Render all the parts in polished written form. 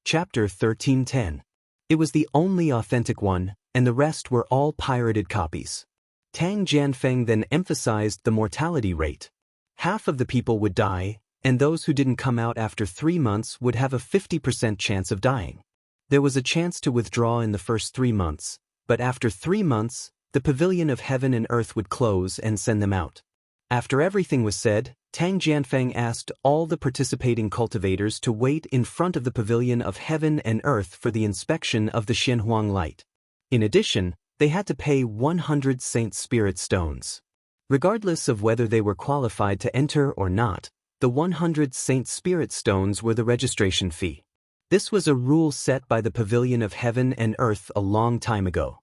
Chapter 1310. It was the only authentic one, and the rest were all pirated copies. Tang Jianfeng then emphasized the mortality rate. Half of the people would die, and those who didn't come out after 3 months would have a 50% chance of dying. There was a chance to withdraw in the first 3 months, but after 3 months, the pavilion of heaven and earth would close and send them out. After everything was said, Tang Jianfeng asked all the participating cultivators to wait in front of the pavilion of heaven and earth for the inspection of the Xianhuang light. In addition, they had to pay 100 Saint Spirit stones. Regardless of whether they were qualified to enter or not, the 100 Saint Spirit stones were the registration fee. This was a rule set by the pavilion of heaven and earth a long time ago.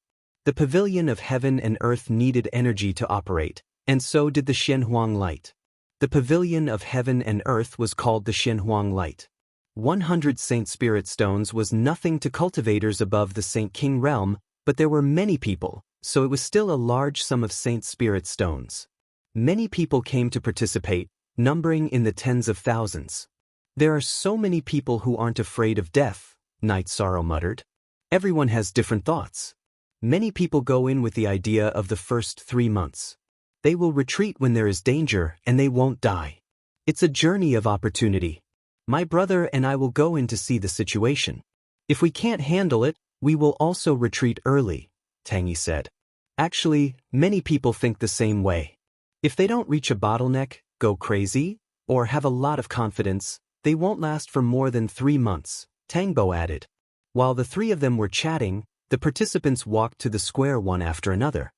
The pavilion of heaven and earth needed energy to operate, and so did the Xianhuang light. The pavilion of heaven and earth was called the Xianhuang light. 100 Saint Spirit stones was nothing to cultivators above the Saint King realm, but there were many people, so it was still a large sum of Saint Spirit stones. Many people came to participate, numbering in the tens of thousands. There are so many people who aren't afraid of death, Night Sorrow muttered. Everyone has different thoughts. Many people go in with the idea of the first 3 months. They will retreat when there is danger and they won't die. It's a journey of opportunity. My brother and I will go in to see the situation. If we can't handle it, we will also retreat early, Tangy said. Actually, many people think the same way. If they don't reach a bottleneck, go crazy, or have a lot of confidence, they won't last for more than 3 months, Tangbo added. While the three of them were chatting, the participants walked to the square one after another.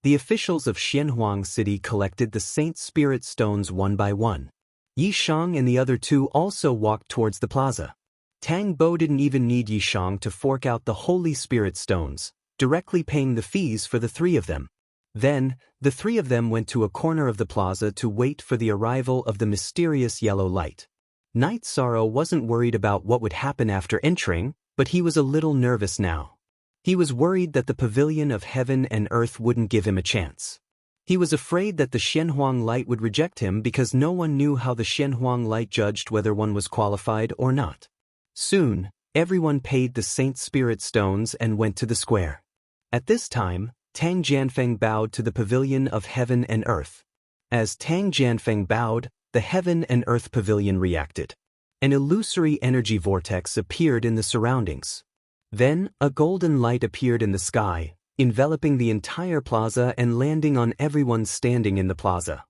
The officials of Xianhuang City collected the Saint Spirit stones one by one. Yishang and the other two also walked towards the plaza. Tang Bo didn't even need Yishang to fork out the Holy Spirit stones, directly paying the fees for the three of them. Then, the three of them went to a corner of the plaza to wait for the arrival of the mysterious yellow light. Night Sorrow wasn't worried about what would happen after entering, but he was a little nervous now. He was worried that the pavilion of heaven and earth wouldn't give him a chance. He was afraid that the Xianhuang light would reject him because no one knew how the Xianhuang light judged whether one was qualified or not. Soon, everyone paid the Saint Spirit stones and went to the square. At this time, Tang Jianfeng bowed to the pavilion of heaven and earth. As Tang Jianfeng bowed, the heaven and earth pavilion reacted. An illusory energy vortex appeared in the surroundings. Then, a golden light appeared in the sky, enveloping the entire plaza and landing on everyone standing in the plaza.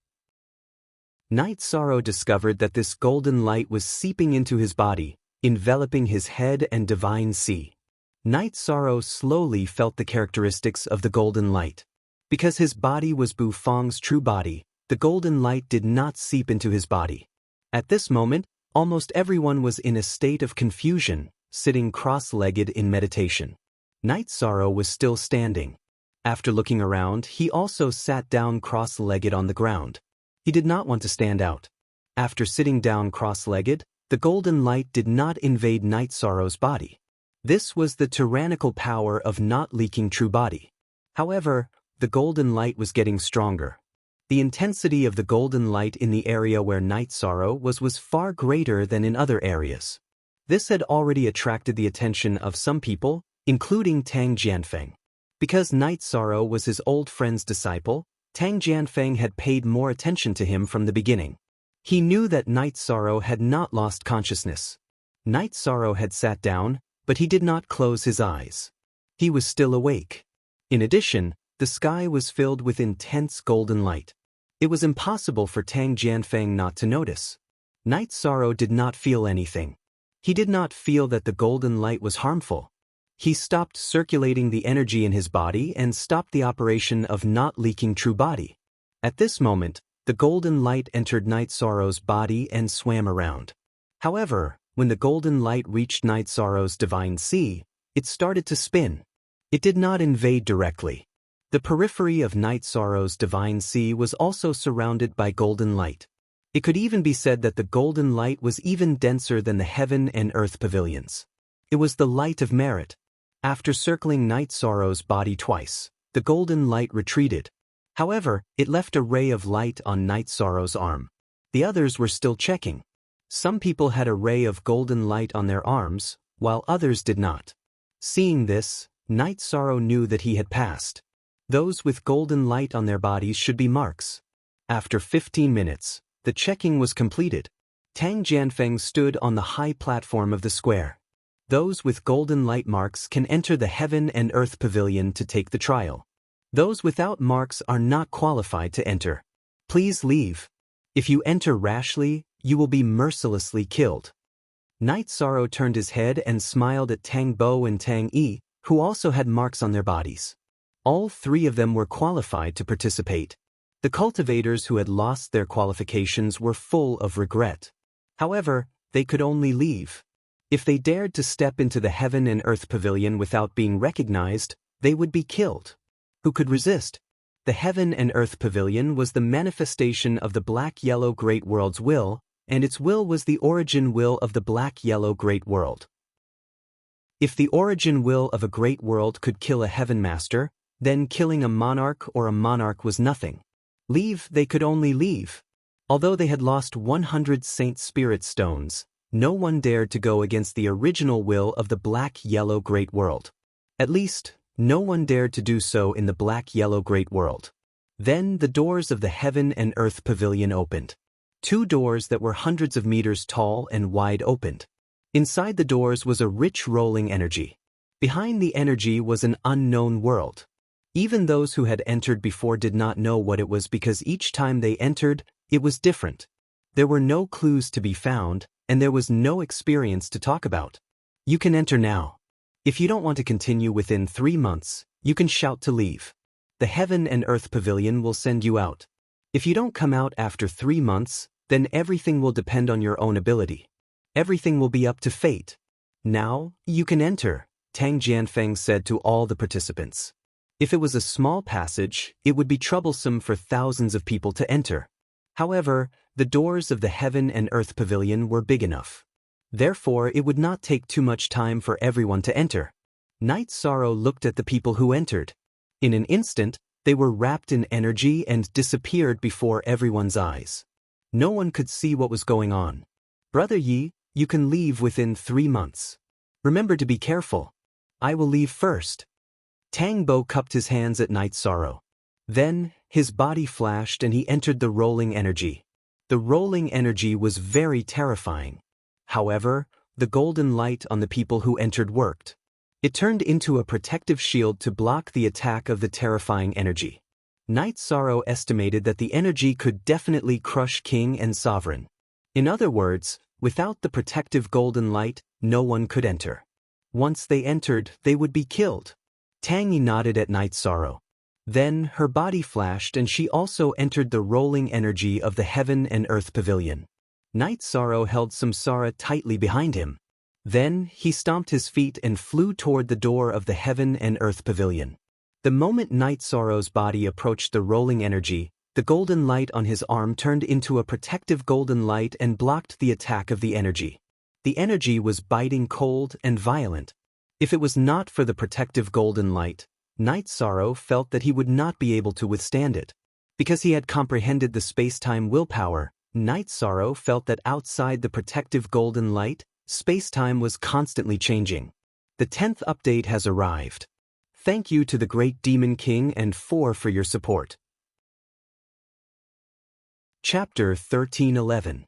Night Sorrow discovered that this golden light was seeping into his body, enveloping his head and divine sea. Night Sorrow slowly felt the characteristics of the golden light. Because his body was Bu Feng's true body, the golden light did not seep into his body. At this moment, almost everyone was in a state of confusion, sitting cross-legged in meditation. Night Sorrow was still standing. After looking around, he also sat down cross-legged on the ground. He did not want to stand out. After sitting down cross-legged, the golden light did not invade Night Sorrow's body. This was the tyrannical power of not leaking true body. However, the golden light was getting stronger. The intensity of the golden light in the area where Night Sorrow was far greater than in other areas. This had already attracted the attention of some people, including Tang Jianfeng. Because Night Sorrow was his old friend's disciple, Tang Jianfeng had paid more attention to him from the beginning. He knew that Night Sorrow had not lost consciousness. Night Sorrow had sat down, but he did not close his eyes. He was still awake. In addition, the sky was filled with intense golden light. It was impossible for Tang Jianfeng not to notice. Night Sorrow did not feel anything. He did not feel that the golden light was harmful. He stopped circulating the energy in his body and stopped the operation of not leaking true body. At this moment, the golden light entered Night Sorrow's body and swam around. However, when the golden light reached Night Sorrow's divine sea, it started to spin. It did not invade directly. The periphery of Night Sorrow's divine sea was also surrounded by golden light. It could even be said that the golden light was even denser than the heaven and earth pavilions. It was the light of merit. After circling Night Sorrow's body twice, the golden light retreated. However, it left a ray of light on Night Sorrow's arm. The others were still checking. Some people had a ray of golden light on their arms, while others did not. Seeing this, Night Sorrow knew that he had passed. Those with golden light on their bodies should be marks. After 15 minutes, the checking was completed. Tang Jianfeng stood on the high platform of the square. Those with golden light marks can enter the Heaven and Earth Pavilion to take the trial. Those without marks are not qualified to enter. Please leave. If you enter rashly, you will be mercilessly killed. Night Sorrow turned his head and smiled at Tang Bo and Tang Yi, who also had marks on their bodies. All three of them were qualified to participate. The cultivators who had lost their qualifications were full of regret. However, they could only leave. If they dared to step into the Heaven and Earth Pavilion without being recognized, they would be killed. Who could resist? The Heaven and Earth Pavilion was the manifestation of the Black-Yellow Great World's will, and its will was the origin will of the Black-Yellow Great World. If the origin will of a great world could kill a Heaven Master, then killing a monarch or a monarch was nothing. Leave, they could only leave. Although they had lost 100 Saint Spirit Stones, no one dared to go against the original will of the Black-Yellow Great World. At least, no one dared to do so in the Black-Yellow Great World. Then the doors of the Heaven and Earth Pavilion opened. 2 doors that were hundreds of meters tall and wide opened. Inside the doors was a rich rolling energy. Behind the energy was an unknown world. Even those who had entered before did not know what it was because each time they entered, it was different. There were no clues to be found, and there was no experience to talk about. You can enter now. If you don't want to continue within 3 months, you can shout to leave. The Heaven and Earth Pavilion will send you out. If you don't come out after 3 months, then everything will depend on your own ability. Everything will be up to fate. Now, you can enter, Tang Jianfeng said to all the participants. If it was a small passage, it would be troublesome for thousands of people to enter. However, the doors of the Heaven and Earth Pavilion were big enough. Therefore, it would not take too much time for everyone to enter. Night Sorrow looked at the people who entered. In an instant, they were wrapped in energy and disappeared before everyone's eyes. No one could see what was going on. Brother Yi, you can leave within 3 months. Remember to be careful. I will leave first. Tang Bo cupped his hands at Night Sorrow. Then, his body flashed and he entered the rolling energy. The rolling energy was very terrifying. However, the golden light on the people who entered worked. It turned into a protective shield to block the attack of the terrifying energy. Night Sorrow estimated that the energy could definitely crush king and sovereign. In other words, without the protective golden light, no one could enter. Once they entered, they would be killed. Tang Yi nodded at Night Sorrow. Then her body flashed and she also entered the rolling energy of the Heaven and Earth Pavilion. Night Sorrow held Samsara tightly behind him. Then he stomped his feet and flew toward the door of the Heaven and Earth Pavilion. The moment Night Sorrow's body approached the rolling energy, the golden light on his arm turned into a protective golden light and blocked the attack of the energy. The energy was biting cold and violent. If it was not for the protective golden light, Night Sorrow felt that he would not be able to withstand it. Because he had comprehended the space-time willpower, Night Sorrow felt that outside the protective golden light, space-time was constantly changing. The 10th update has arrived. Thank you to the Great Demon King and 4 for your support. Chapter 1311.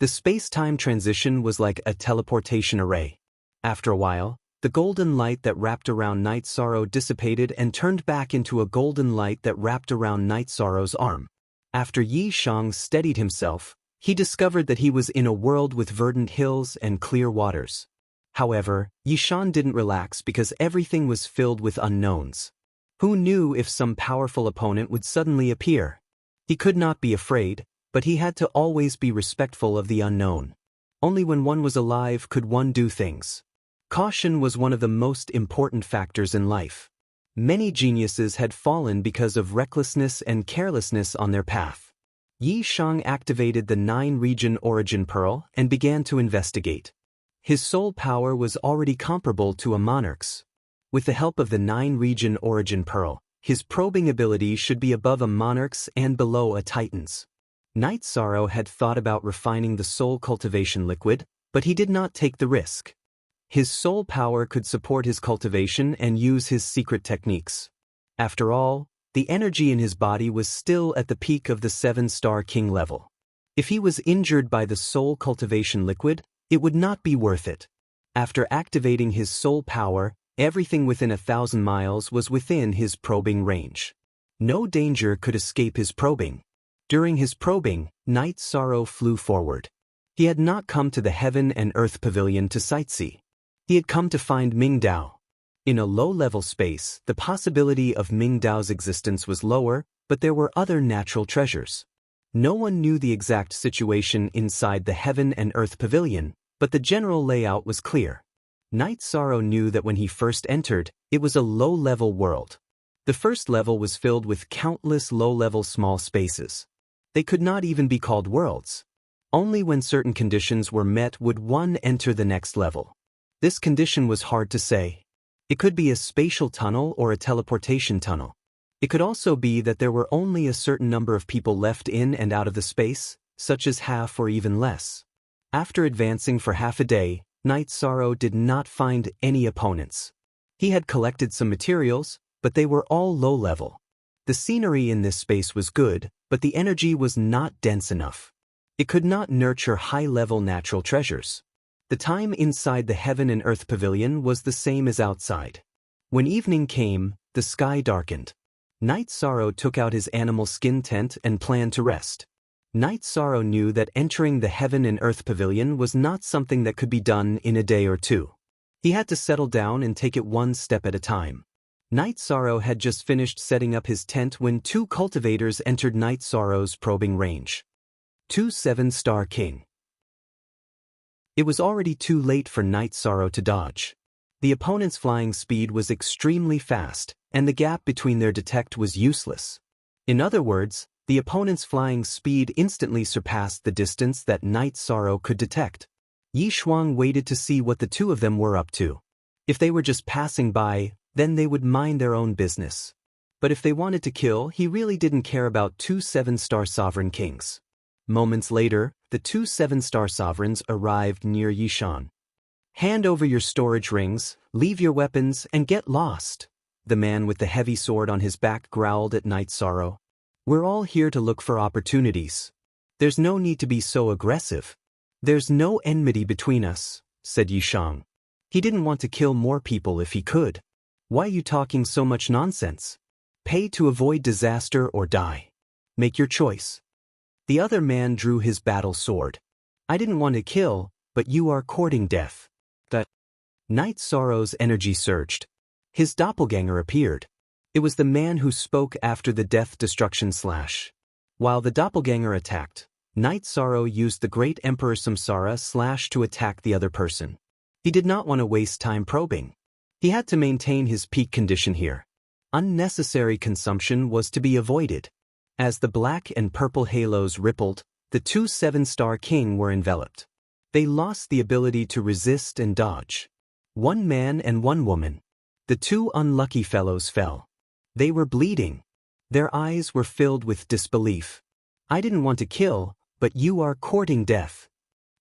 The space-time transition was like a teleportation array. After a while, the golden light that wrapped around Night Sorrow dissipated and turned back into a golden light that wrapped around Night Sorrow's arm. After Yi Shang steadied himself, he discovered that he was in a world with verdant hills and clear waters. However, Yi Shang didn't relax because everything was filled with unknowns. Who knew if some powerful opponent would suddenly appear? He could not be afraid, but he had to always be respectful of the unknown. Only when one was alive could one do things. Caution was one of the most important factors in life. Many geniuses had fallen because of recklessness and carelessness on their path. Yi Shang activated the 9-region origin pearl and began to investigate. His soul power was already comparable to a monarch's. With the help of the 9-region origin pearl, his probing ability should be above a monarch's and below a titan's. Night Sorrow had thought about refining the soul cultivation liquid, but he did not take the risk. His soul power could support his cultivation and use his secret techniques. After all, the energy in his body was still at the peak of the 7-star king level. If he was injured by the soul cultivation liquid, it would not be worth it. After activating his soul power, everything within 1,000 miles was within his probing range. No danger could escape his probing. During his probing, Night Sorrow flew forward. He had not come to the Heaven and Earth Pavilion to sightsee. He had come to find Mingdao. In a low-level space, the possibility of Mingdao's existence was lower, but there were other natural treasures. No one knew the exact situation inside the Heaven and Earth Pavilion, but the general layout was clear. Night Sorrow knew that when he first entered, it was a low-level world. The first level was filled with countless low-level small spaces. They could not even be called worlds. Only when certain conditions were met would one enter the next level. This condition was hard to say. It could be a spatial tunnel or a teleportation tunnel. It could also be that there were only a certain number of people left in and out of the space, such as half or even less. After advancing for half a day, Night Sorrow did not find any opponents. He had collected some materials, but they were all low-level. The scenery in this space was good, but the energy was not dense enough. It could not nurture high-level natural treasures. The time inside the Heaven and Earth Pavilion was the same as outside. When evening came, the sky darkened. Night Sorrow took out his animal skin tent and planned to rest. Night Sorrow knew that entering the Heaven and Earth Pavilion was not something that could be done in a day or two. He had to settle down and take it one step at a time. Night Sorrow had just finished setting up his tent when 2 cultivators entered Night Sorrow's probing range. 2 7-star king. It was already too late for Night Sorrow to dodge. The opponent's flying speed was extremely fast, and the gap between their detect was useless. In other words, the opponent's flying speed instantly surpassed the distance that Night Sorrow could detect. Yi Shuang waited to see what the two of them were up to. If they were just passing by, then they would mind their own business. But if they wanted to kill, he really didn't care about 2 7-star sovereign kings. Moments later, the 2 7-star sovereigns arrived near Yishan. "Hand over your storage rings, leave your weapons, and get lost," the man with the heavy sword on his back growled at Night Sorrow. "We're all here to look for opportunities. There's no need to be so aggressive." "There's no enmity between us," said Yishang. He didn't want to kill more people if he could. "Why are you talking so much nonsense? Pay to avoid disaster or die. Make your choice." The other man drew his battle sword. "I didn't want to kill, but you are courting death." Night Sorrow's energy surged. His doppelganger appeared. It was the man who spoke after the death-destruction slash. While the doppelganger attacked, Night Sorrow used the Great Emperor Samsara slash to attack the other person. He did not want to waste time probing. He had to maintain his peak condition here. Unnecessary consumption was to be avoided. As the black and purple halos rippled, the 2 7-star king were enveloped. They lost the ability to resist and dodge. 1 man and 1 woman. The 2 unlucky fellows fell. They were bleeding. Their eyes were filled with disbelief. "I didn't want to kill, but you are courting death."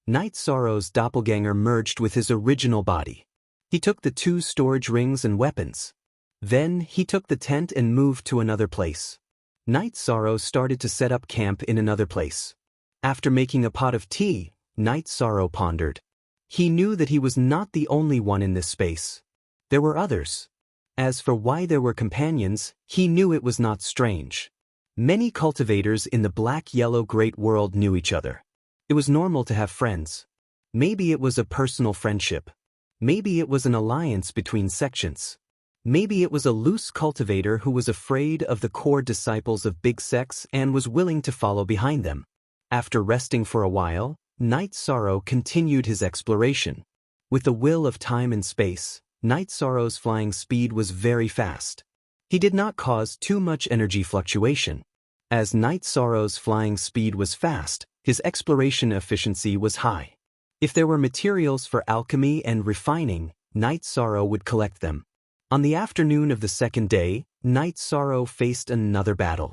Night Sorrow's doppelganger merged with his original body. He took the 2 storage rings and weapons. Then he took the tent and moved to another place. Night Sorrow started to set up camp in another place. After making a pot of tea, Night Sorrow pondered. He knew that he was not the only one in this space. There were others. As for why there were companions, he knew it was not strange. Many cultivators in the black-yellow great world knew each other. It was normal to have friends. Maybe it was a personal friendship. Maybe it was an alliance between sections. Maybe it was a loose cultivator who was afraid of the core disciples of big sects and was willing to follow behind them. After resting for a while, Night Sorrow continued his exploration. With the will of time and space, Night Sorrow's flying speed was very fast. He did not cause too much energy fluctuation. As Night Sorrow's flying speed was fast, his exploration efficiency was high. If there were materials for alchemy and refining, Night Sorrow would collect them. On the afternoon of the second day, Night Sorrow faced another battle.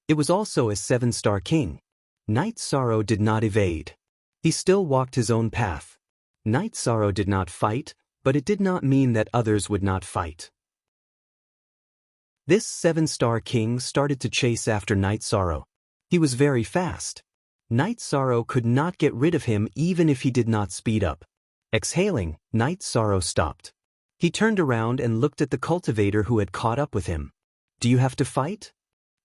It was also a 7-star king. Night Sorrow did not evade. He still walked his own path. Night Sorrow did not fight, but it did not mean that others would not fight. This 7-star king started to chase after Night Sorrow. He was very fast. Night Sorrow could not get rid of him even if he did not speed up. Exhaling, Night Sorrow stopped. He turned around and looked at the cultivator who had caught up with him. "Do you have to fight?"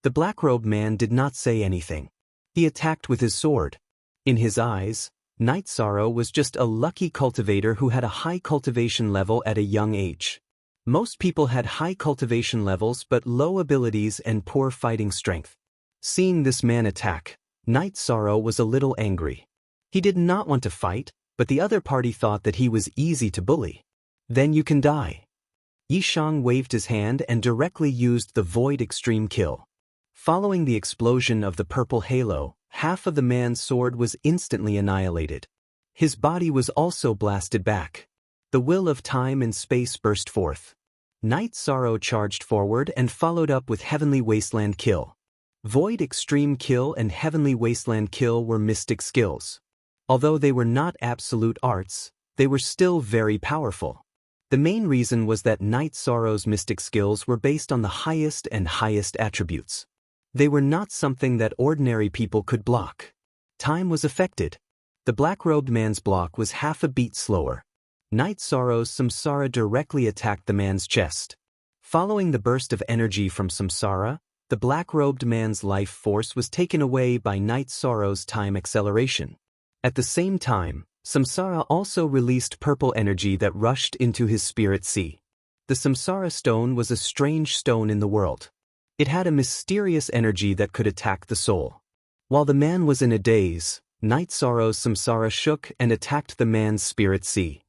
The black-robed man did not say anything. He attacked with his sword. In his eyes, Night Sorrow was just a lucky cultivator who had a high cultivation level at a young age. Most people had high cultivation levels but low abilities and poor fighting strength. Seeing this man attack, Night Sorrow was a little angry. He did not want to fight, but the other party thought that he was easy to bully. "Then you can die." Yishang waved his hand and directly used the Void Extreme Kill. Following the explosion of the purple halo, half of the man's sword was instantly annihilated. His body was also blasted back. The will of time and space burst forth. Night Sorrow charged forward and followed up with Heavenly Wasteland Kill. Void Extreme Kill and Heavenly Wasteland Kill were mystic skills. Although they were not absolute arts, they were still very powerful. The main reason was that Night Sorrow's mystic skills were based on the highest and highest attributes. They were not something that ordinary people could block. Time was affected. The black-robed man's block was half a beat slower. Night Sorrow's Samsara directly attacked the man's chest. Following the burst of energy from Samsara, the black-robed man's life force was taken away by Night Sorrow's time acceleration. At the same time, Samsara also released purple energy that rushed into his spirit sea. The Samsara stone was a strange stone in the world. It had a mysterious energy that could attack the soul. While the man was in a daze, Night Sorrow's Samsara shook and attacked the man's spirit sea.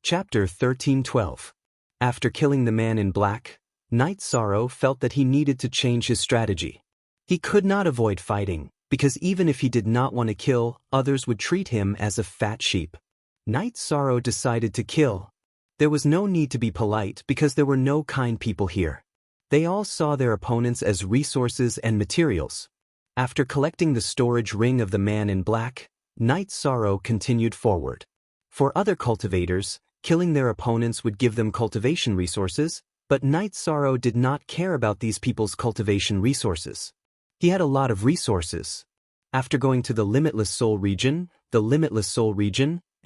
Chapter 13:12. After killing the man in black, Night Sorrow felt that he needed to change his strategy. He could not avoid fighting, because even if he did not want to kill, others would treat him as a fat sheep. Night Sorrow decided to kill. There was no need to be polite because there were no kind people here. They all saw their opponents as resources and materials. After collecting the storage ring of the man in black, Night Sorrow continued forward. For other cultivators, killing their opponents would give them cultivation resources, but Night Sorrow did not care about these people's cultivation resources. He had a lot of resources. After going to the Limitless Soul region,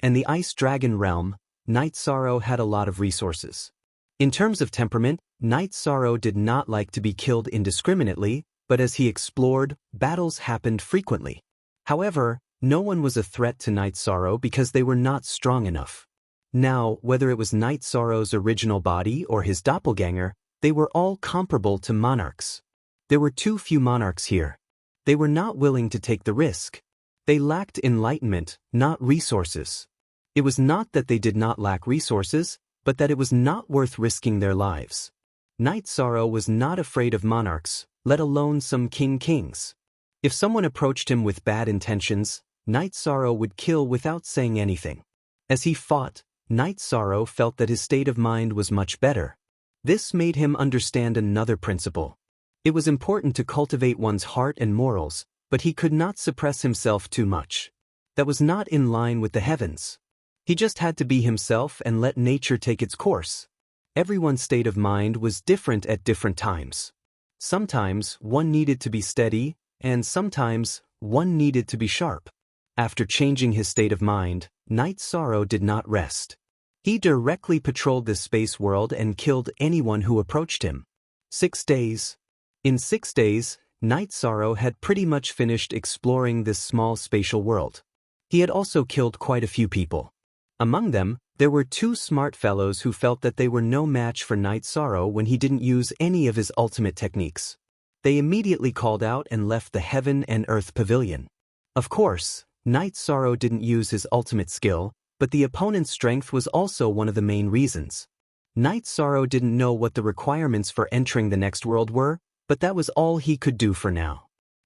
and the Ice Dragon realm, Night Sorrow had a lot of resources. In terms of temperament, Night Sorrow did not like to be killed indiscriminately, but as he explored, battles happened frequently. However, no one was a threat to Night Sorrow because they were not strong enough. Now, whether it was Night Sorrow's original body or his doppelganger, they were all comparable to monarchs. There were too few monarchs here. They were not willing to take the risk. They lacked enlightenment, not resources. It was not that they did not lack resources, but that it was not worth risking their lives. Night Sorrow was not afraid of monarchs, let alone some kings. If someone approached him with bad intentions, Night Sorrow would kill without saying anything. As he fought, Night Sorrow felt that his state of mind was much better. This made him understand another principle. It was important to cultivate one's heart and morals, but he could not suppress himself too much. That was not in line with the heavens. He just had to be himself and let nature take its course. Everyone's state of mind was different at different times. Sometimes one needed to be steady, and sometimes one needed to be sharp. After changing his state of mind, Night Sorrow did not rest. He directly patrolled the space world and killed anyone who approached him. 6 days. In 6 days, Night Sorrow had pretty much finished exploring this small spatial world. He had also killed quite a few people. Among them, there were 2 smart fellows who felt that they were no match for Night Sorrow when he didn't use any of his ultimate techniques. They immediately called out and left the Heaven and Earth Pavilion. Of course, Night Sorrow didn't use his ultimate skill, but the opponent's strength was also one of the main reasons. Night Sorrow didn't know what the requirements for entering the next world were, but that was all he could do for now.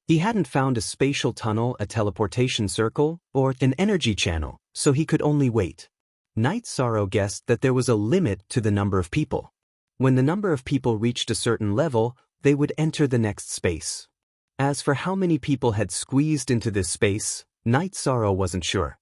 He hadn't found a spatial tunnel, a teleportation circle, or an energy channel, so he could only wait. Night Sorrow guessed that there was a limit to the number of people. When the number of people reached a certain level, they would enter the next space. As for how many people had squeezed into this space, Night Sorrow wasn't sure.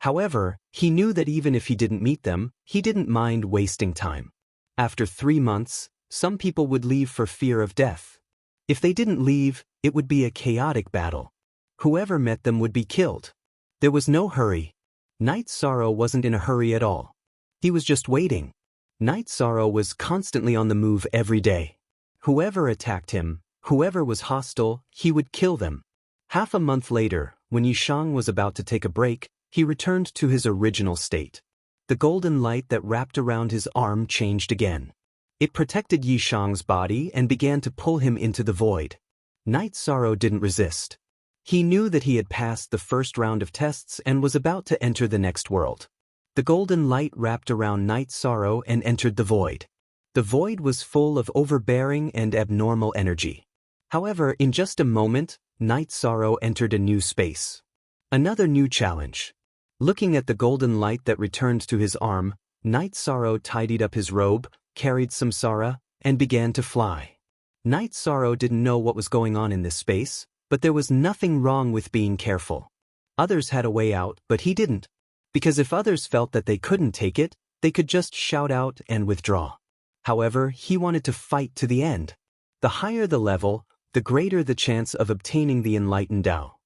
However, he knew that even if he didn't meet them, he didn't mind wasting time. After 3 months, some people would leave for fear of death. If they didn't leave, it would be a chaotic battle. Whoever met them would be killed. There was no hurry. Night Sorrow wasn't in a hurry at all. He was just waiting. Night Sorrow was constantly on the move every day. Whoever attacked him, whoever was hostile, he would kill them. Half a month later, when Yishang was about to take a break, he returned to his original state. The golden light that wrapped around his arm changed again. It protected Yishang's body and began to pull him into the void. Night Sorrow didn't resist. He knew that he had passed the first round of tests and was about to enter the next world. The golden light wrapped around Night Sorrow and entered the void. The void was full of overbearing and abnormal energy. However, in just a moment, Night Sorrow entered a new space. Another new challenge. Looking at the golden light that returned to his arm, Night Sorrow tidied up his robe, carried Samsara, and began to fly. Night Sorrow didn't know what was going on in this space, but there was nothing wrong with being careful. Others had a way out, but he didn't. Because if others felt that they couldn't take it, they could just shout out and withdraw. However, he wanted to fight to the end. The higher the level, the greater the chance of obtaining the enlightened Tao.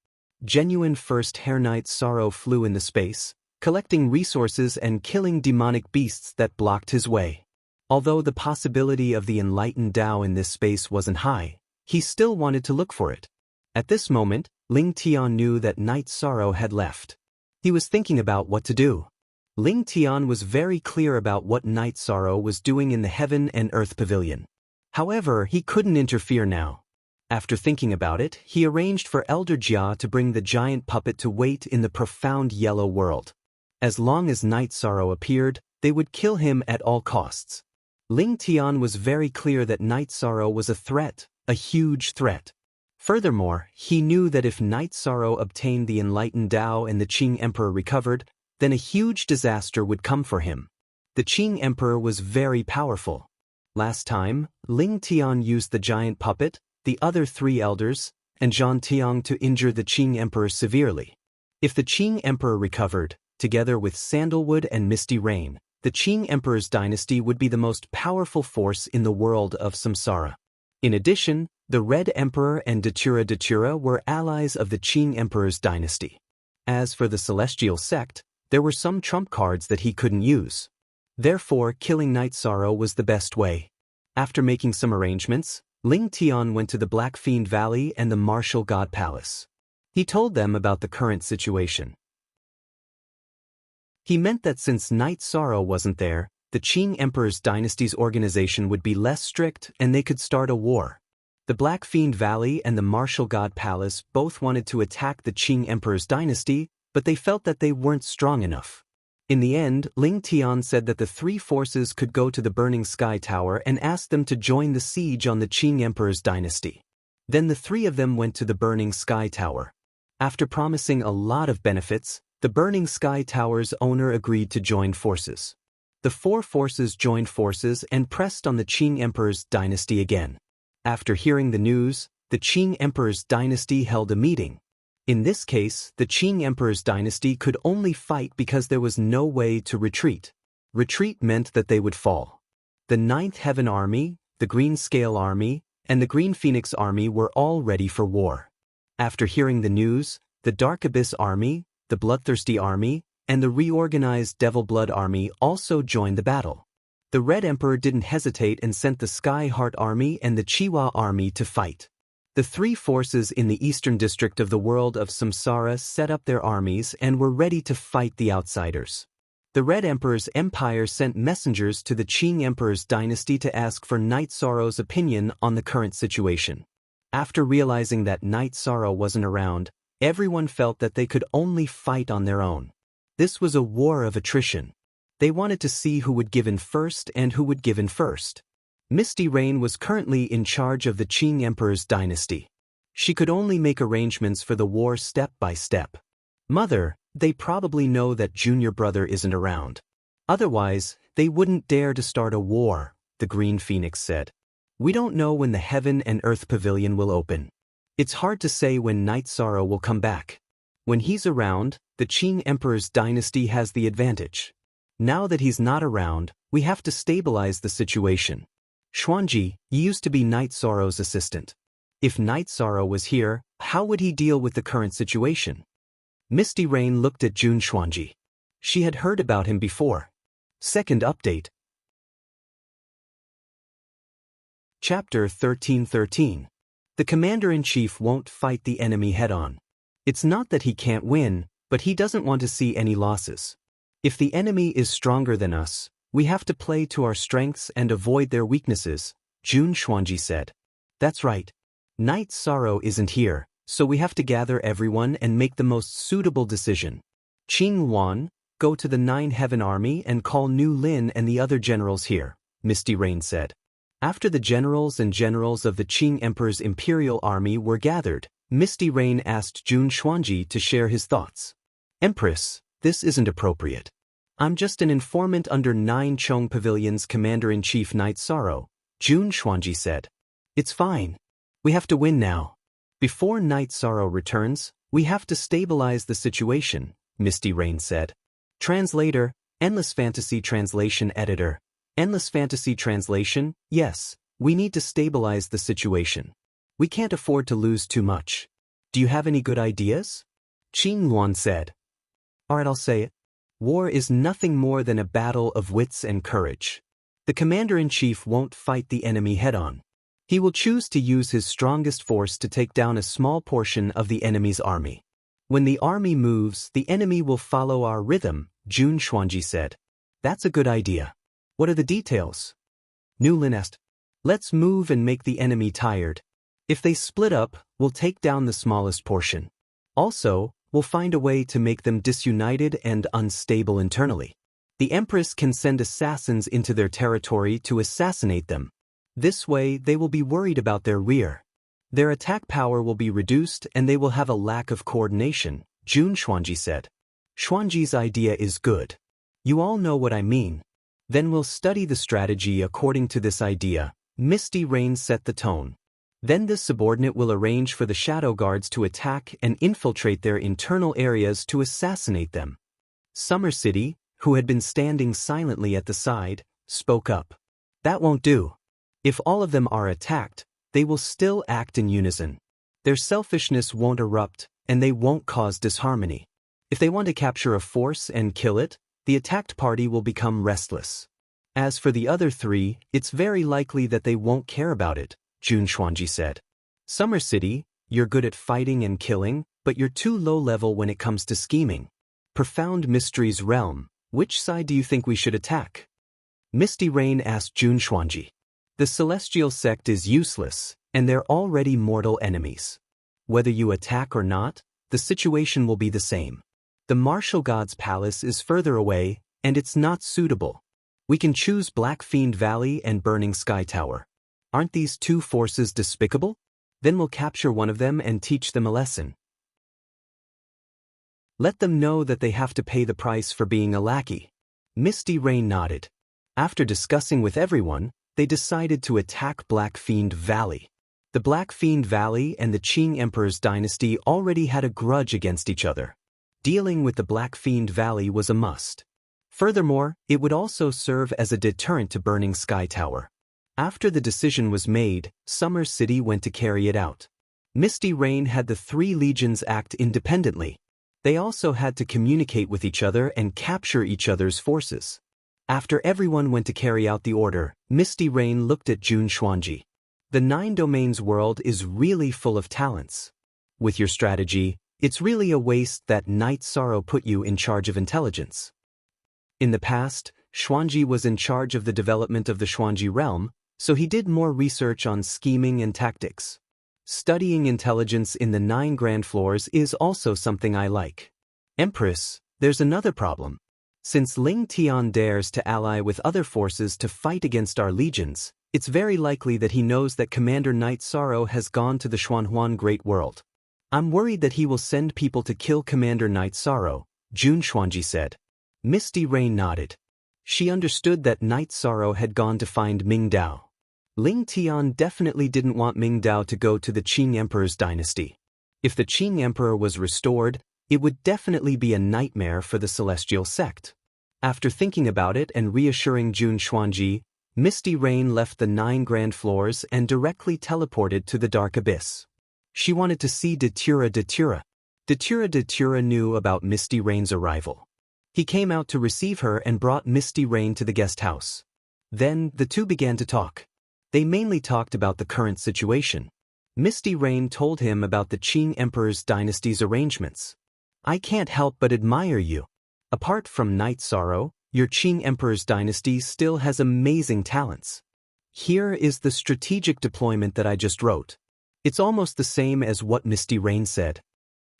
Genuine first Hair Night Sorrow flew in the space, collecting resources and killing demonic beasts that blocked his way. Although the possibility of the enlightened Tao in this space wasn't high, he still wanted to look for it. At this moment, Ling Tian knew that Night Sorrow had left. He was thinking about what to do. Ling Tian was very clear about what Night Sorrow was doing in the Heaven and Earth Pavilion. However, he couldn't interfere now. After thinking about it, he arranged for Elder Jia to bring the giant puppet to wait in the profound yellow world. As long as Night Sorrow appeared, they would kill him at all costs. Ling Tian was very clear that Night Sorrow was a threat, a huge threat. Furthermore, he knew that if Night Sorrow obtained the enlightened Tao and the Qing Emperor recovered, then a huge disaster would come for him. The Qing Emperor was very powerful. Last time, Ling Tian used the giant puppet, the other 3 elders, and Zhan Tiang to injure the Qing Emperor severely. If the Qing Emperor recovered, together with Sandalwood and Misty Rain, the Qing Emperor's dynasty would be the most powerful force in the world of samsara. In addition, the Red Emperor and Datura were allies of the Qing Emperor's dynasty. As for the Celestial Sect, there were some trump cards that he couldn't use. Therefore, killing Night Sorrow was the best way. After making some arrangements, Ling Tian went to the Black Fiend Valley and the Martial God Palace. He told them about the current situation. He meant that since Night Sorrow wasn't there, the Qing Emperor's dynasty's organization would be less strict and they could start a war. The Black Fiend Valley and the Martial God Palace both wanted to attack the Qing Emperor's dynasty, but they felt that they weren't strong enough. In the end, Ling Tian said that the 3 forces could go to the Burning Sky Tower and ask them to join the siege on the Qing Emperor's dynasty. Then the 3 of them went to the Burning Sky Tower. After promising a lot of benefits, the Burning Sky Tower's owner agreed to join forces. The 4 forces joined forces and pressed on the Qing Emperor's dynasty again. After hearing the news, the Qing Emperor's dynasty held a meeting. In this case, the Qing Emperor's dynasty could only fight because there was no way to retreat. Retreat meant that they would fall. The 9th Heaven Army, the Green Scale Army, and the Green Phoenix Army were all ready for war. After hearing the news, the Dark Abyss Army, the Bloodthirsty Army, and the reorganized Devil Blood Army also joined the battle. The Red Emperor didn't hesitate and sent the Sky Heart Army and the Chiwa Army to fight. The 3 forces in the eastern district of the world of Samsara set up their armies and were ready to fight the outsiders. The Red Emperor's empire sent messengers to the Qing Emperor's dynasty to ask for Night Sorrow's opinion on the current situation. After realizing that Night Sorrow wasn't around, everyone felt that they could only fight on their own. This was a war of attrition. They wanted to see who would give in first and who would give in first. Misty Rain was currently in charge of the Qing Emperor's dynasty. She could only make arrangements for the war step by step. Mother, they probably know that junior brother isn't around. Otherwise, they wouldn't dare to start a war, the Green Phoenix said. We don't know when the Heaven and Earth Pavilion will open. It's hard to say when Night Sorrow will come back. When he's around, the Qing Emperor's dynasty has the advantage. Now that he's not around, we have to stabilize the situation. Xuanji, you used to be Night Sorrow's assistant. If Night Sorrow was here, how would he deal with the current situation? Misty Rain looked at Jun Xuanji. She had heard about him before. Second update. Chapter 1313. The Commander-in-Chief won't fight the enemy head-on. It's not that he can't win, but he doesn't want to see any losses. If the enemy is stronger than us, we have to play to our strengths and avoid their weaknesses, Jun Xuanji said. That's right. Night Sorrow isn't here, so we have to gather everyone and make the most suitable decision. Qing Wan, go to the Nine Heaven Army and call Nu Lin and the other generals here, Misty Rain said. After the generals and generals of the Qing Emperor's imperial army were gathered, Misty Rain asked Jun Xuanji to share his thoughts. Empress, this isn't appropriate. I'm just an informant under 9 Chong Pavilion's Commander-in-Chief Night Sorrow, Jun Xuanji said. It's fine. We have to win now. Before Night Sorrow returns, we have to stabilize the situation, Misty Rain said. Translator, Endless Fantasy Translation Editor. Endless Fantasy Translation, yes, we need to stabilize the situation. We can't afford to lose too much. Do you have any good ideas? Qing Luan said. Alright, I'll say it. War is nothing more than a battle of wits and courage. The Commander-in-Chief won't fight the enemy head-on. He will choose to use his strongest force to take down a small portion of the enemy's army. When the army moves, the enemy will follow our rhythm, Jun Xuanji said. That's a good idea. What are the details? Nu Lin asked. Let's move and make the enemy tired. If they split up, we'll take down the smallest portion. Also, we'll find a way to make them disunited and unstable internally. The Empress can send assassins into their territory to assassinate them. This way, they will be worried about their rear. Their attack power will be reduced and they will have a lack of coordination, Jun Xuanji said. Xuanji's idea is good. You all know what I mean. Then we'll study the strategy according to this idea. Misty Rain set the tone. Then the subordinate will arrange for the shadow guards to attack and infiltrate their internal areas to assassinate them. Summer City, who had been standing silently at the side, spoke up. That won't do. If all of them are attacked, they will still act in unison. Their selfishness won't erupt, and they won't cause disharmony. If they want to capture a force and kill it, the attacked party will become restless. As for the other 3, it's very likely that they won't care about it, Jun Xuanji said. Summer City, you're good at fighting and killing, but you're too low level when it comes to scheming. Profound Mysteries Realm, which side do you think we should attack? Misty Rain asked Jun Xuanji. The Celestial Sect is useless, and they're already mortal enemies. Whether you attack or not, the situation will be the same. The Martial God's Palace is further away, and it's not suitable. We can choose Black Fiend Valley and Burning Sky Tower. Aren't these 2 forces despicable? Then we'll capture one of them and teach them a lesson. Let them know that they have to pay the price for being a lackey. Misty Rain nodded. After discussing with everyone, they decided to attack Black Fiend Valley. The Black Fiend Valley and the Qing Emperor's dynasty already had a grudge against each other. Dealing with the Black Fiend Valley was a must. Furthermore, it would also serve as a deterrent to Burning Sky Tower. After the decision was made, Summer City went to carry it out. Misty Rain had the 3 legions act independently. They also had to communicate with each other and capture each other's forces. After everyone went to carry out the order, Misty Rain looked at Jun Xuanji. The 9 Domains world is really full of talents. With your strategy, it's really a waste that Night Sorrow put you in charge of intelligence. In the past, Xuanji was in charge of the development of the Xuanji realm, so he did more research on scheming and tactics. Studying intelligence in the 9 grand floors is also something I like. Empress, there's another problem. Since Ling Tian dares to ally with other forces to fight against our legions, it's very likely that he knows that Commander Night Sorrow has gone to the Xuanhuan Great World. I'm worried that he will send people to kill Commander Night Sorrow, Jun Xuanji said. Misty Rain nodded. She understood that Night Sorrow had gone to find Ming Dao. Ling Tian definitely didn't want Ming Dao to go to the Qing Emperor's dynasty. If the Qing Emperor was restored, It would definitely be a nightmare for the celestial sect. After thinking about it and reassuring Jun Xuanji, Misty Rain left the 9 grand floors and directly teleported to the dark abyss. She wanted to see Datura Datura. Datura Datura knew about Misty Rain's arrival. He came out to receive her and brought Misty Rain to the guest house. Then, the two began to talk. They mainly talked about the current situation. Misty Rain told him about the Qing Emperor's dynasty's arrangements. "I can't help but admire you. Apart from Night Sorrow, your Qing Emperor's dynasty still has amazing talents. Here is the strategic deployment that I just wrote. It's almost the same as what Misty Rain said."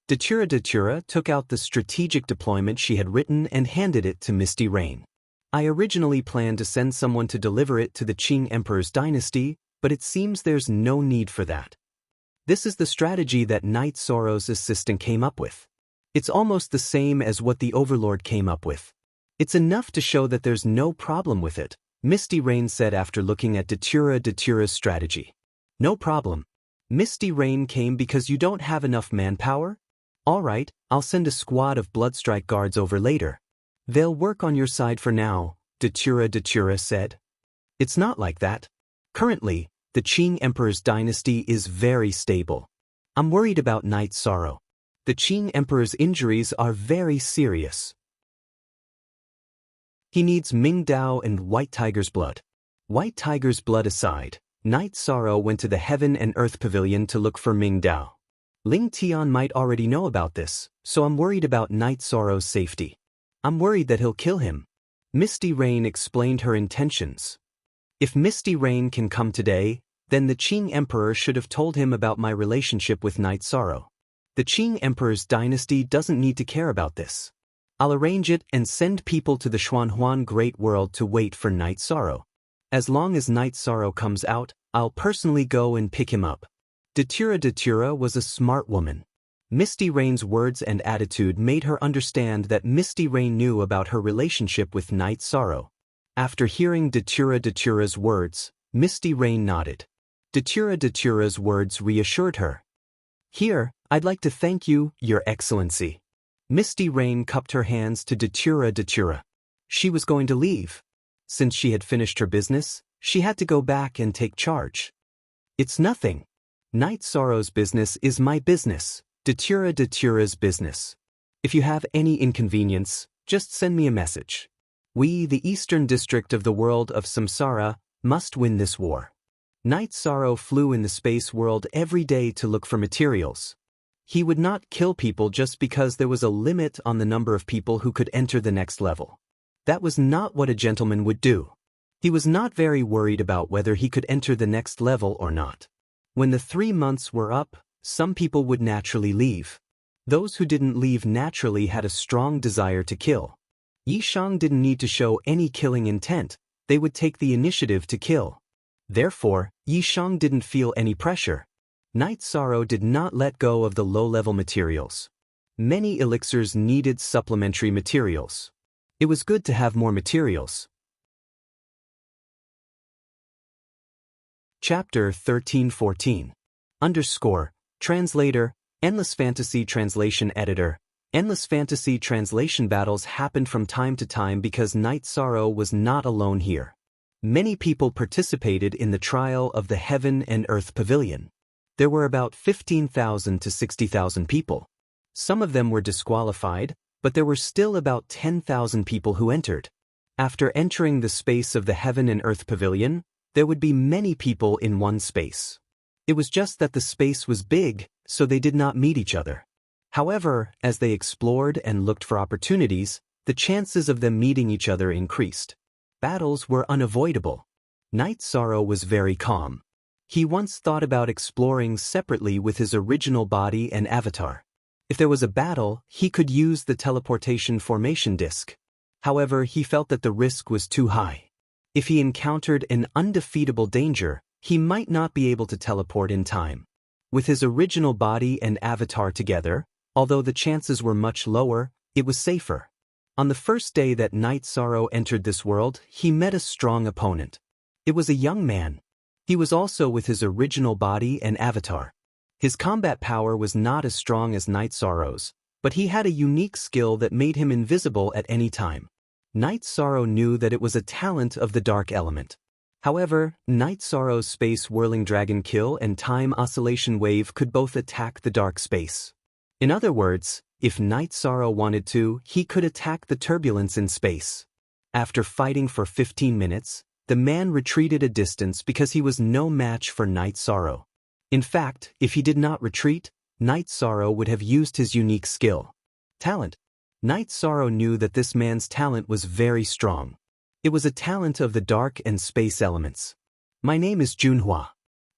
Datura Datura took out the strategic deployment she had written and handed it to Misty Rain. "I originally planned to send someone to deliver it to the Qing Emperor's dynasty, but it seems there's no need for that. This is the strategy that Night Sorrow's assistant came up with. It's almost the same as what the Overlord came up with. It's enough to show that there's no problem with it," Misty Rain said after looking at Datura Datura's strategy. "No problem. Misty Rain came because you don't have enough manpower? All right, I'll send a squad of Bloodstrike guards over later. They'll work on your side for now," Datura Datura said. "It's not like that. Currently, the Qing Emperor's dynasty is very stable. I'm worried about Night Sorrow. The Qing Emperor's injuries are very serious. He needs Ming Dao and White Tiger's blood." White Tiger's blood aside, Night Sorrow went to the Heaven and Earth Pavilion to look for Ming Dao. Ling Tian might already know about this, so I'm worried about Night Sorrow's safety. I'm worried that he'll kill him. Misty Rain explained her intentions. "If Misty Rain can come today, then the Qing Emperor should have told him about my relationship with Night Sorrow. The Qing Emperor's dynasty doesn't need to care about this. I'll arrange it and send people to the Xuanhuan Great World to wait for Night Sorrow. As long as Night Sorrow comes out, I'll personally go and pick him up." Datura Datura was a smart woman. Misty Rain's words and attitude made her understand that Misty Rain knew about her relationship with Night Sorrow. After hearing Datura Datura's words, Misty Rain nodded. Datura Datura's words reassured her. "Here, I'd like to thank you, Your Excellency." Misty Rain cupped her hands to Datura Datura. She was going to leave. Since she had finished her business, she had to go back and take charge. "It's nothing. Night Sorrow's business is my business, Datura Datura's business. If you have any inconvenience, just send me a message. We, the Eastern District of the world of Samsara, must win this war." Night Sorrow flew in the space world every day to look for materials. He would not kill people just because there was a limit on the number of people who could enter the next level. That was not what a gentleman would do. He was not very worried about whether he could enter the next level or not. When the 3 months were up, some people would naturally leave. Those who didn't leave naturally had a strong desire to kill. Yishang didn't need to show any killing intent, they would take the initiative to kill. Therefore, Yishang didn't feel any pressure. Night Sorrow did not let go of the low-level materials. Many elixirs needed supplementary materials. It was good to have more materials. Chapter 13-14. Translator, Endless Fantasy Translation Editor. Endless Fantasy translation battles happened from time to time because Night Sorrow was not alone here. Many people participated in the trial of the Heaven and Earth Pavilion. There were about 15,000 to 60,000 people. Some of them were disqualified, but there were still about 10,000 people who entered. After entering the space of the Heaven and Earth Pavilion, there would be many people in one space. It was just that the space was big, so they did not meet each other. However, as they explored and looked for opportunities, the chances of them meeting each other increased. Battles were unavoidable. Night Sorrow was very calm. He once thought about exploring separately with his original body and avatar. If there was a battle, he could use the teleportation formation disc. However, he felt that the risk was too high. If he encountered an undefeatable danger, he might not be able to teleport in time. With his original body and avatar together, although the chances were much lower, it was safer. On the first day that Night Sorrow entered this world, he met a strong opponent. It was a young man. He was also with his original body and avatar. His combat power was not as strong as Night Sorrow's, but he had a unique skill that made him invisible at any time. Night Sorrow knew that it was a talent of the dark element. However, Night Sorrow's space whirling dragon kill and time oscillation wave could both attack the dark space. In other words, if Night Sorrow wanted to, he could attack the turbulence in space. After fighting for 15 minutes, the man retreated a distance because he was no match for Night Sorrow. In fact, if he did not retreat, Night Sorrow would have used his unique skill. Talent. Night Sorrow knew that this man's talent was very strong. It was a talent of the dark and space elements. My name is Junhua.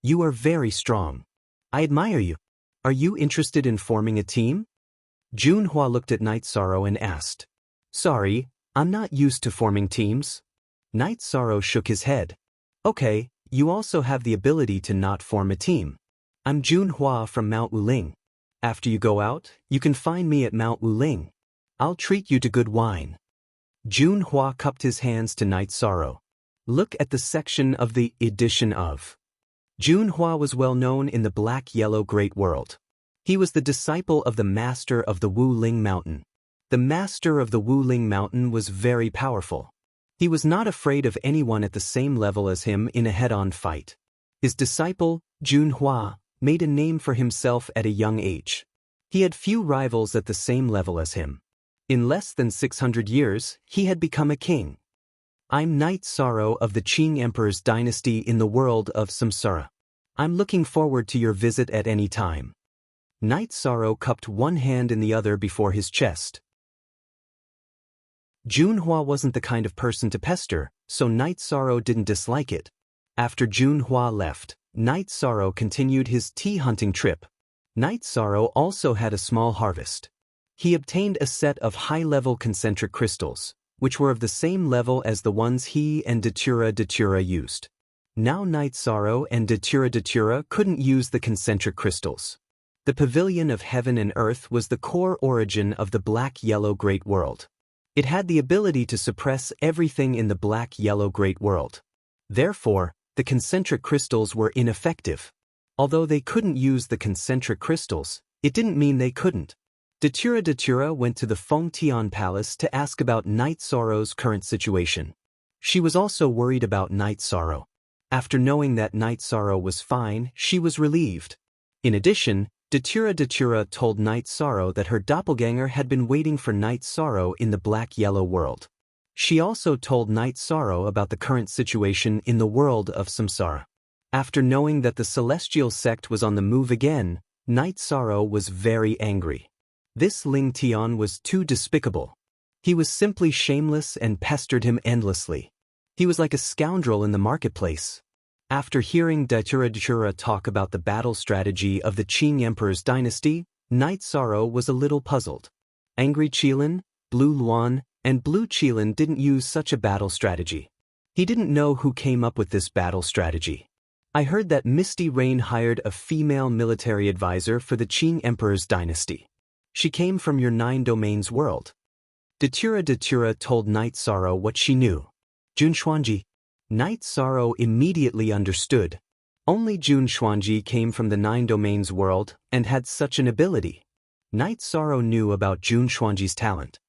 You are very strong. I admire you. Are you interested in forming a team? Junhua looked at Night Sorrow and asked. Sorry, I'm not used to forming teams. Night Sorrow shook his head. Okay, you also have the ability to not form a team. I'm Junhua from Mount Wuling. After you go out, you can find me at Mount Wuling. I'll treat you to good wine. Junhua cupped his hands to Night Sorrow. Look at the section of the edition of. Junhua was well known in the black-yellow great world. He was the disciple of the master of the Wuling Mountain. The master of the Wuling Mountain was very powerful. He was not afraid of anyone at the same level as him in a head-on fight. His disciple, Junhua, made a name for himself at a young age. He had few rivals at the same level as him. In less than 600 years, he had become a king. I'm Night Sorrow of the Qing Emperor's dynasty in the world of Samsara. I'm looking forward to your visit at any time. Night Sorrow cupped one hand in the other before his chest. Junhua wasn't the kind of person to pester, so Night Sorrow didn't dislike it. After Junhua left, Night Sorrow continued his tea hunting trip. Night Sorrow also had a small harvest. He obtained a set of high-level concentric crystals, which were of the same level as the ones he and Datura used. Now Night Sorrow and Datura couldn't use the concentric crystals. The Pavilion of Heaven and Earth was the core origin of the black-yellow great world. It had the ability to suppress everything in the black-yellow great world. Therefore, the concentric crystals were ineffective. Although they couldn't use the concentric crystals, it didn't mean they couldn't. Datura went to the Fengtian Palace to ask about Night Sorrow's current situation. She was also worried about Night Sorrow. After knowing that Night Sorrow was fine, she was relieved. In addition, Datura told Night Sorrow that her doppelganger had been waiting for Night Sorrow in the black-yellow world. She also told Night Sorrow about the current situation in the world of Samsara. After knowing that the celestial sect was on the move again, Night Sorrow was very angry. This Ling Tian was too despicable. He was simply shameless and pestered him endlessly. He was like a scoundrel in the marketplace. After hearing Datura talk about the battle strategy of the Qing Emperor's dynasty, Night Sorrow was a little puzzled. Angry Qilin, Blue Luan, and Blue Qilin didn't use such a battle strategy. He didn't know who came up with this battle strategy. I heard that Misty Rain hired a female military advisor for the Qing Emperor's dynasty. She came from your 9 domains world. Datura told Night Sorrow what she knew. Junxuanji. Night Sorrow immediately understood. Only Junxuanji came from the 9 domains world and had such an ability. Night Sorrow knew about Junxuanji's talent.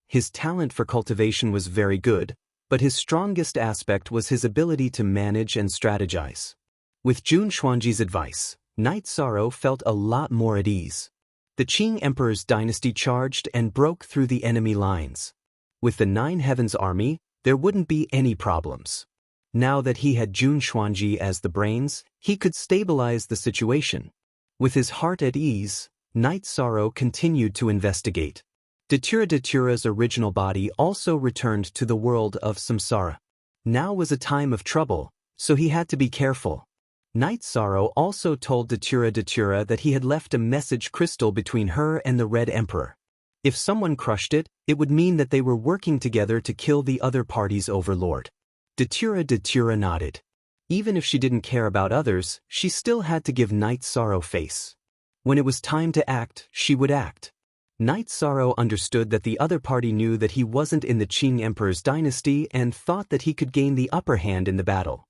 His talent for cultivation was very good, but his strongest aspect was his ability to manage and strategize. With Junxuanji's advice, Night Sorrow felt a lot more at ease. The Qing Emperor's dynasty charged and broke through the enemy lines. With the 9 Heavens army, there wouldn't be any problems. Now that he had Junxuanji as the brains, he could stabilize the situation. With his heart at ease, Night Sorrow continued to investigate. Datura's original body also returned to the world of Samsara. Now was a time of trouble, so he had to be careful. Night Sorrow also told Datura that he had left a message crystal between her and the Red Emperor. If someone crushed it, it would mean that they were working together to kill the other party's overlord. Datura nodded. Even if she didn't care about others, she still had to give Night Sorrow face. When it was time to act, she would act. Night Sorrow understood that the other party knew that he wasn't in the Qing Emperor's dynasty and thought that he could gain the upper hand in the battle.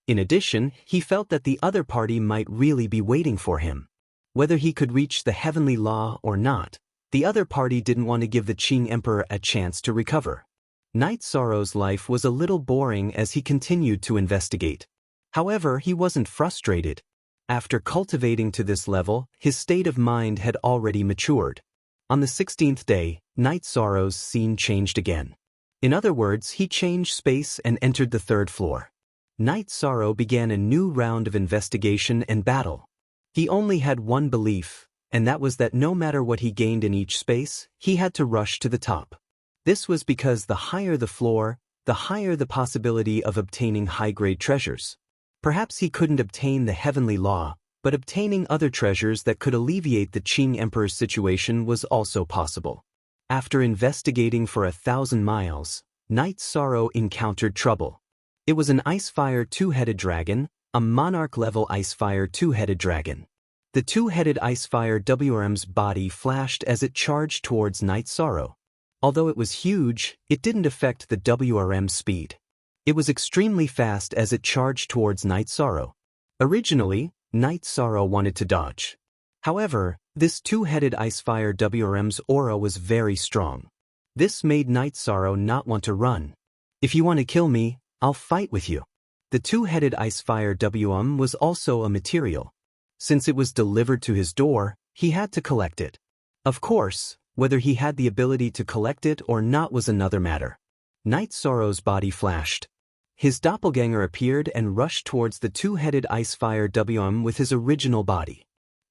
In addition, he felt that the other party might really be waiting for him. Whether he could reach the heavenly law or not, the other party didn't want to give the Qing Emperor a chance to recover. Knight Sorrow's life was a little boring as he continued to investigate. However, he wasn't frustrated. After cultivating to this level, his state of mind had already matured. On the 16th day, Knight Sorrow's scene changed again. In other words, he changed space and entered the 3rd floor. Knight Sorrow began a new round of investigation and battle. He only had one belief, and that was that no matter what he gained in each space, he had to rush to the top. This was because the higher the floor, the higher the possibility of obtaining high-grade treasures. Perhaps he couldn't obtain the heavenly law, but obtaining other treasures that could alleviate the Qing Emperor's situation was also possible. After investigating for 1,000 miles, Knight Sorrow encountered trouble. It was an Icefire two-headed dragon, a monarch-level Icefire two-headed dragon. The two-headed Icefire WRM's body flashed as it charged towards Knight Sorrow. Although it was huge, it didn't affect the WRM's speed. It was extremely fast as it charged towards Knight Sorrow. Originally, Knight Sorrow wanted to dodge. However, this two-headed Icefire WRM's aura was very strong. This made Knight Sorrow not want to run. If you want to kill me, I'll fight with you. The two-headed Icefire WM was also a material. Since it was delivered to his door, he had to collect it. Of course, whether he had the ability to collect it or not was another matter. Knight Sorrow's body flashed. His doppelganger appeared and rushed towards the two-headed Icefire WM with his original body.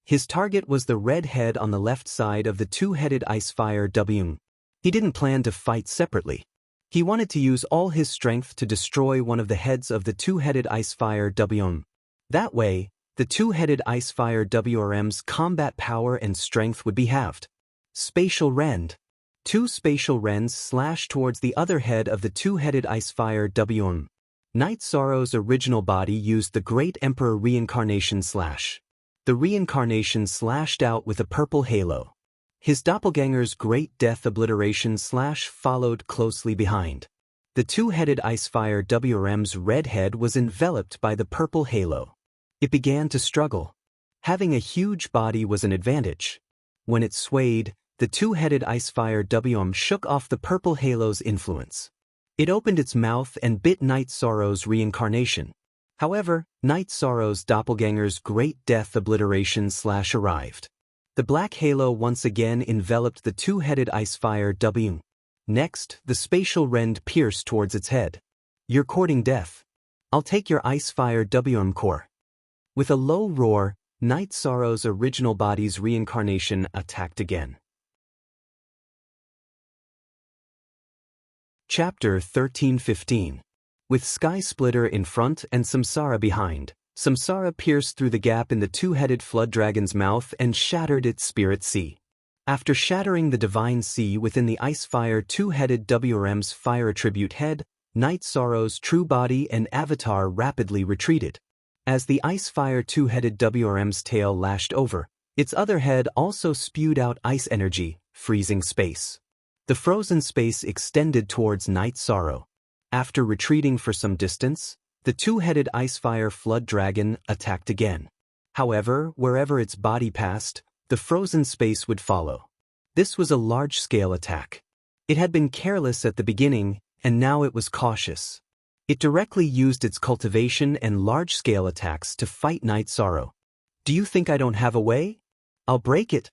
His target was the red head on the left side of the two-headed Icefire WM. He didn't plan to fight separately. He wanted to use all his strength to destroy one of the heads of the two-headed Icefire WM. That way, the two-headed Icefire WRM's combat power and strength would be halved. Spatial Rend. Two spatial rends slashed towards the other head of the two-headed Icefire WM. Knight Sorrow's original body used the Great Emperor Reincarnation Slash. The reincarnation slashed out with a purple halo. His doppelganger's Great Death Obliteration Slash followed closely behind. The two-headed Icefire WRM's red head was enveloped by the purple halo. It began to struggle. Having a huge body was an advantage. When it swayed, the two-headed Icefire WM shook off the purple halo's influence. It opened its mouth and bit Knight Sorrow's reincarnation. However, Knight Sorrow's doppelganger's Great Death Obliteration Slash arrived. The black halo once again enveloped the two-headed Icefire WM. Next, the spatial rend pierced towards its head. You're courting death. I'll take your Icefire WM core. With a low roar, Knight Sorrow's original body's reincarnation attacked again. Chapter 13:15. With Sky Splitter in front and Samsara behind, Samsara pierced through the gap in the two-headed flood dragon's mouth and shattered its spirit sea. After shattering the divine sea within the Icefire two-headed WRM's fire attribute head, Knight Sorrow's true body and avatar rapidly retreated. As the Icefire two-headed WRM's tail lashed over, its other head also spewed out ice energy, freezing space. The frozen space extended towards Knight Sorrow. After retreating for some distance, the two-headed Icefire flood dragon attacked again. However, wherever its body passed, the frozen space would follow. This was a large-scale attack. It had been careless at the beginning, and now it was cautious. It directly used its cultivation and large-scale attacks to fight Knight Sorrow. Do you think I don't have a way? I'll break it.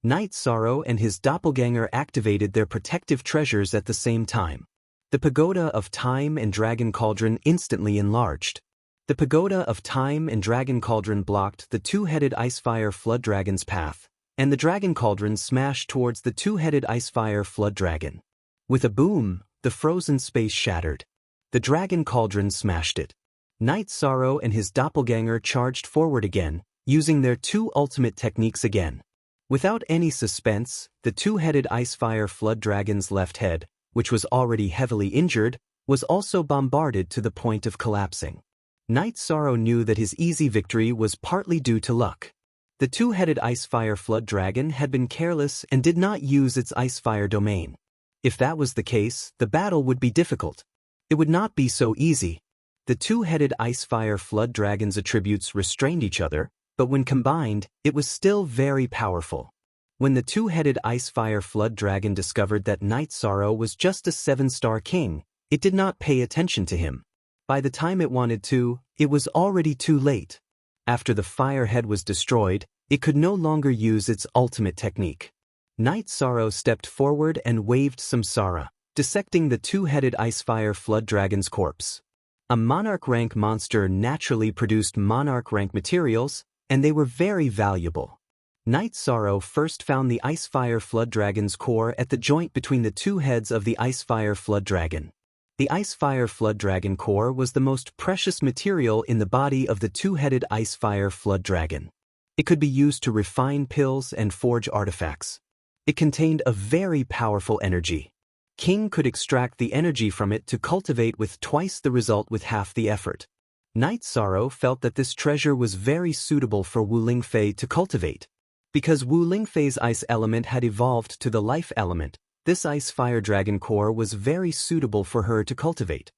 Knight Sorrow and his doppelganger activated their protective treasures at the same time. The Pagoda of Time and Dragon Cauldron instantly enlarged. The Pagoda of Time and Dragon Cauldron blocked the two-headed Icefire flood dragon's path, and the Dragon Cauldron smashed towards the two-headed Icefire flood dragon. With a boom, the frozen space shattered. The Dragon Cauldron smashed it. Knight Sorrow and his doppelganger charged forward again, using their two ultimate techniques again. Without any suspense, the two-headed Icefire flood dragon's left head, which was already heavily injured, was also bombarded to the point of collapsing. Knight Sorrow knew that his easy victory was partly due to luck. The two-headed Icefire flood dragon had been careless and did not use its Icefire domain. If that was the case, the battle would be difficult. It would not be so easy. The two-headed Icefire flood dragon's attributes restrained each other, but when combined, it was still very powerful. When the two-headed ice-fire flood dragon discovered that Night Sorrow was just a 7-star king, it did not pay attention to him. By the time it wanted to, it was already too late. After the firehead was destroyed, it could no longer use its ultimate technique. Night Sorrow stepped forward and waved Samsara, dissecting the two-headed ice-fire flood dragon's corpse. A monarch-rank monster naturally produced monarch-rank materials, and they were very valuable. Night Sorrow first found the Ice-Fire Flood Dragon's core at the joint between the two heads of the Ice-Fire Flood Dragon. The Ice-Fire Flood Dragon core was the most precious material in the body of the two-headed Ice-Fire Flood Dragon. It could be used to refine pills and forge artifacts. It contained a very powerful energy. King could extract the energy from it to cultivate with twice the result with half the effort. Night Sorrow felt that this treasure was very suitable for Wu Lingfei to cultivate. Because Wu Lingfei's ice element had evolved to the life element, this ice-fire dragon core was very suitable for her to cultivate.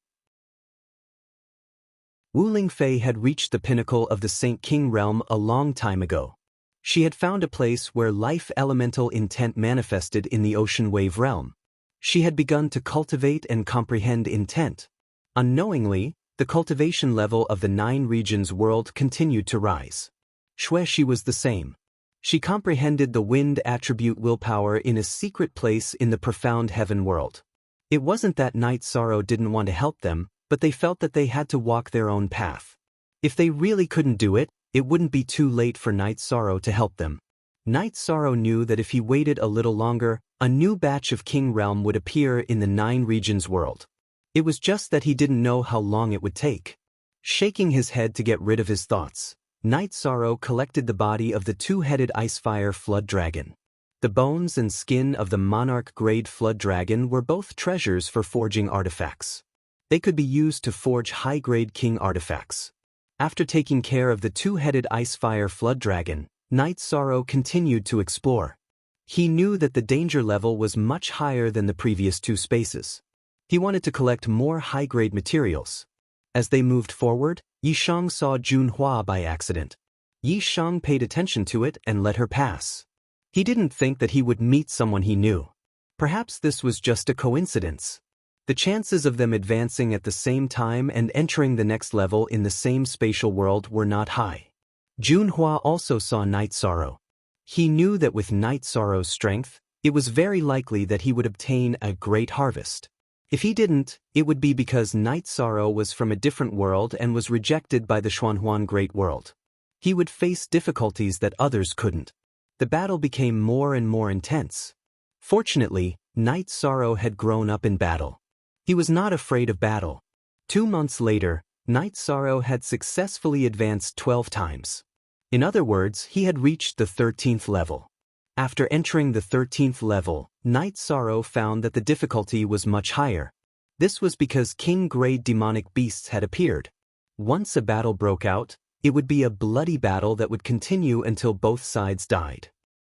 Wu Lingfei had reached the pinnacle of the Saint King realm a long time ago. She had found a place where life elemental intent manifested in the ocean wave realm. She had begun to cultivate and comprehend intent. Unknowingly, the cultivation level of the 9 regions world continued to rise. Xueshi was the same. She comprehended the wind attribute willpower in a secret place in the profound heaven world. It wasn't that Night Sorrow didn't want to help them, but they felt that they had to walk their own path. If they really couldn't do it, it wouldn't be too late for Night Sorrow to help them. Night Sorrow knew that if he waited a little longer, a new batch of King Realm would appear in the 9 regions world. It was just that he didn't know how long it would take. Shaking his head to get rid of his thoughts, Night Sorrow collected the body of the two-headed Ice-Fire Flood Dragon. The bones and skin of the Monarch-grade Flood Dragon were both treasures for forging artifacts. They could be used to forge high-grade King artifacts. After taking care of the two-headed Ice-Fire Flood Dragon, Night Sorrow continued to explore. He knew that the danger level was much higher than the previous 2 spaces. He wanted to collect more high-grade materials. As they moved forward, Yishang saw Junhua by accident. Yishang paid attention to it and let her pass. He didn't think that he would meet someone he knew. Perhaps this was just a coincidence. The chances of them advancing at the same time and entering the next level in the same spatial world were not high. Junhua also saw Night Sorrow. He knew that with Night Sorrow's strength, it was very likely that he would obtain a great harvest. If he didn't, it would be because Night Sorrow was from a different world and was rejected by the Xuanhuan Great World. He would face difficulties that others couldn't. The battle became more and more intense. Fortunately, Night Sorrow had grown up in battle. He was not afraid of battle. 2 months later, Night Sorrow had successfully advanced 12 times. In other words, he had reached the 13th level. After entering the 13th level, Night Sorrow found that the difficulty was much higher. This was because king-grade demonic beasts had appeared. Once a battle broke out, it would be a bloody battle that would continue until both sides died.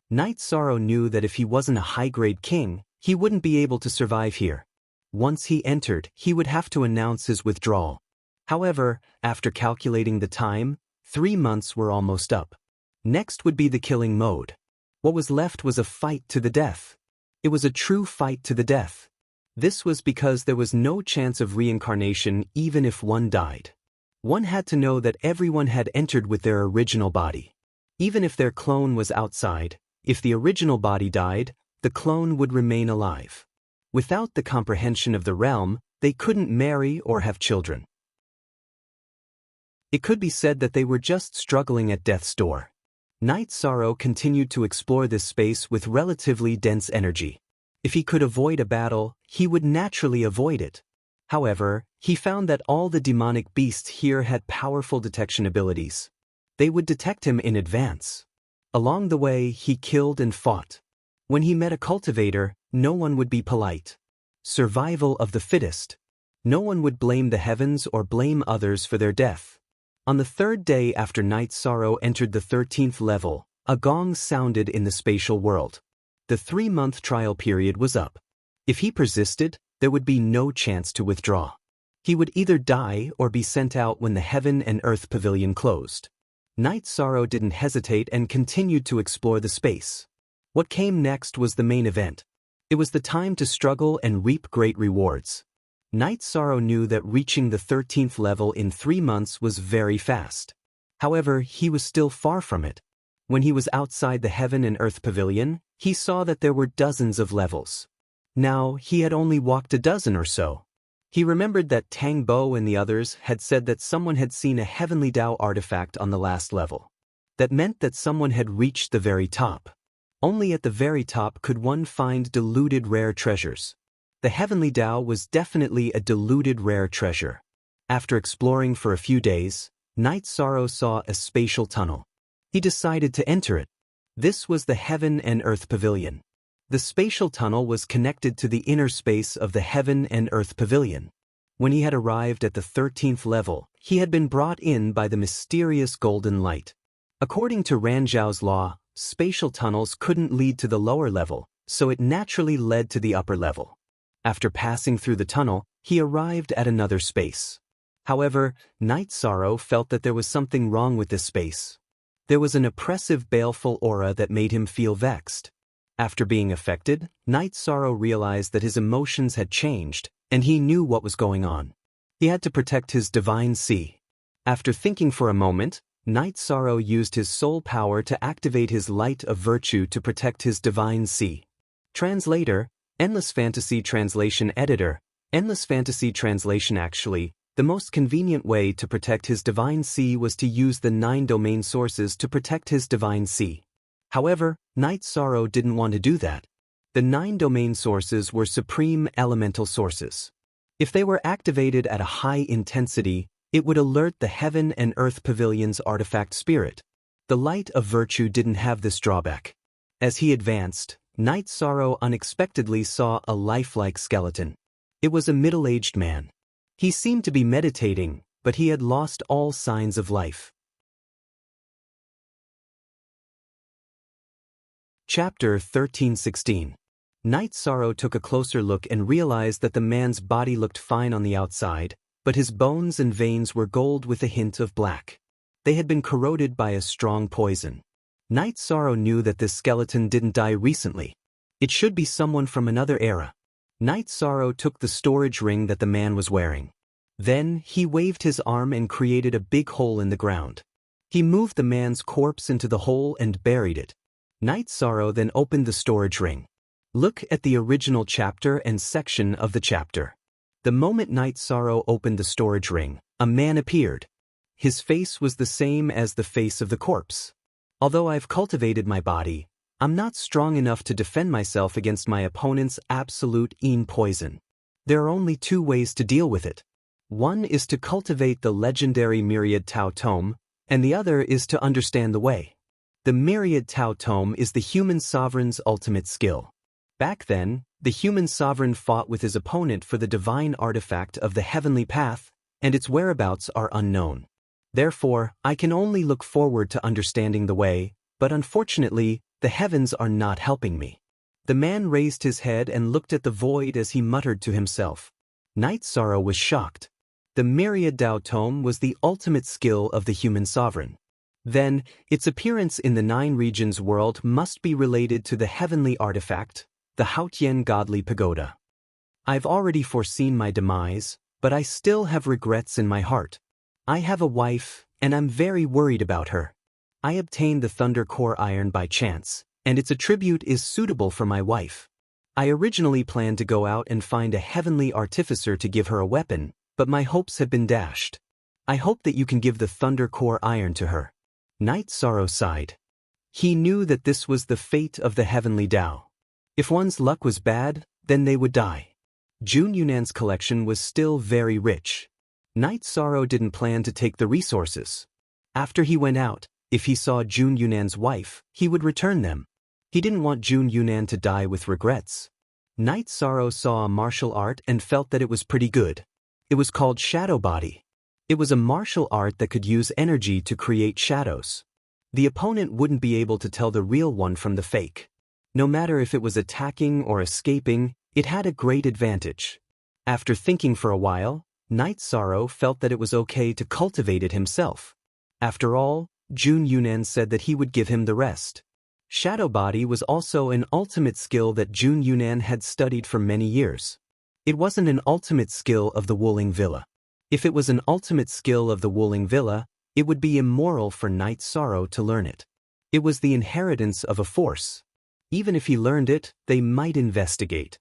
Night Sorrow knew that if he wasn't a high-grade king, he wouldn't be able to survive here. Once he entered, he would have to announce his withdrawal. However, after calculating the time, 3 months were almost up. Next would be the killing mode. What was left was a fight to the death. It was a true fight to the death. This was because there was no chance of reincarnation even if one died. One had to know that everyone had entered with their original body. Even if their clone was outside, if the original body died, the clone would remain alive. Without the comprehension of the realm, they couldn't marry or have children. It could be said that they were just struggling at death's door. Night Sorrow continued to explore this space with relatively dense energy. If he could avoid a battle, he would naturally avoid it. However, he found that all the demonic beasts here had powerful detection abilities. They would detect him in advance. Along the way, he killed and fought. When he met a cultivator, no one would be polite. Survival of the fittest. No one would blame the heavens or blame others for their death. On the 3rd day after Night Sorrow entered the 13th level, a gong sounded in the spatial world. The 3-month trial period was up. If he persisted, there would be no chance to withdraw. He would either die or be sent out when the Heaven and Earth Pavilion closed. Night Sorrow didn't hesitate and continued to explore the space. What came next was the main event. It was the time to struggle and reap great rewards. Night Sorrow knew that reaching the 13th level in 3 months was very fast. However, he was still far from it. When he was outside the Heaven and Earth Pavilion, he saw that there were dozens of levels. Now, he had only walked a dozen or so. He remembered that Tang Bo and the others had said that someone had seen a Heavenly Tao artifact on the last level. That meant that someone had reached the very top. Only at the very top could one find diluted rare treasures. The Heavenly Tao was definitely a diluted rare treasure. After exploring for a few days, Night Sorrow saw a spatial tunnel. He decided to enter it. This was the Heaven and Earth Pavilion. The spatial tunnel was connected to the inner space of the Heaven and Earth Pavilion. When he had arrived at the 13th level, he had been brought in by the mysterious golden light. According to Ranzhou's law, spatial tunnels couldn't lead to the lower level, so it naturally led to the upper level. After passing through the tunnel, he arrived at another space. However, Night Sorrow felt that there was something wrong with this space. There was an oppressive, baleful aura that made him feel vexed. After being affected, Night Sorrow realized that his emotions had changed, and he knew what was going on. He had to protect his divine sea. After thinking for a moment, Night Sorrow used his soul power to activate his light of virtue to protect his divine sea. Translator, Endless Fantasy Translation Editor, Endless Fantasy Translation. Actually, the most convenient way to protect his divine sea was to use the 9 domain sources to protect his divine sea. However, Night Sorrow didn't want to do that. The 9 domain sources were supreme elemental sources. If they were activated at a high intensity, it would alert the Heaven and Earth Pavilion's artifact spirit. The light of virtue didn't have this drawback. As he advanced, Night Sorrow unexpectedly saw a lifelike skeleton. It was a middle-aged man. He seemed to be meditating, but he had lost all signs of life. Chapter 13:16. Night Sorrow took a closer look and realized that the man's body looked fine on the outside, but his bones and veins were gold with a hint of black. They had been corroded by a strong poison. Night Sorrow knew that this skeleton didn't die recently. It should be someone from another era. Night Sorrow took the storage ring that the man was wearing. Then, he waved his arm and created a big hole in the ground. He moved the man's corpse into the hole and buried it. Night Sorrow then opened the storage ring. Look at the original chapter and section of the chapter. The moment Night Sorrow opened the storage ring, a man appeared. His face was the same as the face of the corpse. Although I've cultivated my body, I'm not strong enough to defend myself against my opponent's absolute poison. There are only 2 ways to deal with it. One is to cultivate the legendary Myriad Tao Tome, and the other is to understand the way. The Myriad Tao Tome is the human sovereign's ultimate skill. Back then, the human sovereign fought with his opponent for the divine artifact of the heavenly path, and its whereabouts are unknown. Therefore, I can only look forward to understanding the way, but unfortunately, the heavens are not helping me. The man raised his head and looked at the void as he muttered to himself. Night Sorrow was shocked. The Myriad Tao Tome was the ultimate skill of the human sovereign. Then, its appearance in the 9 regions world must be related to the heavenly artifact, the Haotian Godly Pagoda. I've already foreseen my demise, but I still have regrets in my heart. I have a wife, and I'm very worried about her. I obtained the Thunder Core Iron by chance, and its attribute is suitable for my wife. I originally planned to go out and find a heavenly artificer to give her a weapon, but my hopes have been dashed. I hope that you can give the Thunder Core Iron to her. Night Sorrow sighed. He knew that this was the fate of the heavenly Tao. If one's luck was bad, then they would die. Jun Yunan's collection was still very rich. Night Sorrow didn't plan to take the resources. After he went out, if he saw Jun Yunan's wife, he would return them. He didn't want Jun Yunan to die with regrets. Night Sorrow saw a martial art and felt that it was pretty good. It was called Shadow Body. It was a martial art that could use energy to create shadows. The opponent wouldn't be able to tell the real one from the fake. No matter if it was attacking or escaping, it had a great advantage. After thinking for a while, Night Sorrow felt that it was okay to cultivate it himself. After all, Jun Yunan said that he would give him the rest. Shadow body was also an ultimate skill that Jun Yunan had studied for many years. It wasn't an ultimate skill of the Wuling Villa. If it was an ultimate skill of the Wuling Villa, it would be immoral for Knight Sorrow to learn it. It was the inheritance of a force. Even if he learned it, they might investigate.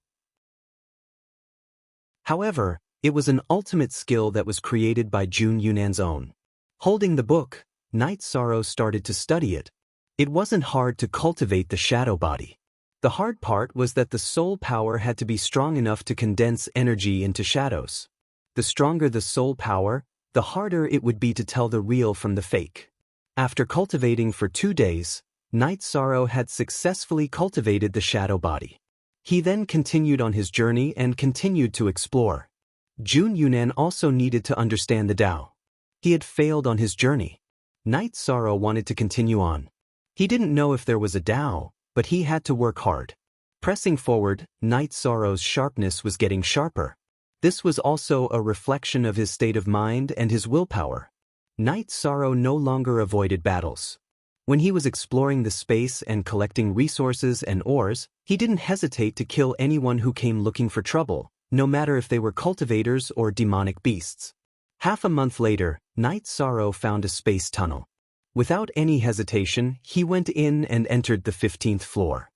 However, it was an ultimate skill that was created by Jun Yunan's own. Holding the book, Knight Sorrow started to study it. It wasn't hard to cultivate the shadow body. The hard part was that the soul power had to be strong enough to condense energy into shadows. The stronger the soul power, the harder it would be to tell the real from the fake. After cultivating for 2 days, Knight Sorrow had successfully cultivated the shadow body. He then continued on his journey and continued to explore. Jun Yunan also needed to understand the Tao. He had failed on his journey. Knight Sorrow wanted to continue on. He didn't know if there was a Tao, but he had to work hard. Pressing forward, Knight Sorrow's sharpness was getting sharper. This was also a reflection of his state of mind and his willpower. Knight Sorrow no longer avoided battles. When he was exploring the space and collecting resources and ores, he didn't hesitate to kill anyone who came looking for trouble, no matter if they were cultivators or demonic beasts. Half a month later, Knight Sorrow found a space tunnel. Without any hesitation, he went in and entered the 15th floor.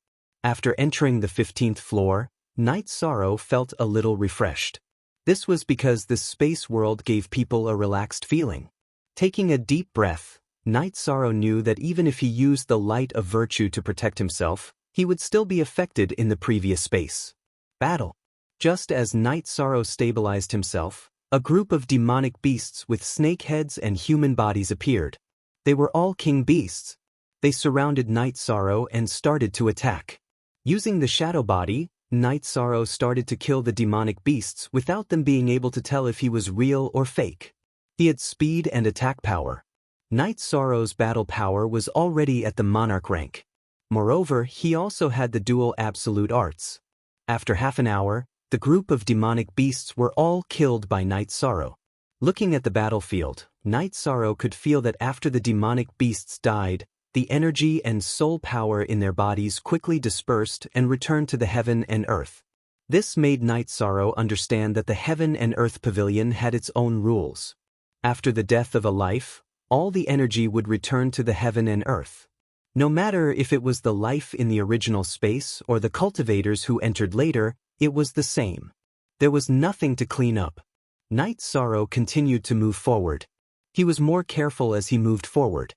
After entering the 15th floor, Knight Sorrow felt a little refreshed. This was because this space world gave people a relaxed feeling. Taking a deep breath, Knight Sorrow knew that even if he used the light of virtue to protect himself, he would still be affected in the previous space. Battle. Just as Knight Sorrow stabilized himself, a group of demonic beasts with snake heads and human bodies appeared. They were all king beasts. They surrounded Knight Sorrow and started to attack. Using the shadow body, Knight Sorrow started to kill the demonic beasts without them being able to tell if he was real or fake. He had speed and attack power. Knight Sorrow's battle power was already at the monarch rank. Moreover, he also had the dual absolute arts. After half an hour, the group of demonic beasts were all killed by Knight Sorrow. Looking at the battlefield, Knight Sorrow could feel that after the demonic beasts died, the energy and soul power in their bodies quickly dispersed and returned to the heaven and earth. This made Knight Sorrow understand that the heaven and earth pavilion had its own rules. After the death of a life, all the energy would return to the heaven and earth. No matter if it was the life in the original space or the cultivators who entered later, it was the same. There was nothing to clean up. Knight Sorrow continued to move forward. He was more careful as he moved forward.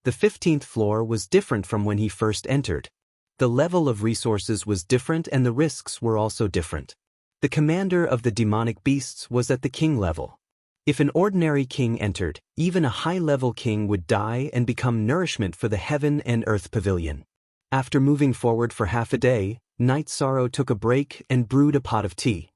The 15th floor was different from when he first entered. The level of resources was different and the risks were also different. The commander of the demonic beasts was at the king level. If an ordinary king entered, even a high-level king would die and become nourishment for the heaven and earth pavilion. After moving forward for half a day, Knight Sorrow took a break and brewed a pot of tea.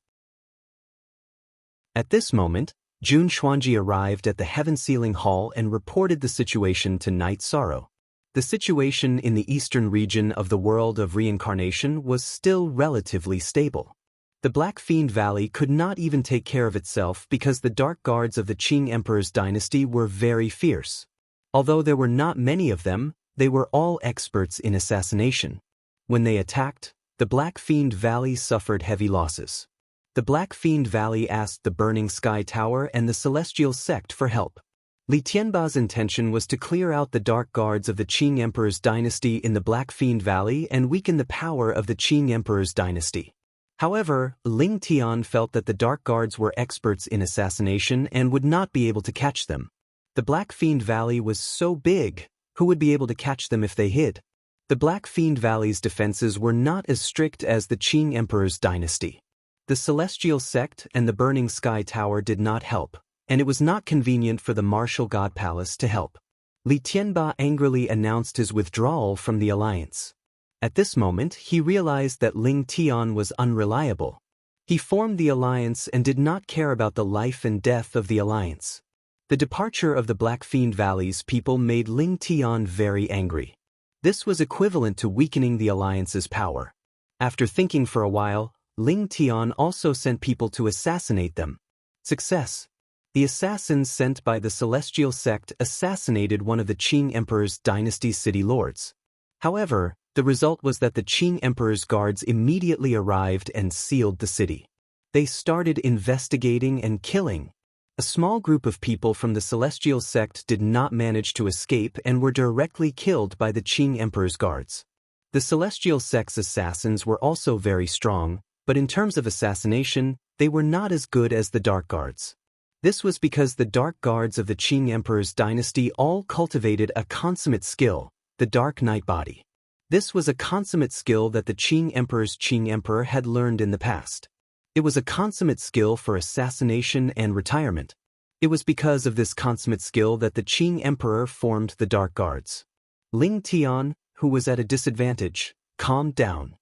At this moment, Jun Xuanji arrived at the Heaven Sealing Hall and reported the situation to Knight Sorrow. The situation in the eastern region of the world of reincarnation was still relatively stable. The Black Fiend Valley could not even take care of itself because the dark guards of the Qing Emperor's dynasty were very fierce. Although there were not many of them, they were all experts in assassination. When they attacked, the Black Fiend Valley suffered heavy losses. The Black Fiend Valley asked the Burning Sky Tower and the Celestial Sect for help. Li Tianba's intention was to clear out the dark guards of the Qing Emperor's dynasty in the Black Fiend Valley and weaken the power of the Qing Emperor's dynasty. However, Ling Tian felt that the dark guards were experts in assassination and would not be able to catch them. The Black Fiend Valley was so big, who would be able to catch them if they hid? The Black Fiend Valley's defenses were not as strict as the Qing Emperor's dynasty. The Celestial Sect and the Burning Sky Tower did not help, and it was not convenient for the Martial God Palace to help. Li Tianba angrily announced his withdrawal from the alliance. At this moment, he realized that Ling Tian was unreliable. He formed the alliance and did not care about the life and death of the alliance. The departure of the Black Fiend Valley's people made Ling Tian very angry. This was equivalent to weakening the alliance's power. After thinking for a while, Ling Tian also sent people to assassinate them. Success. The assassins sent by the Celestial Sect assassinated one of the Qing Emperor's dynasty's city lords. However, the result was that the Qing Emperor's guards immediately arrived and sealed the city. They started investigating and killing. A small group of people from the Celestial Sect did not manage to escape and were directly killed by the Qing Emperor's guards. The Celestial Sect's assassins were also very strong, but in terms of assassination, they were not as good as the Dark Guards. This was because the Dark Guards of the Qing Emperor's dynasty all cultivated a consummate skill, the Dark Night Body. This was a consummate skill that the Qing Emperor's Qing Emperor had learned in the past. It was a consummate skill for assassination and retirement. It was because of this consummate skill that the Qing Emperor formed the Dark Guards. Ling Tian, who was at a disadvantage, calmed down.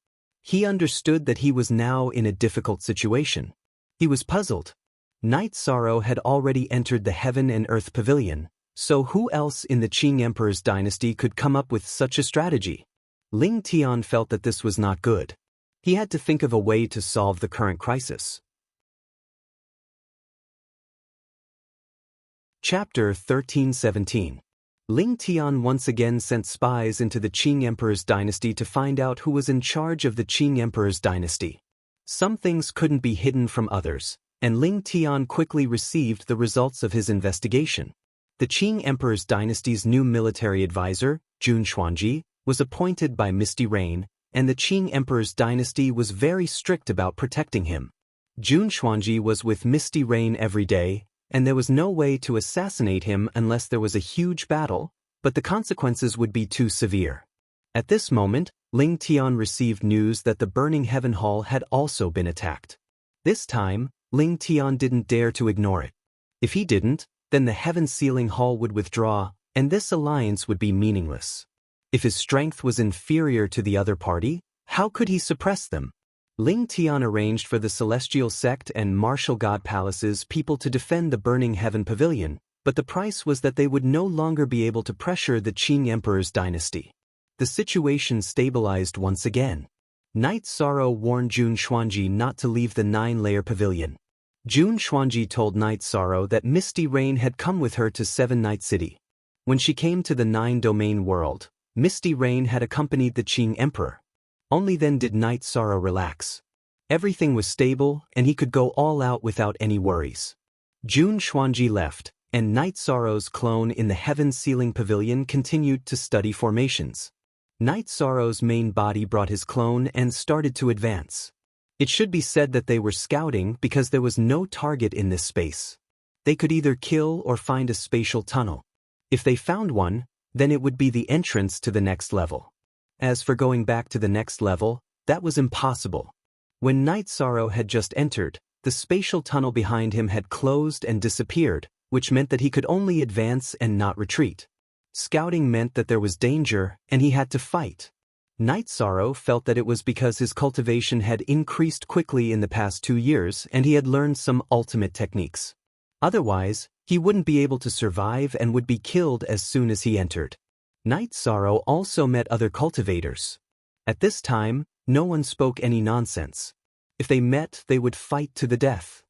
He understood that he was now in a difficult situation. He was puzzled. Night Sorrow had already entered the Heaven and Earth Pavilion, so who else in the Qing Emperor's dynasty could come up with such a strategy? Ling Tian felt that this was not good. He had to think of a way to solve the current crisis. Chapter 1317. Ling Tian once again sent spies into the Qing Emperor's dynasty to find out who was in charge of the Qing Emperor's dynasty. Some things couldn't be hidden from others, and Ling Tian quickly received the results of his investigation. The Qing Emperor's dynasty's new military advisor, Jun Xuanji, was appointed by Misty Rain, and the Qing Emperor's dynasty was very strict about protecting him. Jun Xuanji was with Misty Rain every day, and there was no way to assassinate him unless there was a huge battle, but the consequences would be too severe. At this moment, Ling Tian received news that the Burning Heaven Hall had also been attacked. This time, Ling Tian didn't dare to ignore it. If he didn't, then the Heaven Sealing Hall would withdraw, and this alliance would be meaningless. If his strength was inferior to the other party, how could he suppress them? Ling Tian arranged for the Celestial Sect and Martial God Palace's people to defend the Burning Heaven Pavilion, but the price was that they would no longer be able to pressure the Qing Emperor's dynasty. The situation stabilized once again. Night Sorrow warned Jun Xuanji not to leave the 9-layer pavilion. Jun Xuanji told Night Sorrow that Misty Rain had come with her to Seven Night City. When she came to the 9-domain world, Misty Rain had accompanied the Qing Emperor. Only then did Night Sorrow relax. Everything was stable, and he could go all out without any worries. Jun Xuanji left, and Night Sorrow's clone in the Heaven Sealing Pavilion continued to study formations. Night Sorrow's main body brought his clone and started to advance. It should be said that they were scouting because there was no target in this space. They could either kill or find a spatial tunnel. If they found one, then it would be the entrance to the next level. As for going back to the next level, that was impossible. When Night Sorrow had just entered, the spatial tunnel behind him had closed and disappeared, which meant that he could only advance and not retreat. Scouting meant that there was danger, and he had to fight. Night Sorrow felt that it was because his cultivation had increased quickly in the past 2 years and he had learned some ultimate techniques. Otherwise, he wouldn't be able to survive and would be killed as soon as he entered. Night Sorrow also met other cultivators. At this time, no one spoke any nonsense. If they met, they would fight to the death.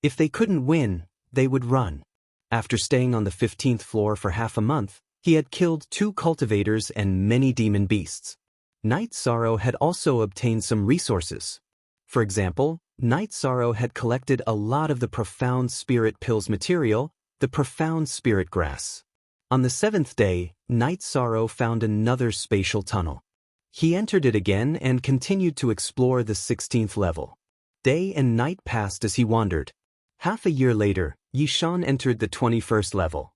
If they couldn't win, they would run. After staying on the 15th floor for half a month, he had killed 2 cultivators and many demon beasts. Night Sorrow had also obtained some resources. For example, Night Sorrow had collected a lot of the Profound Spirit Pills material, the Profound Spirit Grass. On the 7th day, Night Sorrow found another spatial tunnel. He entered it again and continued to explore the 16th level. Day and night passed as he wandered. Half a year later, Yishan entered the 21st level.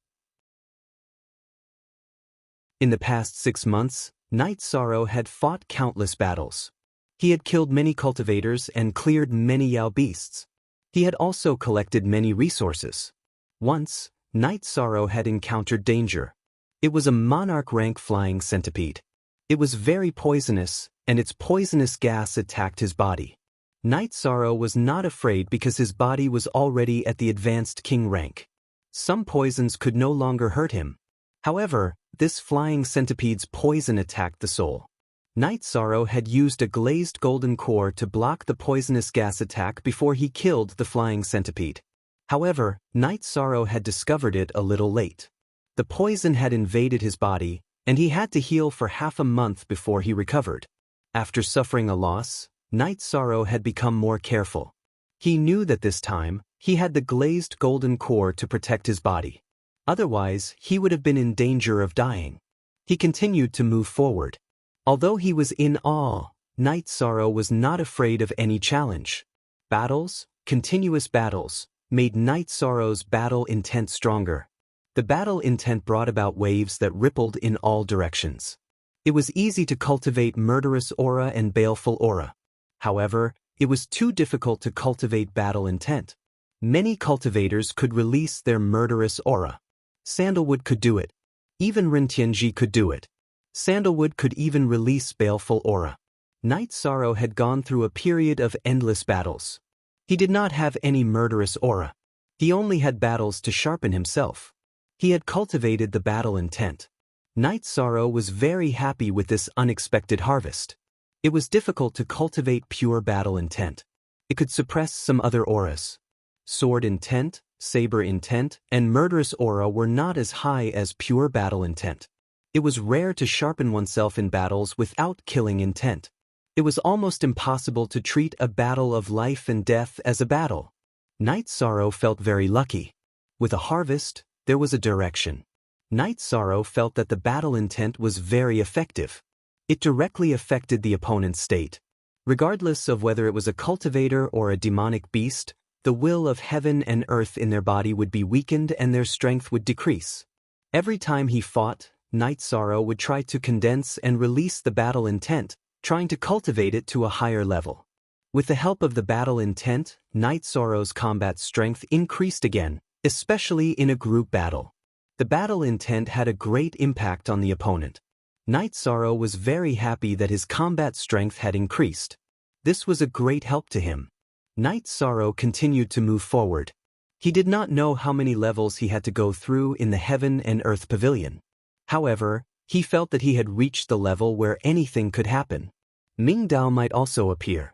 In the past 6 months, Night Sorrow had fought countless battles. He had killed many cultivators and cleared many Yao beasts. He had also collected many resources. Once, Night Sorrow had encountered danger. It was a monarch-rank flying centipede. It was very poisonous, and its poisonous gas attacked his body. Night Sorrow was not afraid because his body was already at the advanced king rank. Some poisons could no longer hurt him. However, this flying centipede's poison attacked the soul. Night Sorrow had used a glazed golden core to block the poisonous gas attack before he killed the flying centipede. However, Night Sorrow had discovered it a little late. The poison had invaded his body, and he had to heal for half a month before he recovered. After suffering a loss, Night Sorrow had become more careful. He knew that this time, he had the glazed golden core to protect his body. Otherwise, he would have been in danger of dying. He continued to move forward. Although he was in awe, Night Sorrow was not afraid of any challenge. Battles, continuous battles, made Night Sorrow's battle intent stronger. The battle intent brought about waves that rippled in all directions. It was easy to cultivate murderous aura and baleful aura. However, it was too difficult to cultivate battle intent. Many cultivators could release their murderous aura. Sandalwood could do it. Even Rintianji could do it. Sandalwood could even release baleful aura. Night Sorrow had gone through a period of endless battles. He did not have any murderous aura. He only had battles to sharpen himself. He had cultivated the battle intent. Night Sorrow was very happy with this unexpected harvest. It was difficult to cultivate pure battle intent. It could suppress some other auras. Sword intent, saber intent, and murderous aura were not as high as pure battle intent. It was rare to sharpen oneself in battles without killing intent. It was almost impossible to treat a battle of life and death as a battle. Night Sorrow felt very lucky. With a harvest, there was a direction. Night Sorrow felt that the battle intent was very effective. It directly affected the opponent's state. Regardless of whether it was a cultivator or a demonic beast, the will of heaven and earth in their body would be weakened and their strength would decrease. Every time he fought, Night Sorrow would try to condense and release the battle intent, trying to cultivate it to a higher level. With the help of the battle intent, Night Sorrow's combat strength increased again, especially in a group battle. The battle intent had a great impact on the opponent. Night Sorrow was very happy that his combat strength had increased. This was a great help to him. Night Sorrow continued to move forward. He did not know how many levels he had to go through in the Heaven and Earth Pavilion. However, he felt that he had reached the level where anything could happen. Ming Dao might also appear.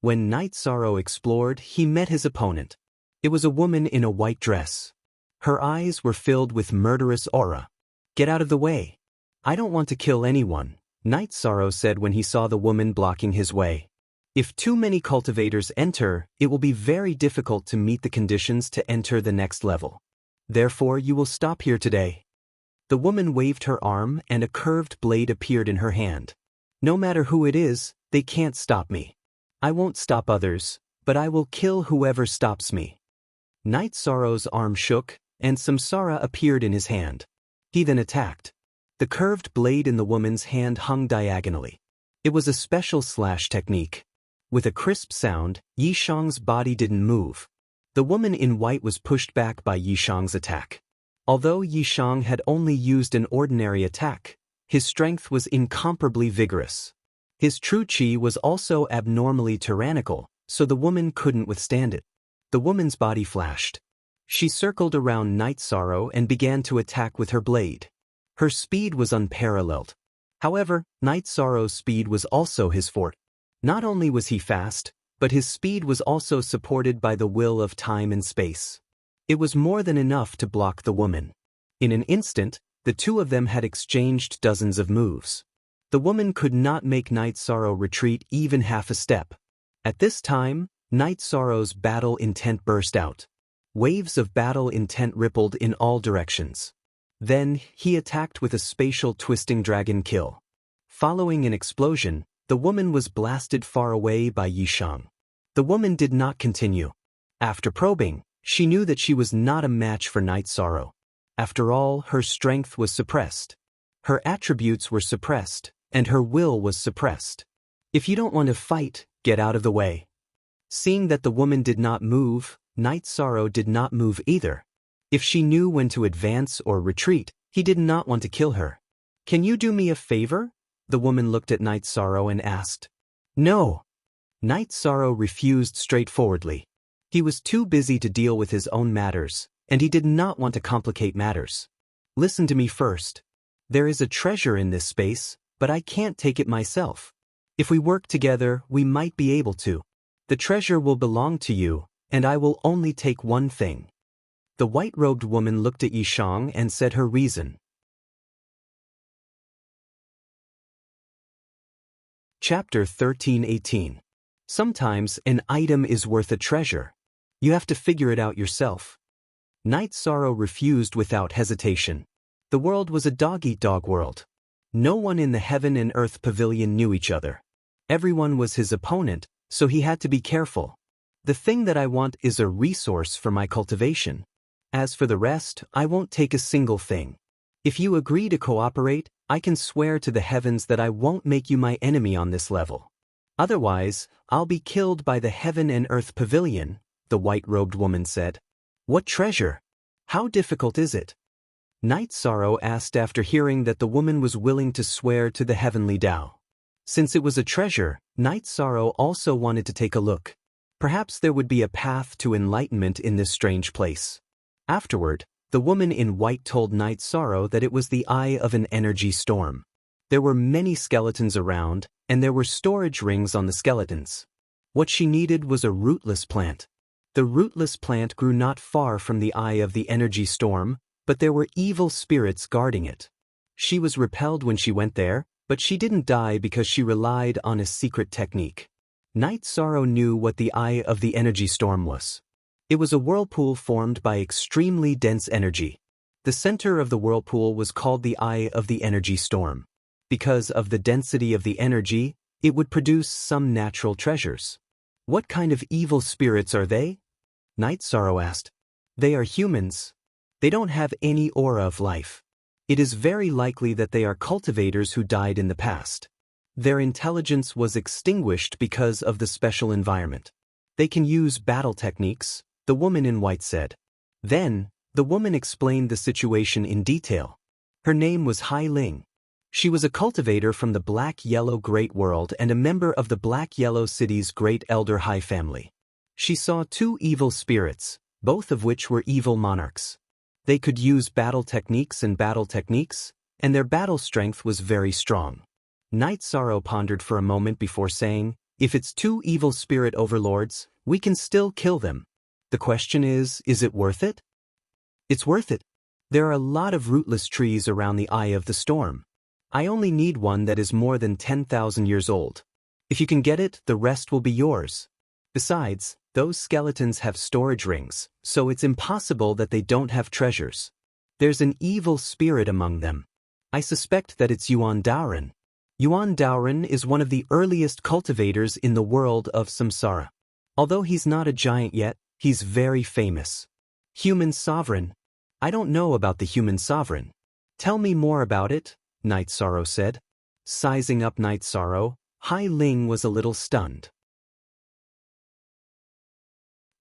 When Night Sorrow explored, he met his opponent. It was a woman in a white dress. Her eyes were filled with murderous aura. "Get out of the way. I don't want to kill anyone," Night Sorrow said when he saw the woman blocking his way. "If too many cultivators enter, it will be very difficult to meet the conditions to enter the next level. Therefore, you will stop here today." The woman waved her arm and a curved blade appeared in her hand. "No matter who it is, they can't stop me. I won't stop others, but I will kill whoever stops me." Night Sorrow's arm shook, and samsara appeared in his hand. He then attacked. The curved blade in the woman's hand hung diagonally. It was a special slash technique. With a crisp sound, Yishang's body didn't move. The woman in white was pushed back by Yishang's attack. Although Yishang had only used an ordinary attack, his strength was incomparably vigorous. His true chi was also abnormally tyrannical, so the woman couldn't withstand it. The woman's body flashed. She circled around Night Sorrow and began to attack with her blade. Her speed was unparalleled. However, Night Sorrow's speed was also his forte. Not only was he fast, but his speed was also supported by the will of time and space. It was more than enough to block the woman. In an instant, the two of them had exchanged dozens of moves. The woman could not make Night Sorrow retreat even half a step. At this time, Night Sorrow's battle intent burst out. Waves of battle intent rippled in all directions. Then, he attacked with a spatial twisting dragon kill. Following an explosion, the woman was blasted far away by Yishang. The woman did not continue. After probing, she knew that she was not a match for Night Sorrow. After all, her strength was suppressed. Her attributes were suppressed, and her will was suppressed. "If you don't want to fight, get out of the way." Seeing that the woman did not move, Night Sorrow did not move either. If she knew when to advance or retreat, he did not want to kill her. "Can you do me a favor?" The woman looked at Night Sorrow and asked. "No." Night Sorrow refused straightforwardly. He was too busy to deal with his own matters, and he did not want to complicate matters. "Listen to me first. There is a treasure in this space, but I can't take it myself. If we work together, we might be able to. The treasure will belong to you, and I will only take one thing. The white-robed woman looked at Yishang and said her reason. Chapter 13:18. Sometimes an item is worth a treasure. You have to figure it out yourself. Night Sorrow refused without hesitation. The world was a dog-eat-dog world. No one in the heaven and earth pavilion knew each other. Everyone was his opponent, so he had to be careful. The thing that I want is a resource for my cultivation. As for the rest, I won't take a single thing. If you agree to cooperate, I can swear to the heavens that I won't make you my enemy on this level. Otherwise, I'll be killed by the heaven and earth pavilion, the white-robed woman said. What treasure? How difficult is it? Night Sorrow asked after hearing that the woman was willing to swear to the heavenly Tao. Since it was a treasure, Night Sorrow also wanted to take a look. Perhaps there would be a path to enlightenment in this strange place. Afterward, the woman in white told Night Sorrow that it was the eye of an energy storm. There were many skeletons around, and there were storage rings on the skeletons. What she needed was a rootless plant. The rootless plant grew not far from the eye of the energy storm, but there were evil spirits guarding it. She was repelled when she went there, but she didn't die because she relied on a secret technique. Night Sorrow knew what the eye of the energy storm was. It was a whirlpool formed by extremely dense energy. The center of the whirlpool was called the eye of the energy storm. Because of the density of the energy, it would produce some natural treasures. What kind of evil spirits are they? Night Sorrow asked. They are humans. They don't have any aura of life. It is very likely that they are cultivators who died in the past. Their intelligence was extinguished because of the special environment. They can use battle techniques, the woman in white said. Then, the woman explained the situation in detail. Her name was Hai Ling. She was a cultivator from the Black-Yellow Great World and a member of the Black-Yellow City's Great Elder Hai family. She saw two evil spirits, both of which were evil monarchs. They could use battle techniques, and their battle strength was very strong. Night Sorrow pondered for a moment before saying, if it's two evil spirit overlords, we can still kill them. The question is it worth it? It's worth it. There are a lot of rootless trees around the eye of the storm. I only need one that is more than 10,000 years old. If you can get it, the rest will be yours. Besides, those skeletons have storage rings, so it's impossible that they don't have treasures. There's an evil spirit among them. I suspect that it's Yuan Daoren. Yuan Daoren is one of the earliest cultivators in the world of samsara. Although he's not a giant yet, he's very famous. Human sovereign. I don't know about the human sovereign. Tell me more about it, Night Sorrow said. Sizing up Night Sorrow, Hai Ling was a little stunned.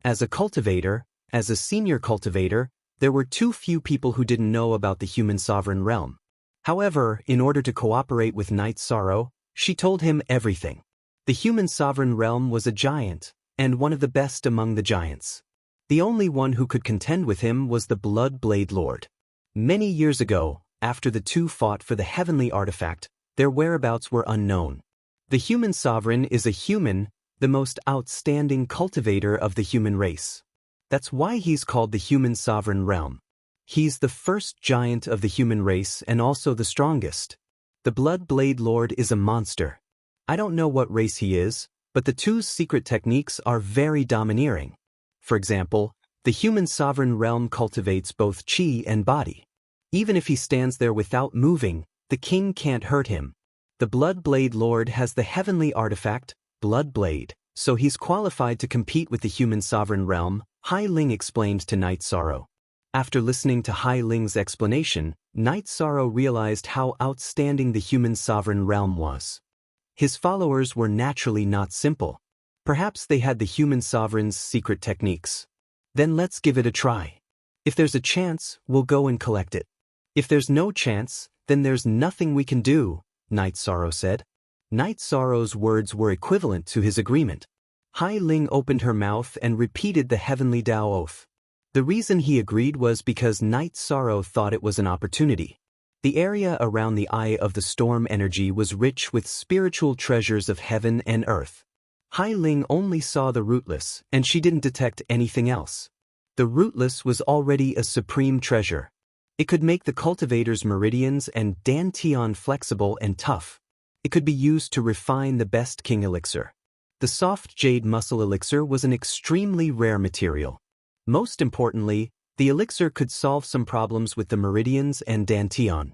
As a senior cultivator, there were too few people who didn't know about the human sovereign realm. However, in order to cooperate with Night Sorrow, she told him everything. The human sovereign realm was a giant, and one of the best among the giants. The only one who could contend with him was the Blood Blade Lord. Many years ago, after the two fought for the heavenly artifact, their whereabouts were unknown. The human sovereign is a human, the most outstanding cultivator of the human race. That's why he's called the human sovereign realm. He's the first giant of the human race and also the strongest. The Blood Blade Lord is a monster. I don't know what race he is, but the two's secret techniques are very domineering. For example, the human sovereign realm cultivates both chi and body. Even if he stands there without moving, the king can't hurt him. The Blood Blade Lord has the heavenly artifact, Blood Blade, so he's qualified to compete with the human sovereign realm, Hai Ling explained to Night Sorrow. After listening to Hai Ling's explanation, Night Sorrow realized how outstanding the human sovereign realm was. His followers were naturally not simple. Perhaps they had the human sovereign's secret techniques. Then let's give it a try. If there's a chance, we'll go and collect it. If there's no chance, then there's nothing we can do, Night Sorrow said. Night Sorrow's words were equivalent to his agreement. Hai Ling opened her mouth and repeated the heavenly Tao oath. The reason he agreed was because Night Sorrow thought it was an opportunity. The area around the eye of the storm energy was rich with spiritual treasures of heaven and earth. Hai Ling only saw the rootless, and she didn't detect anything else. The rootless was already a supreme treasure. It could make the cultivator's meridians and dantian flexible and tough. It could be used to refine the best king elixir. The soft jade muscle elixir was an extremely rare material. Most importantly, the elixir could solve some problems with the meridians and dantian.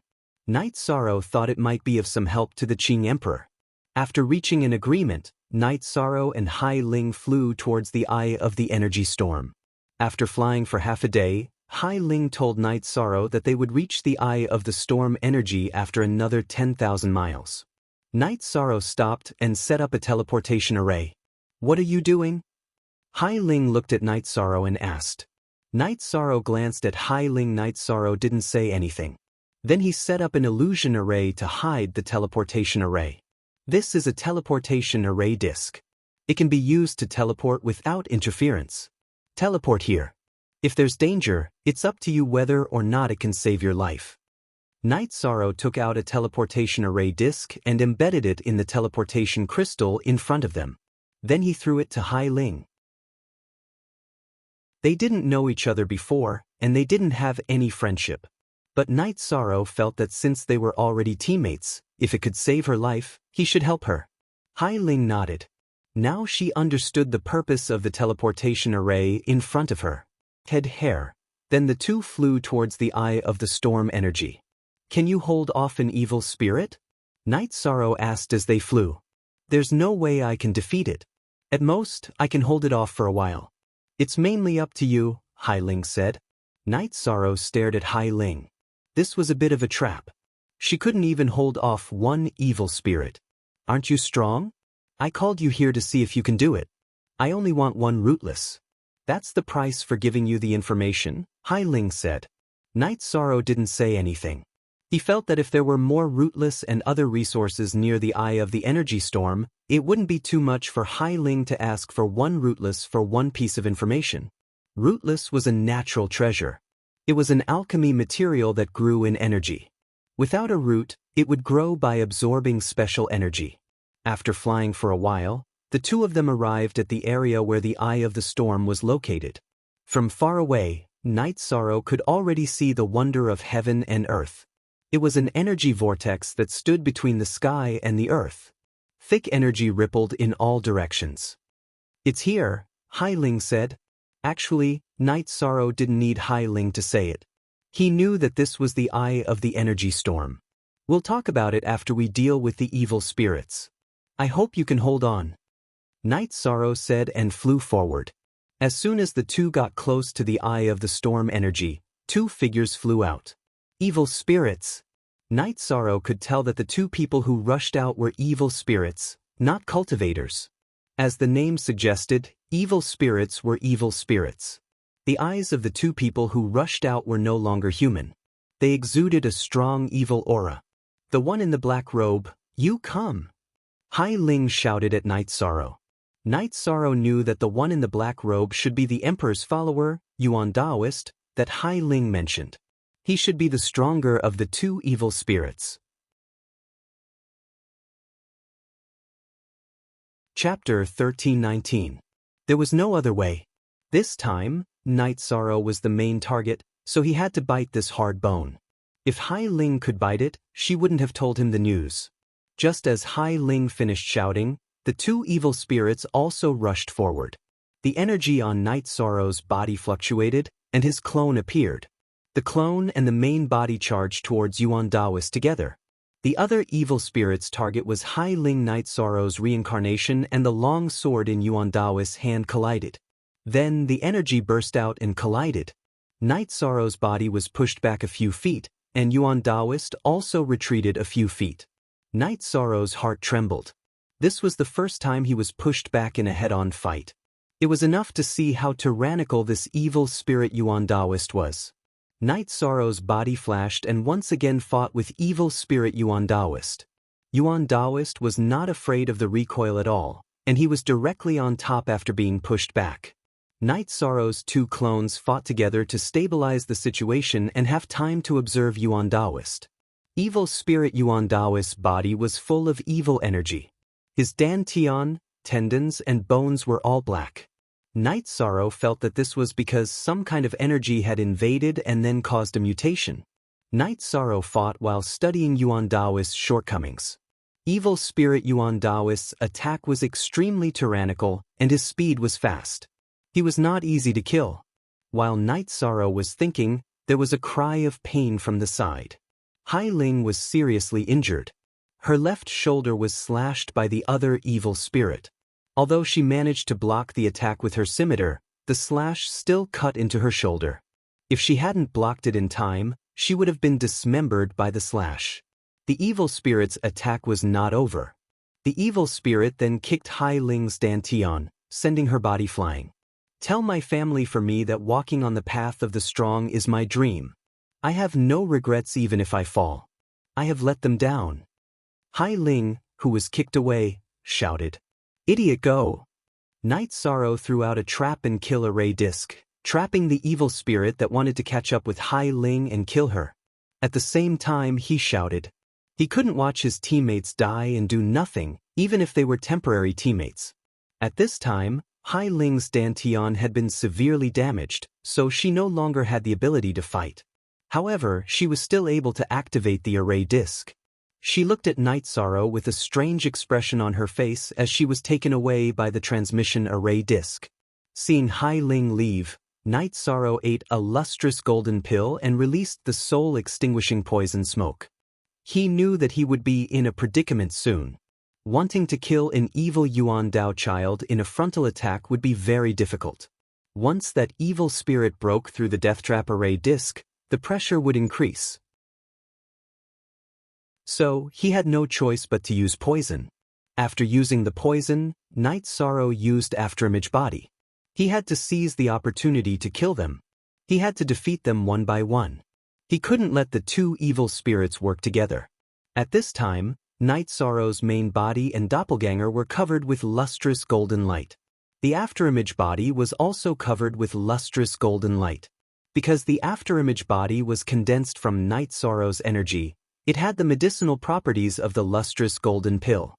Night Sorrow thought it might be of some help to the Qing Emperor. After reaching an agreement, Night Sorrow and Hai Ling flew towards the eye of the energy storm. After flying for half a day, Hai Ling told Night Sorrow that they would reach the eye of the storm energy after another 10,000 miles. Night Sorrow stopped and set up a teleportation array. "What are you doing?" Hai Ling looked at Night Sorrow and asked. Night Sorrow glanced at Hai Ling. Night Sorrow didn't say anything. Then he set up an illusion array to hide the teleportation array. This is a teleportation array disk. It can be used to teleport without interference. Teleport here. If there's danger, it's up to you whether or not it can save your life. Night Sorrow took out a teleportation array disk and embedded it in the teleportation crystal in front of them. Then he threw it to Hai Ling. They didn't know each other before, and they didn't have any friendship. But Night Sorrow felt that since they were already teammates, if it could save her life, he should help her. Hai Ling nodded. Now she understood the purpose of the teleportation array in front of her. Hair. Then the two flew towards the eye of the storm energy. "Can you hold off an evil spirit?" Night Sorrow asked as they flew. "There's no way I can defeat it. At most, I can hold it off for a while." "It's mainly up to you," Hai Ling said. Night Sorrow stared at Hai Ling. This was a bit of a trap. She couldn't even hold off one evil spirit. "Aren't you strong? I called you here to see if you can do it. I only want one rootless." "That's the price for giving you the information," Hai Ling said. Night Sorrow didn't say anything. He felt that if there were more rootless and other resources near the eye of the energy storm, it wouldn't be too much for Hai Ling to ask for one rootless for one piece of information. Rootless was a natural treasure. It was an alchemy material that grew in energy. Without a root, it would grow by absorbing special energy. After flying for a while, the two of them arrived at the area where the eye of the storm was located. From far away, Night Sorrow could already see the wonder of heaven and earth. It was an energy vortex that stood between the sky and the earth. Thick energy rippled in all directions. "It's here," Hai Ling said. Actually, Night Sorrow didn't need Hai Ling to say it. He knew that this was the eye of the energy storm. "We'll talk about it after we deal with the evil spirits. I hope you can hold on." Night Sorrow said and flew forward. As soon as the two got close to the eye of the storm energy, two figures flew out. Evil spirits. Night Sorrow could tell that the two people who rushed out were evil spirits, not cultivators. As the name suggested, evil spirits were evil spirits. The eyes of the two people who rushed out were no longer human. They exuded a strong evil aura. "The one in the black robe, you come!" Hai Ling shouted at Night Sorrow. Night Sorrow knew that the one in the black robe should be the Emperor's follower, Yuan Daoist, that Hai Ling mentioned. He should be the stronger of the two evil spirits. Chapter 1319. There was no other way. This time, Night Sorrow was the main target, so he had to bite this hard bone. If Hai Ling could bite it, she wouldn't have told him the news. Just as Hai Ling finished shouting, the two evil spirits also rushed forward. The energy on Night Sorrow's body fluctuated, and his clone appeared. The clone and the main body charged towards Yuan Daoist together. The other evil spirit's target was Hai Ling. Night Sorrow's reincarnation and the long sword in Yuan Daoist's hand collided. Then the energy burst out and collided. Night Sorrow's body was pushed back a few feet, and Yuan Daoist also retreated a few feet. Night Sorrow's heart trembled. This was the first time he was pushed back in a head-on fight. It was enough to see how tyrannical this evil spirit Yuan Daoist was. Night Sorrow's body flashed and once again fought with evil spirit Yuan Daoist. Yuan Daoist was not afraid of the recoil at all, and he was directly on top after being pushed back. Night Sorrow's two clones fought together to stabilize the situation and have time to observe Yuan Daoist. Evil spirit Yuan Daoist's body was full of evil energy. His dantian, tendons and bones were all black. Night Sorrow felt that this was because some kind of energy had invaded and then caused a mutation. Night Sorrow fought while studying Yuan Daoist's shortcomings. Evil spirit Yuan Daoist's attack was extremely tyrannical, and his speed was fast. He was not easy to kill. While Night Sorrow was thinking, there was a cry of pain from the side. Hai Ling was seriously injured. Her left shoulder was slashed by the other evil spirit. Although she managed to block the attack with her scimitar, the slash still cut into her shoulder. If she hadn't blocked it in time, she would have been dismembered by the slash. The evil spirit's attack was not over. The evil spirit then kicked Hai Ling's dantian, sending her body flying. Tell my family for me that walking on the path of the strong is my dream. I have no regrets even if I fall. I have let them down. Hai Ling, who was kicked away, shouted, "Idiot, go!" Night Sorrow threw out a trap and kill array disc, trapping the evil spirit that wanted to catch up with Hai Ling and kill her. At the same time, he shouted. He couldn't watch his teammates die and do nothing, even if they were temporary teammates. At this time, Hai Ling's dantian had been severely damaged, so she no longer had the ability to fight. However, she was still able to activate the array disc. She looked at Night Sorrow with a strange expression on her face as she was taken away by the transmission array disc. Seeing Hai Ling leave, Night Sorrow ate a lustrous golden pill and released the soul-extinguishing poison smoke. He knew that he would be in a predicament soon. Wanting to kill an evil Yuan Dao child in a frontal attack would be very difficult. Once that evil spirit broke through the death trap array disc, the pressure would increase. So, he had no choice but to use poison. After using the poison, Night Sorrow used Afterimage Body. He had to seize the opportunity to kill them. He had to defeat them one by one. He couldn't let the two evil spirits work together. At this time, Night Sorrow's main body and doppelganger were covered with lustrous golden light. The Afterimage Body was also covered with lustrous golden light. Because the Afterimage Body was condensed from Night Sorrow's energy, it had the medicinal properties of the lustrous golden pill.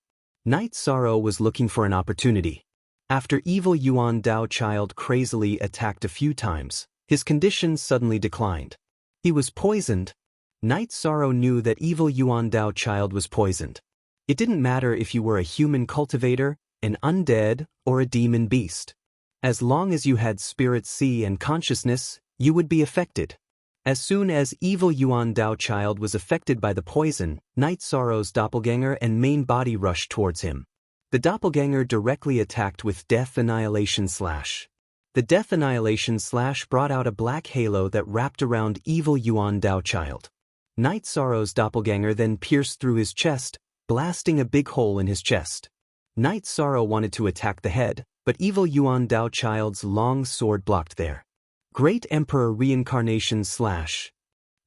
Night Sorrow was looking for an opportunity. After evil Yuan Dao child crazily attacked a few times, his condition suddenly declined. He was poisoned. Night Sorrow knew that evil Yuan Dao child was poisoned. It didn't matter if you were a human cultivator, an undead, or a demon beast. As long as you had spirit C and consciousness, you would be affected. As soon as evil Yuan Dao child was affected by the poison, Night Sorrow's doppelganger and main body rushed towards him. The doppelganger directly attacked with Death Annihilation Slash. The Death Annihilation Slash brought out a black halo that wrapped around evil Yuan Dao child. Night Sorrow's doppelganger then pierced through his chest, blasting a big hole in his chest. Night Sorrow wanted to attack the head, but evil Yuan Dao child's long sword blocked there. Great Emperor Reincarnation Slash.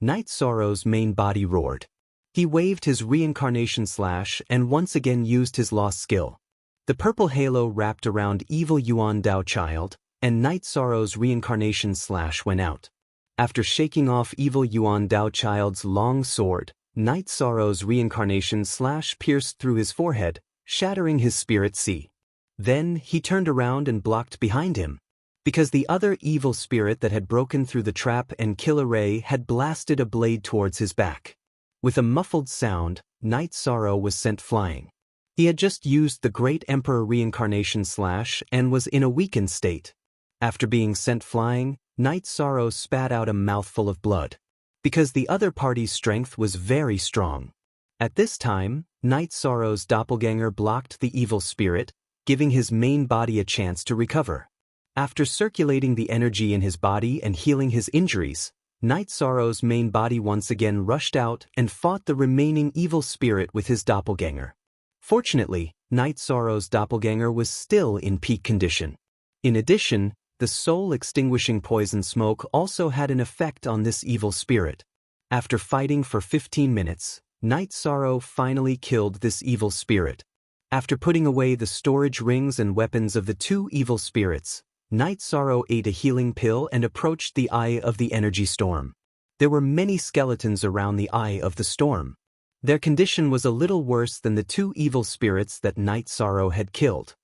Night Sorrow's main body roared. He waved his Reincarnation Slash and once again used his lost skill. The purple halo wrapped around evil Yuan Dao child, and Night Sorrow's Reincarnation Slash went out. After shaking off evil Yuan Dao child's long sword, Night Sorrow's Reincarnation Slash pierced through his forehead, shattering his spirit C. Then he turned around and blocked behind him. Because the other evil spirit that had broken through the trap and kill array had blasted a blade towards his back. With a muffled sound, Night Sorrow was sent flying. He had just used the Great Emperor Reincarnation Slash and was in a weakened state. After being sent flying, Night Sorrow spat out a mouthful of blood. Because the other party's strength was very strong. At this time, Night Sorrow's doppelganger blocked the evil spirit, giving his main body a chance to recover. After circulating the energy in his body and healing his injuries, Night Sorrow's main body once again rushed out and fought the remaining evil spirit with his doppelganger. Fortunately, Night Sorrow's doppelganger was still in peak condition. In addition, the soul-extinguishing poison smoke also had an effect on this evil spirit. After fighting for 15 minutes, Night Sorrow finally killed this evil spirit. After putting away the storage rings and weapons of the two evil spirits, Night Sorrow ate a healing pill and approached the eye of the energy storm. There were many skeletons around the eye of the storm. Their condition was a little worse than the two evil spirits that Night Sorrow had killed.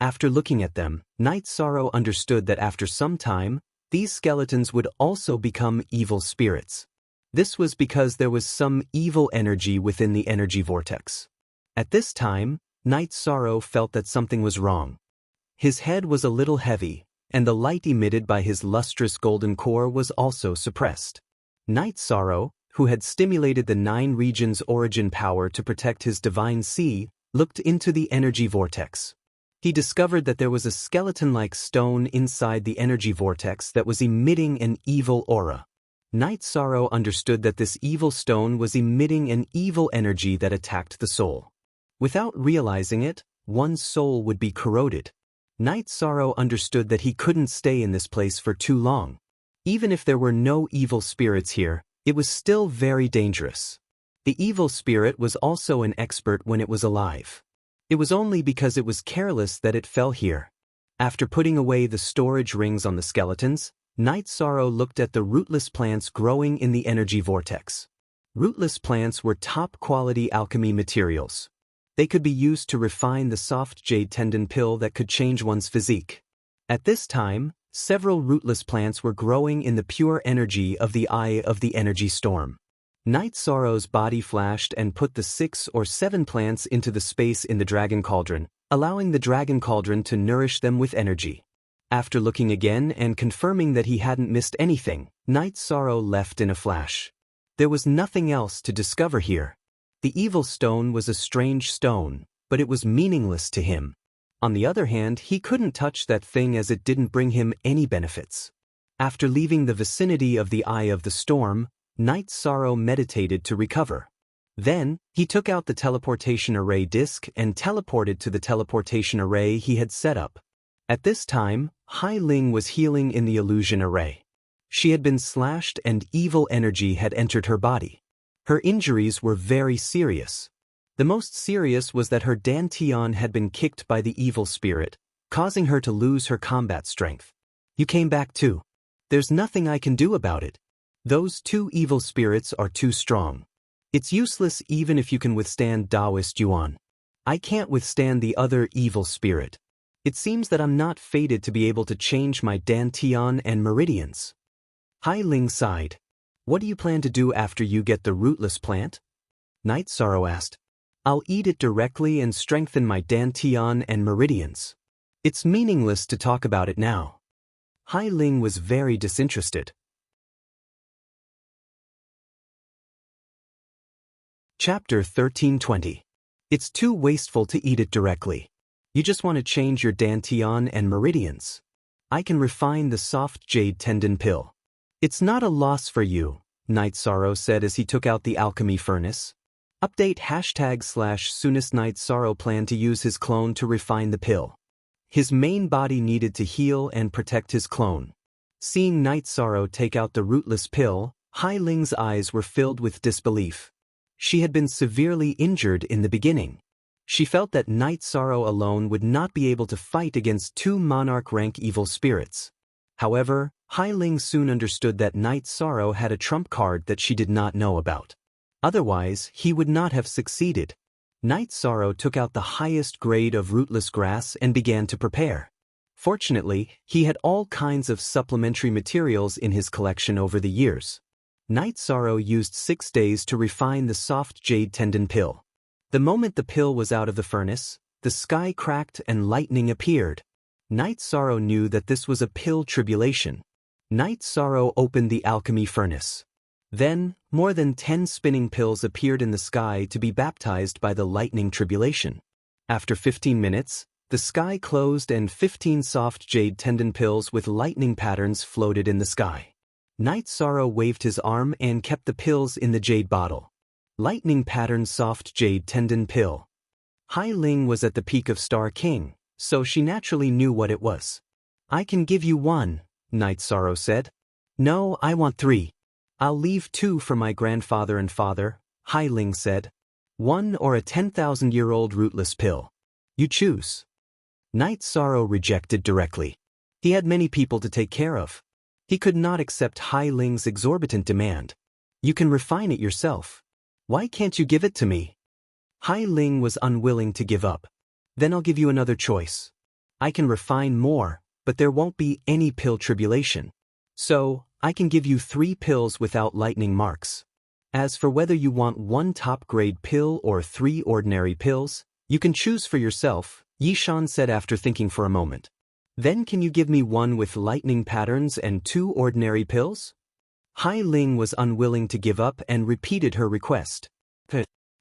After looking at them, Night Sorrow understood that after some time, these skeletons would also become evil spirits. This was because there was some evil energy within the energy vortex. At this time, Night Sorrow felt that something was wrong. His head was a little heavy, and the light emitted by his lustrous golden core was also suppressed. Night Sorrow, who had stimulated the 9 regions' origin power to protect his divine sea, looked into the energy vortex. He discovered that there was a skeleton-like stone inside the energy vortex that was emitting an evil aura. Night Sorrow understood that this evil stone was emitting an evil energy that attacked the soul. Without realizing it, one's soul would be corroded. Night Sorrow understood that he couldn't stay in this place for too long. Even if there were no evil spirits here, it was still very dangerous. The evil spirit was also an expert when it was alive. It was only because it was careless that it fell here. After putting away the storage rings on the skeletons, Night Sorrow looked at the rootless plants growing in the energy vortex. Rootless plants were top-quality alchemy materials. They could be used to refine the soft jade tendon pill that could change one's physique. At this time, several rootless plants were growing in the pure energy of the eye of the energy storm. Night Sorrow's body flashed and put the 6 or 7 plants into the space in the dragon cauldron, allowing the dragon cauldron to nourish them with energy. After looking again and confirming that he hadn't missed anything, Night Sorrow left in a flash. There was nothing else to discover here. The evil stone was a strange stone, but it was meaningless to him. On the other hand, he couldn't touch that thing as it didn't bring him any benefits. After leaving the vicinity of the eye of the storm, Night Sorrow meditated to recover. Then, he took out the teleportation array disk and teleported to the teleportation array he had set up. At this time, Hai Ling was healing in the illusion array. She had been slashed and evil energy had entered her body. Her injuries were very serious. The most serious was that her dantian had been kicked by the evil spirit, causing her to lose her combat strength. You came back too. There's nothing I can do about it. Those 2 evil spirits are too strong. It's useless even if you can withstand Taoist Yuan. I can't withstand the other evil spirit. It seems that I'm not fated to be able to change my dantian and meridians. Hai Ling sighed. What do you plan to do after you get the rootless plant? Night Sorrow asked. I'll eat it directly and strengthen my dantian and meridians. It's meaningless to talk about it now. Hai Ling was very disinterested. Chapter 1320. It's too wasteful to eat it directly. You just want to change your dantian and meridians. I can refine the soft jade tendon pill. It's not a loss for you, Night Sorrow said as he took out the alchemy furnace. Update #soonest Night Sorrow planned to use his clone to refine the pill. His main body needed to heal and protect his clone. Seeing Night Sorrow take out the rootless pill, Hai Ling's eyes were filled with disbelief. She had been severely injured in the beginning. She felt that Night Sorrow alone would not be able to fight against 2 monarch-rank evil spirits. However, Hai Ling soon understood that Night Sorrow had a trump card that she did not know about. Otherwise, he would not have succeeded. Night Sorrow took out the highest grade of rootless grass and began to prepare. Fortunately, he had all kinds of supplementary materials in his collection over the years. Night Sorrow used 6 days to refine the soft jade tendon pill. The moment the pill was out of the furnace, the sky cracked and lightning appeared. Night Sorrow knew that this was a pill tribulation. Night Sorrow opened the alchemy furnace. Then, more than 10 spinning pills appeared in the sky to be baptized by the lightning tribulation. After 15 minutes, the sky closed and 15 soft jade tendon pills with lightning patterns floated in the sky. Night Sorrow waved his arm and kept the pills in the jade bottle. Lightning pattern soft jade tendon pill. Hai Ling was at the peak of Star King, so she naturally knew what it was. I can give you 1, Night Sorrow said. No, I want 3. I'll leave 2 for my grandfather and father, Hai Ling said. 1 or a 10,000-year-old rootless pill. You choose. Night Sorrow rejected directly. He had many people to take care of. He could not accept Hai Ling's exorbitant demand. You can refine it yourself. Why can't you give it to me? Hai Ling was unwilling to give up. Then I'll give you another choice. I can refine more, but there won't be any pill tribulation. So, I can give you 3 pills without lightning marks. As for whether you want 1 top-grade pill or 3 ordinary pills, you can choose for yourself, Yishan said after thinking for a moment. Then can you give me 1 with lightning patterns and 2 ordinary pills? Hai Ling was unwilling to give up and repeated her request.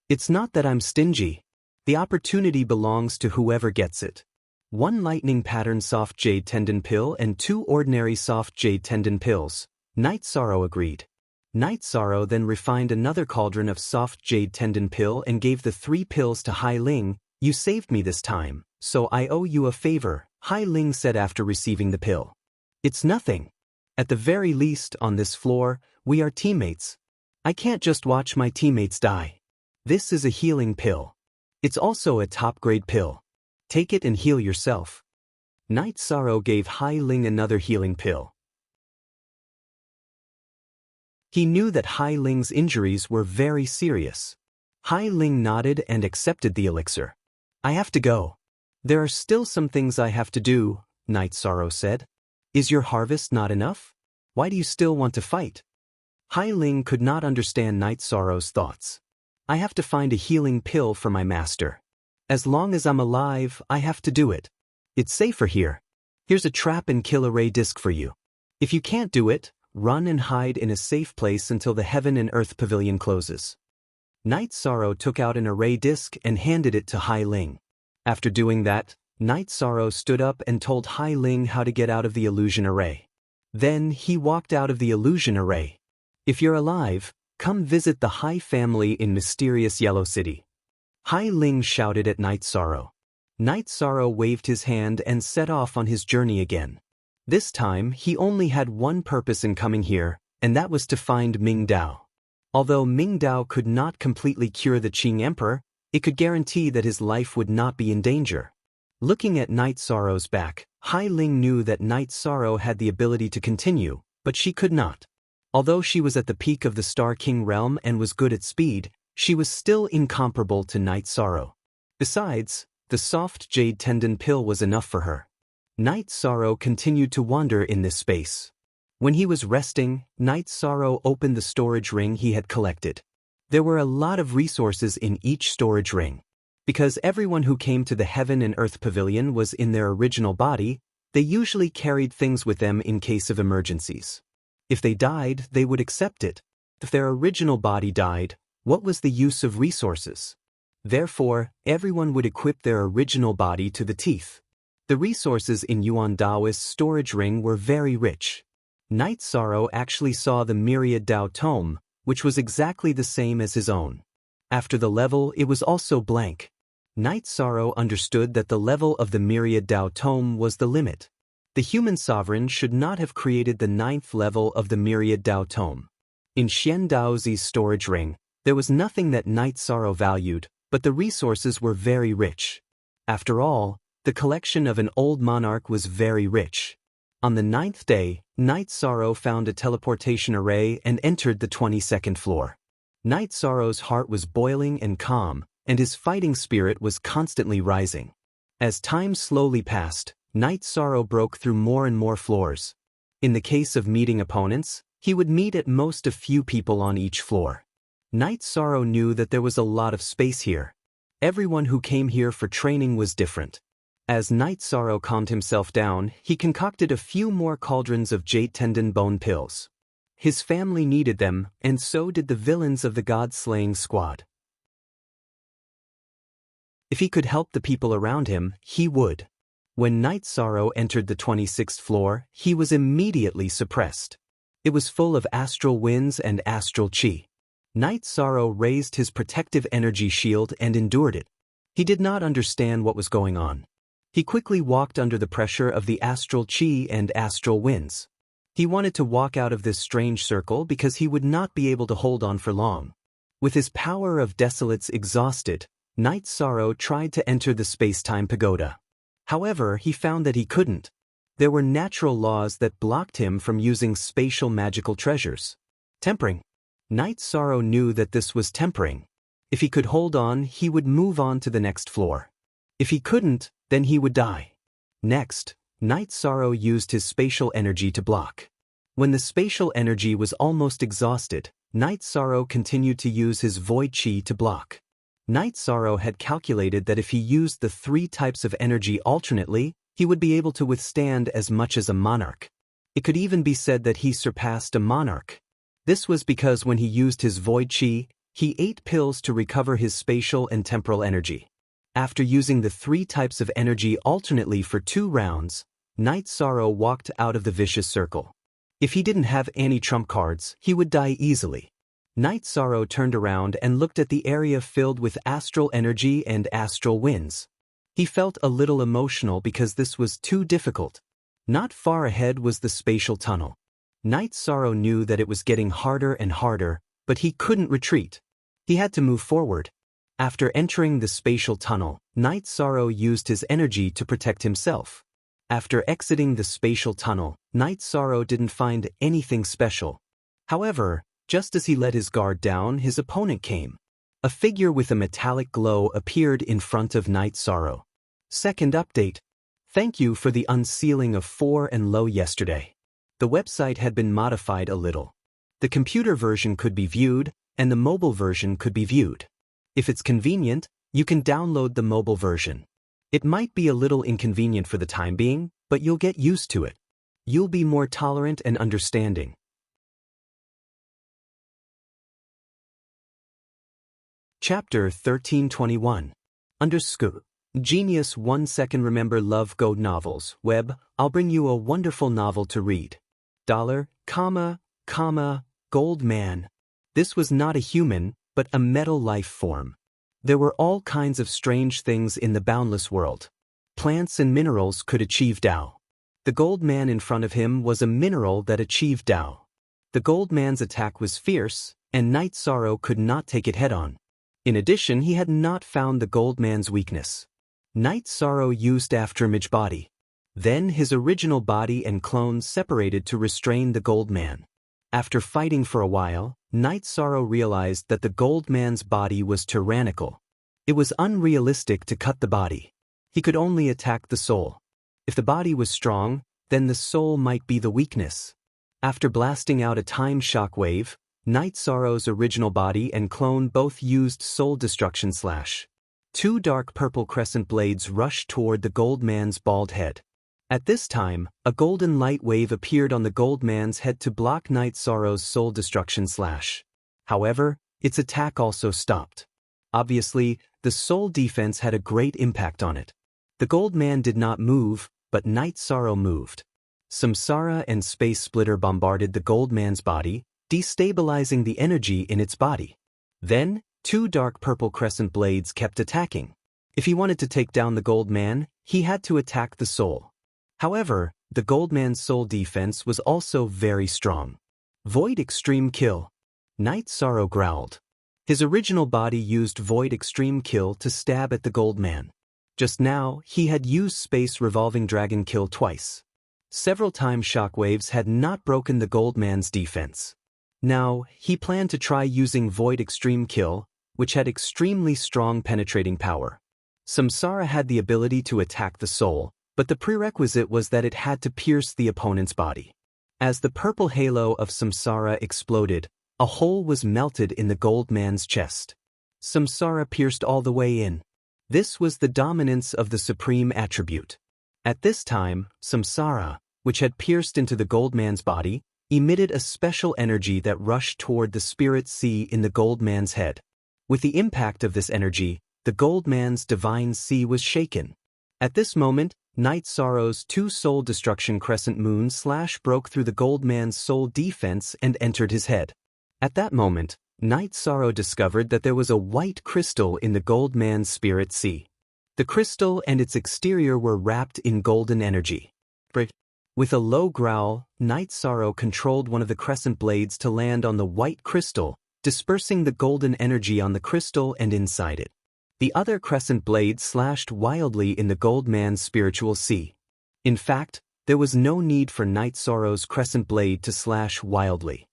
It's not that I'm stingy. The opportunity belongs to whoever gets it. 1 lightning pattern soft jade tendon pill and 2 ordinary soft jade tendon pills. Night Sorrow agreed. Night Sorrow then refined another cauldron of soft jade tendon pill and gave the 3 pills to Hai Ling. You saved me this time, so I owe you a favor, Hai Ling said after receiving the pill. It's nothing. At the very least, on this floor, we are teammates. I can't just watch my teammates die. This is a healing pill. It's also a top-grade pill. Take it and heal yourself. Night Sorrow gave Hai Ling another healing pill. He knew that Hai Ling's injuries were very serious. Hai Ling nodded and accepted the elixir. I have to go. There are still some things I have to do, Night Sorrow said. Is your harvest not enough? Why do you still want to fight? Hai Ling could not understand Night Sorrow's thoughts. I have to find a healing pill for my master. As long as I'm alive, I have to do it. It's safer here. Here's a trap and kill array disc for you. If you can't do it, run and hide in a safe place until the Heaven and Earth Pavilion closes. Night Sorrow took out an array disc and handed it to Hai Ling. After doing that, Night Sorrow stood up and told Hai Ling how to get out of the illusion array. Then he walked out of the illusion array. If you're alive, come visit the Hai family in mysterious Yellow City. Hai Ling shouted at Night Sorrow. Night Sorrow waved his hand and set off on his journey again. This time, he only had one purpose in coming here, and that was to find Ming Dao. Although Ming Dao could not completely cure the Qing Emperor, it could guarantee that his life would not be in danger. Looking at Night Sorrow's back, Hai Ling knew that Night Sorrow had the ability to continue, but she could not. Although she was at the peak of the Star King realm and was good at speed, she was still incomparable to Night Sorrow. Besides, the soft jade tendon pill was enough for her. Night Sorrow continued to wander in this space. When he was resting, Night Sorrow opened the storage ring he had collected. There were a lot of resources in each storage ring. Because everyone who came to the Heaven and Earth Pavilion was in their original body, they usually carried things with them in case of emergencies. If they died, they would accept it. If their original body died, what was the use of resources? Therefore, everyone would equip their original body to the teeth. The resources in Yuan Daoist's storage ring were very rich. Night Sorrow actually saw the Myriad Dao Tome, which was exactly the same as his own. After the level, it was also blank. Night Sorrow understood that the level of the Myriad Dao Tome was the limit. The human sovereign should not have created the 9th level of the Myriad Dao Tome. In Xian Daozi's storage ring, there was nothing that Night Sorrow valued, but the resources were very rich. After all, the collection of an old monarch was very rich. On the 9th day, Night Sorrow found a teleportation array and entered the 22nd floor. Night Sorrow's heart was boiling and calm, and his fighting spirit was constantly rising. As time slowly passed, Night Sorrow broke through more and more floors. In the case of meeting opponents, he would meet at most a few people on each floor. Night Sorrow knew that there was a lot of space here. Everyone who came here for training was different. As Night Sorrow calmed himself down, he concocted a few more cauldrons of jade tendon bone pills. His family needed them, and so did the villains of the god-slaying squad. If he could help the people around him, he would. When Night Sorrow entered the 26th floor, he was immediately suppressed. It was full of astral winds and astral chi. Night Sorrow raised his protective energy shield and endured it. He did not understand what was going on. He quickly walked under the pressure of the astral chi and astral winds. He wanted to walk out of this strange circle because he would not be able to hold on for long. With his power of desolates exhausted, Night Sorrow tried to enter the space-time pagoda. However, he found that he couldn't. There were natural laws that blocked him from using spatial magical treasures. Tempering. Night Sorrow knew that this was tempering. If he could hold on, he would move on to the next floor. If he couldn't, then he would die. Next, Night Sorrow used his spatial energy to block. When the spatial energy was almost exhausted, Night Sorrow continued to use his void chi to block. Night Sorrow had calculated that if he used the 3 types of energy alternately, he would be able to withstand as much as a monarch. It could even be said that he surpassed a monarch. This was because when he used his void chi, he ate pills to recover his spatial and temporal energy. After using the 3 types of energy alternately for 2 rounds, Night Sorrow walked out of the vicious circle. If he didn't have any trump cards, he would die easily. Night Sorrow turned around and looked at the area filled with astral energy and astral winds. He felt a little emotional because this was too difficult. Not far ahead was the spatial tunnel. Night Sorrow knew that it was getting harder and harder, but he couldn't retreat. He had to move forward. After entering the spatial tunnel, Night Sorrow used his energy to protect himself. After exiting the spatial tunnel, Night Sorrow didn't find anything special. However, just as he let his guard down, his opponent came. A figure with a metallic glow appeared in front of Night Sorrow. Second update. Thank you for the unsealing of 4 and Low yesterday. The website had been modified a little. The computer version could be viewed, and the mobile version could be viewed. If it's convenient, you can download the mobile version. It might be a little inconvenient for the time being, but you'll get used to it. You'll be more tolerant and understanding. Chapter 1321. Underscore. Genius 1 second. Remember Love Go Novels, web, I'll bring you a wonderful novel to read. Gold man. This was not a human, but a metal life form. There were all kinds of strange things in the boundless world. Plants and minerals could achieve Tao. The gold man in front of him was a mineral that achieved Tao. The gold man's attack was fierce, and Night Sorrow could not take it head-on. In addition, he had not found the gold man's weakness. Night Sorrow used afterimage body. Then his original body and clone separated to restrain the gold man. After fighting for a while, Night Sorrow realized that the gold man's body was tyrannical. It was unrealistic to cut the body. He could only attack the soul. If the body was strong, then the soul might be the weakness. After blasting out a time shockwave, Night Sorrow's original body and clone both used soul destruction slash. 2 dark purple crescent blades rushed toward the gold man's bald head. At this time, a golden light wave appeared on the gold man's head to block Night Sorrow's soul destruction slash. However, its attack also stopped. Obviously, the soul defense had a great impact on it. The gold man did not move, but Night Sorrow moved. Samsara and Space Splitter bombarded the gold man's body, destabilizing the energy in its body. Then, 2 dark purple crescent blades kept attacking. If he wanted to take down the gold man, he had to attack the soul. However, the gold man's soul defense was also very strong. Void Extreme Kill. Night Sorrow growled. His original body used Void Extreme Kill to stab at the gold man. Just now, he had used Space Revolving Dragon Kill twice. Several time shockwaves had not broken the gold man's defense. Now, he planned to try using Void Extreme Kill, which had extremely strong penetrating power. Samsara had the ability to attack the soul, but the prerequisite was that it had to pierce the opponent's body. As the purple halo of Samsara exploded, a hole was melted in the gold man's chest. Samsara pierced all the way in. This was the dominance of the supreme attribute. At this time, Samsara, which had pierced into the gold man's body, emitted a special energy that rushed toward the spirit sea in the gold man's head. With the impact of this energy, the gold man's divine sea was shaken. At this moment, Night Sorrow's 2 soul destruction crescent moon slash broke through the gold man's soul defense and entered his head. At that moment, Night Sorrow discovered that there was a white crystal in the gold man's spirit sea. The crystal and its exterior were wrapped in golden energy. With a low growl, Night Sorrow controlled one of the crescent blades to land on the white crystal, dispersing the golden energy on the crystal and inside it. The other crescent blade slashed wildly in the gold man's spiritual sea. In fact, there was no need for Night Sorrow's crescent blade to slash wildly.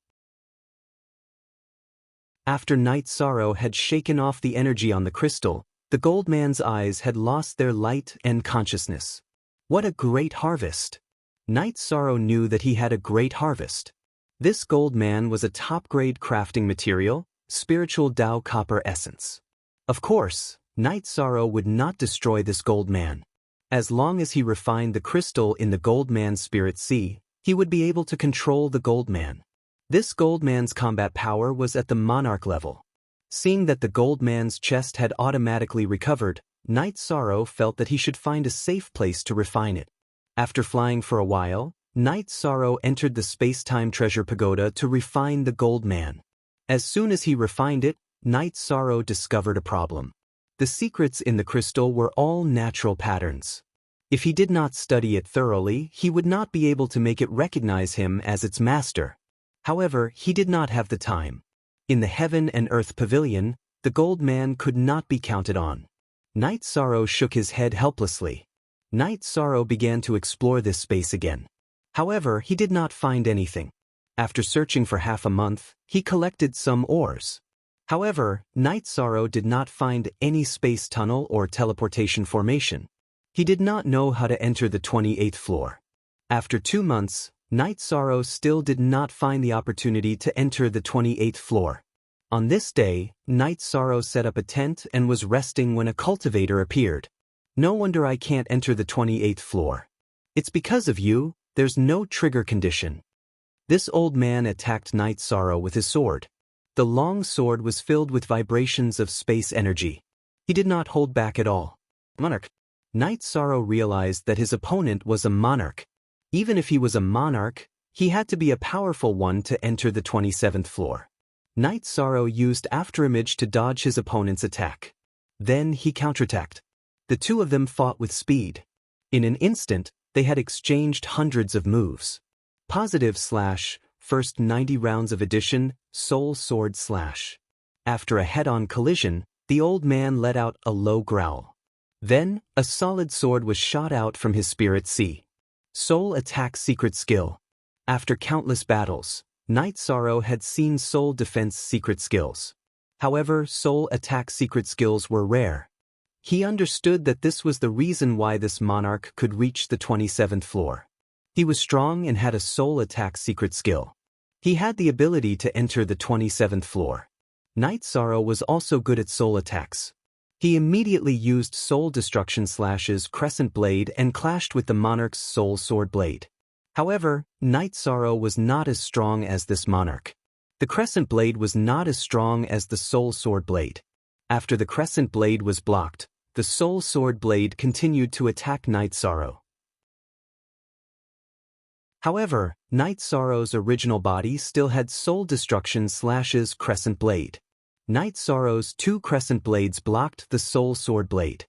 After Night Sorrow had shaken off the energy on the crystal, the gold man's eyes had lost their light and consciousness. What a great harvest! Night Sorrow knew that he had a great harvest. This gold man was a top-grade crafting material, spiritual Tao copper essence. Of course, Night Sorrow would not destroy this gold man. As long as he refined the crystal in the gold man's spirit sea, he would be able to control the gold man. This gold man's combat power was at the monarch level. Seeing that the gold man's chest had automatically recovered, Night Sorrow felt that he should find a safe place to refine it. After flying for a while, Night Sorrow entered the space-time treasure pagoda to refine the gold man. As soon as he refined it, Night Sorrow discovered a problem. The secrets in the crystal were all natural patterns. If he did not study it thoroughly, he would not be able to make it recognize him as its master. However, he did not have the time. In the Heaven and Earth Pavilion, the gold man could not be counted on. Night Sorrow shook his head helplessly. Night Sorrow began to explore this space again. However, he did not find anything. After searching for half a month, he collected some ores. However, Night Sorrow did not find any space tunnel or teleportation formation. He did not know how to enter the 28th floor. After 2 months, Night Sorrow still did not find the opportunity to enter the 28th floor. On this day, Night Sorrow set up a tent and was resting when a cultivator appeared. No wonder I can't enter the 28th floor. It's because of you, there's no trigger condition. This old man attacked Night Sorrow with his sword. The long sword was filled with vibrations of space energy. He did not hold back at all. Monarch. Night Sorrow realized that his opponent was a monarch. Even if he was a monarch, he had to be a powerful one to enter the 27th floor. Night Sorrow used Afterimage to dodge his opponent's attack. Then he counterattacked. The two of them fought with speed. In an instant, they had exchanged hundreds of moves. / first 90 rounds of addition, Soul Sword / After a head-on collision, the old man let out a low growl. Then, a solid sword was shot out from his spirit sea. Soul Attack Secret Skill. After countless battles, Night Sorrow had seen Soul Defense secret skills. However, Soul Attack secret skills were rare. He understood that this was the reason why this monarch could reach the 27th floor. He was strong and had a Soul Attack secret skill. He had the ability to enter the 27th floor. Night Sorrow was also good at soul attacks. He immediately used Soul Destruction Slash's Crescent Blade and clashed with the monarch's Soul Sword Blade. However, Night Sorrow was not as strong as this monarch. The Crescent Blade was not as strong as the Soul Sword Blade. After the Crescent Blade was blocked, the Soul Sword Blade continued to attack Night Sorrow. However, Night Sorrow's original body still had Soul Destruction Slash's Crescent Blade. Night Sorrow's 2 Crescent Blades blocked the Soul Sword Blade.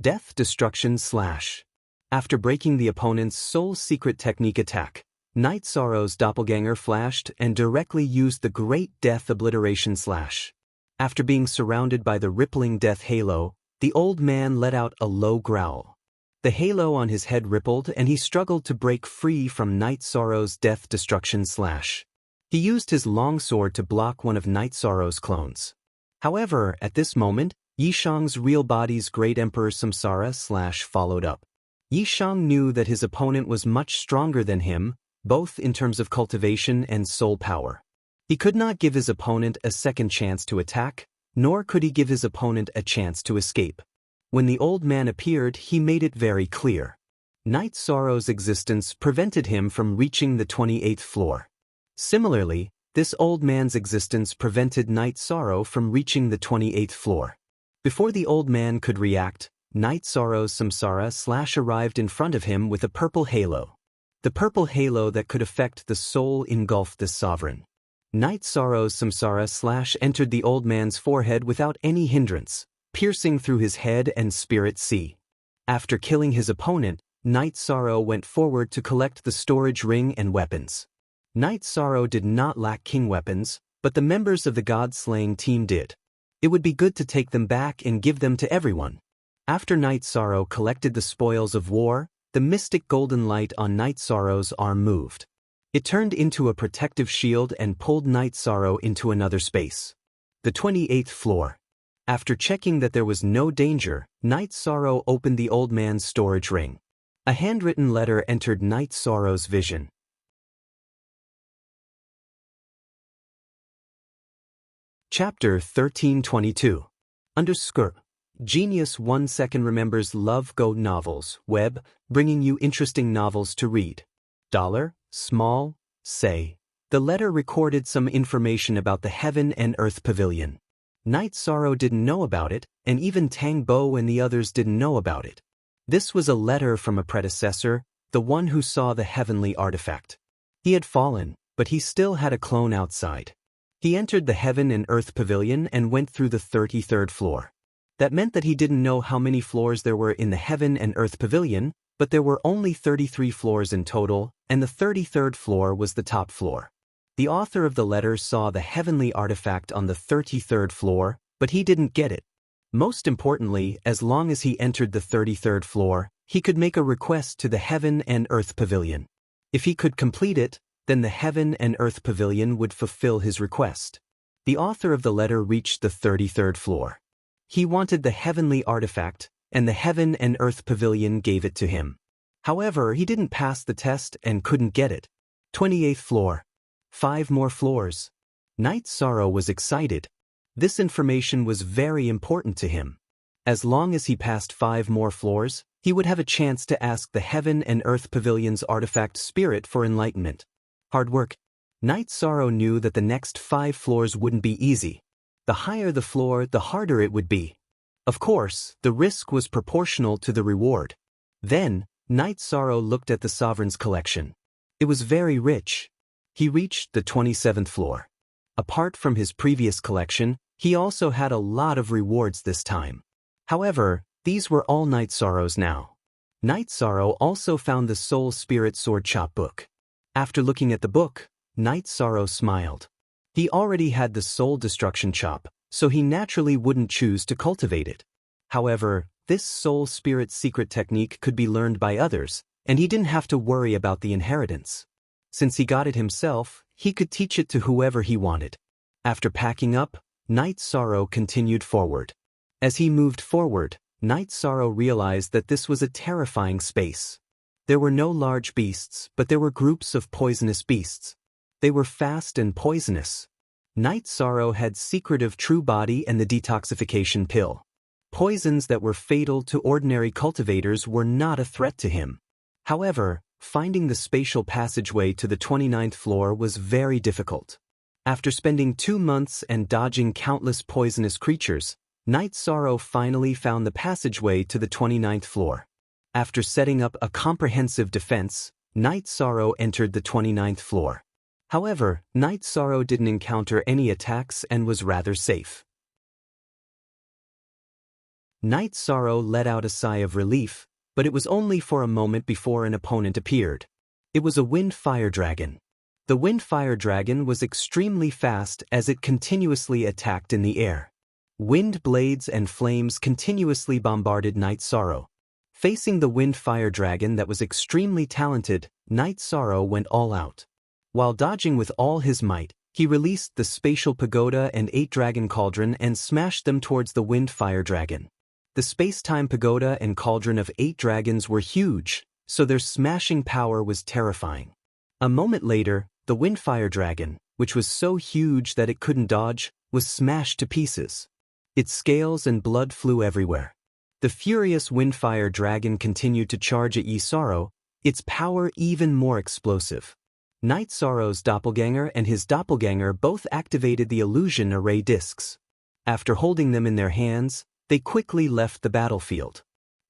Death Destruction Slash. After breaking the opponent's Soul Secret Technique attack, Night Sorrow's doppelganger flashed and directly used the Great Death Obliteration Slash. After being surrounded by the rippling death halo, the old man let out a low growl. The halo on his head rippled and he struggled to break free from Night Sorrow's Death Destruction Slash. He used his longsword to block one of Night Sorrow's clones. However, at this moment, Yishang's real body's Great Emperor Samsara Slash followed up. Yishang knew that his opponent was much stronger than him, both in terms of cultivation and soul power. He could not give his opponent a second chance to attack, nor could he give his opponent a chance to escape. When the old man appeared, he made it very clear. Night Sorrow's existence prevented him from reaching the 28th floor. Similarly, this old man's existence prevented Night Sorrow from reaching the 28th floor. Before the old man could react, Night Sorrow's Samsara Slash arrived in front of him with a purple halo. The purple halo that could affect the soul engulfed this sovereign. Night Sorrow's Samsara Slash entered the old man's forehead without any hindrance, piercing through his head and spirit sea. After killing his opponent, Night Sorrow went forward to collect the storage ring and weapons. Night Sorrow did not lack king weapons, but the members of the god-slaying team did. It would be good to take them back and give them to everyone. After Night Sorrow collected the spoils of war, the mystic golden light on Night Sorrow's arm moved. It turned into a protective shield and pulled Night Sorrow into another space. The 28th floor. After checking that there was no danger, Night Sorrow opened the old man's storage ring. A handwritten letter entered Night Sorrow's vision. Chapter 1322. Underscore. Genius 1 second remembers Love Go Novels, web, bringing you interesting novels to read. Small, say. The letter recorded some information about the Heaven and Earth Pavilion. Night Sorrow didn't know about it, and even Tang Bo and the others didn't know about it. This was a letter from a predecessor, the one who saw the heavenly artifact. He had fallen, but he still had a clone outside. He entered the Heaven and Earth Pavilion and went through the 33rd floor. That meant that he didn't know how many floors there were in the Heaven and Earth Pavilion, but there were only 33 floors in total, and the 33rd floor was the top floor. The author of the letter saw the heavenly artifact on the 33rd floor, but he didn't get it. Most importantly, as long as he entered the 33rd floor, he could make a request to the Heaven and Earth Pavilion. If he could complete it, then the Heaven and Earth Pavilion would fulfill his request. The author of the letter reached the 33rd floor. He wanted the heavenly artifact, and the Heaven and Earth Pavilion gave it to him. However, he didn't pass the test and couldn't get it. 28th floor. 5 more floors. Night Sorrow was excited. This information was very important to him. As long as he passed 5 more floors, he would have a chance to ask the Heaven and Earth Pavilion's artifact spirit for enlightenment. Hard work. Night Sorrow knew that the next 5 floors wouldn't be easy. The higher the floor, the harder it would be. Of course, the risk was proportional to the reward. Then, Night Sorrow looked at the Sovereign's collection. It was very rich. He reached the 27th floor. Apart from his previous collection, he also had a lot of rewards this time. However, these were all Night Sorrow's now. Night Sorrow also found the Soul Spirit Sword Chop book. After looking at the book, Night Sorrow smiled. He already had the Soul Destruction Chop, so he naturally wouldn't choose to cultivate it. However, this Soul Spirit secret technique could be learned by others, and he didn't have to worry about the inheritance. Since he got it himself, he could teach it to whoever he wanted. After packing up, Night Sorrow continued forward. As he moved forward, Night Sorrow realized that this was a terrifying space. There were no large beasts, but there were groups of poisonous beasts. They were fast and poisonous. Night Sorrow had secretive True Body and the detoxification pill. Poisons that were fatal to ordinary cultivators were not a threat to him. However, finding the spatial passageway to the 29th floor was very difficult. After spending 2 months and dodging countless poisonous creatures, Night Sorrow finally found the passageway to the 29th floor. After setting up a comprehensive defense, Night Sorrow entered the 29th floor. However, Night Sorrow didn't encounter any attacks and was rather safe. Night Sorrow let out a sigh of relief, but it was only for a moment before an opponent appeared. It was a Wind Fire Dragon. The Wind Fire Dragon was extremely fast as it continuously attacked in the air. Wind blades and flames continuously bombarded Night Sorrow. Facing the Wind Fire Dragon that was extremely talented, Night Sorrow went all out. While dodging with all his might, he released the Spatial Pagoda and 8 Dragon Cauldron and smashed them towards the Wind Fire Dragon. The Space-Time Pagoda and Cauldron of 8 dragons were huge, so their smashing power was terrifying. A moment later, the Wind Fire Dragon, which was so huge that it couldn't dodge, was smashed to pieces. Its scales and blood flew everywhere. The furious Windfire Dragon continued to charge at Yi Sorrow, its power even more explosive. Night Sorrow's doppelganger and his doppelganger both activated the illusion array discs. After holding them in their hands, they quickly left the battlefield.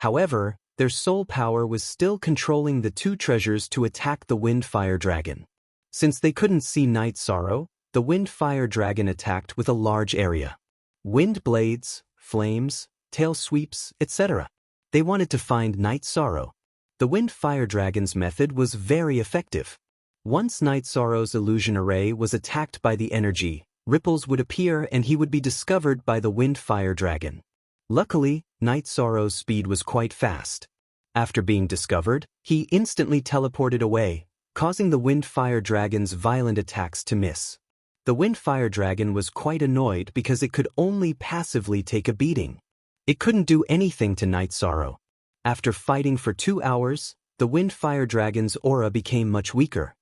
However, their soul power was still controlling the 2 treasures to attack the Windfire Dragon. Since they couldn't see Night Sorrow, the Windfire Dragon attacked with a large area. Wind blades, flames, tail sweeps, etc. They wanted to find Night Sorrow. The Windfire Dragon's method was very effective. Once Night Sorrow's illusion array was attacked by the energy, ripples would appear and he would be discovered by the Windfire Dragon. Luckily, Night Sorrow's speed was quite fast. After being discovered, he instantly teleported away, causing the Windfire Dragon's violent attacks to miss. The Windfire Dragon was quite annoyed because it could only passively take a beating. It couldn't do anything to Night Sorrow. After fighting for 2 hours, the wind-fire dragon's aura became much weaker.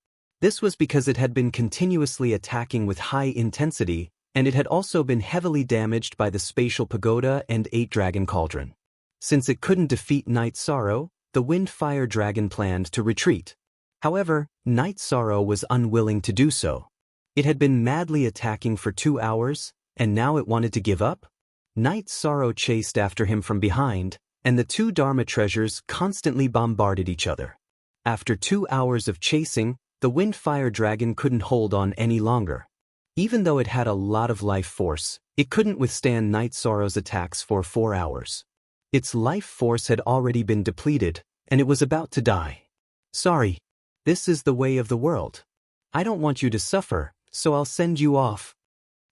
This was because it had been continuously attacking with high intensity, and it had also been heavily damaged by the spatial pagoda and 8-dragon cauldron. Since it couldn't defeat Night Sorrow, the wind-fire dragon planned to retreat. However, Night Sorrow was unwilling to do so. It had been madly attacking for 2 hours, and now it wanted to give up? Night Sorrow chased after him from behind, and the two Dharma treasures constantly bombarded each other. After 2 hours of chasing, the wind-fire dragon couldn't hold on any longer. Even though it had a lot of life force, it couldn't withstand Night Sorrow's attacks for 4 hours. Its life force had already been depleted, and it was about to die. Sorry. This is the way of the world. I don't want you to suffer, so I'll send you off.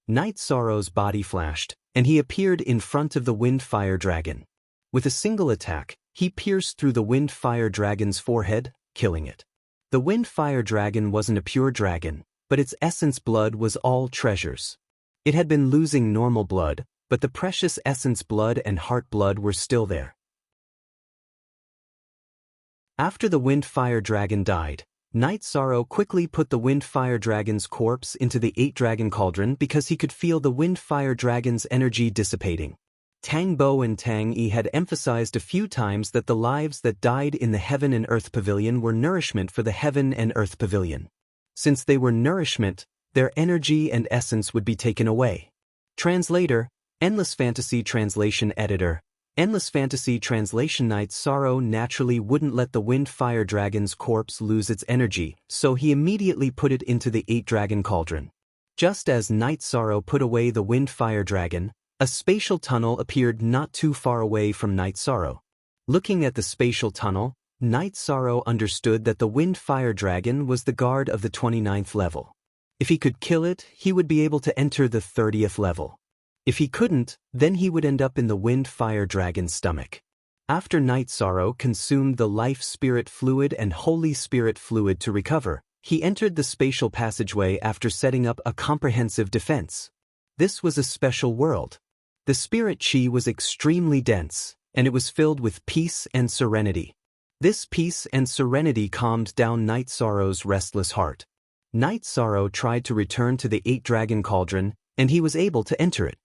Night Sorrow's body flashed, and he appeared in front of the wind-fire dragon. With a single attack, he pierced through the wind-fire dragon's forehead, killing it. The wind-fire dragon wasn't a pure dragon, but its essence blood was all treasures. It had been losing normal blood, but the precious essence blood and heart blood were still there. After the wind-fire dragon died, Night Sorrow quickly put the wind-fire dragon's corpse into the 8-dragon cauldron because he could feel the wind-fire dragon's energy dissipating. Tang Bo and Tang Yi had emphasized a few times that the lives that died in the Heaven and Earth Pavilion were nourishment for the Heaven and Earth Pavilion. Since they were nourishment, their energy and essence would be taken away. Translator, Endless Fantasy Translation Editor. Endless Fantasy Translation. Night Sorrow naturally wouldn't let the wind-fire dragon's corpse lose its energy, so he immediately put it into the 8-dragon cauldron. Just as Night Sorrow put away the wind-fire dragon, a spatial tunnel appeared not too far away from Night Sorrow. Looking at the spatial tunnel, Night Sorrow understood that the wind-fire dragon was the guard of the 29th level. If he could kill it, he would be able to enter the 30th level. If he couldn't, then he would end up in the wind-fire dragon's stomach. After Night Sorrow consumed the life spirit fluid and holy spirit fluid to recover, he entered the spatial passageway after setting up a comprehensive defense. This was a special world. The spirit chi was extremely dense, and it was filled with peace and serenity. This peace and serenity calmed down Night Sorrow's restless heart. Night Sorrow tried to return to the 8-dragon cauldron, and he was able to enter it.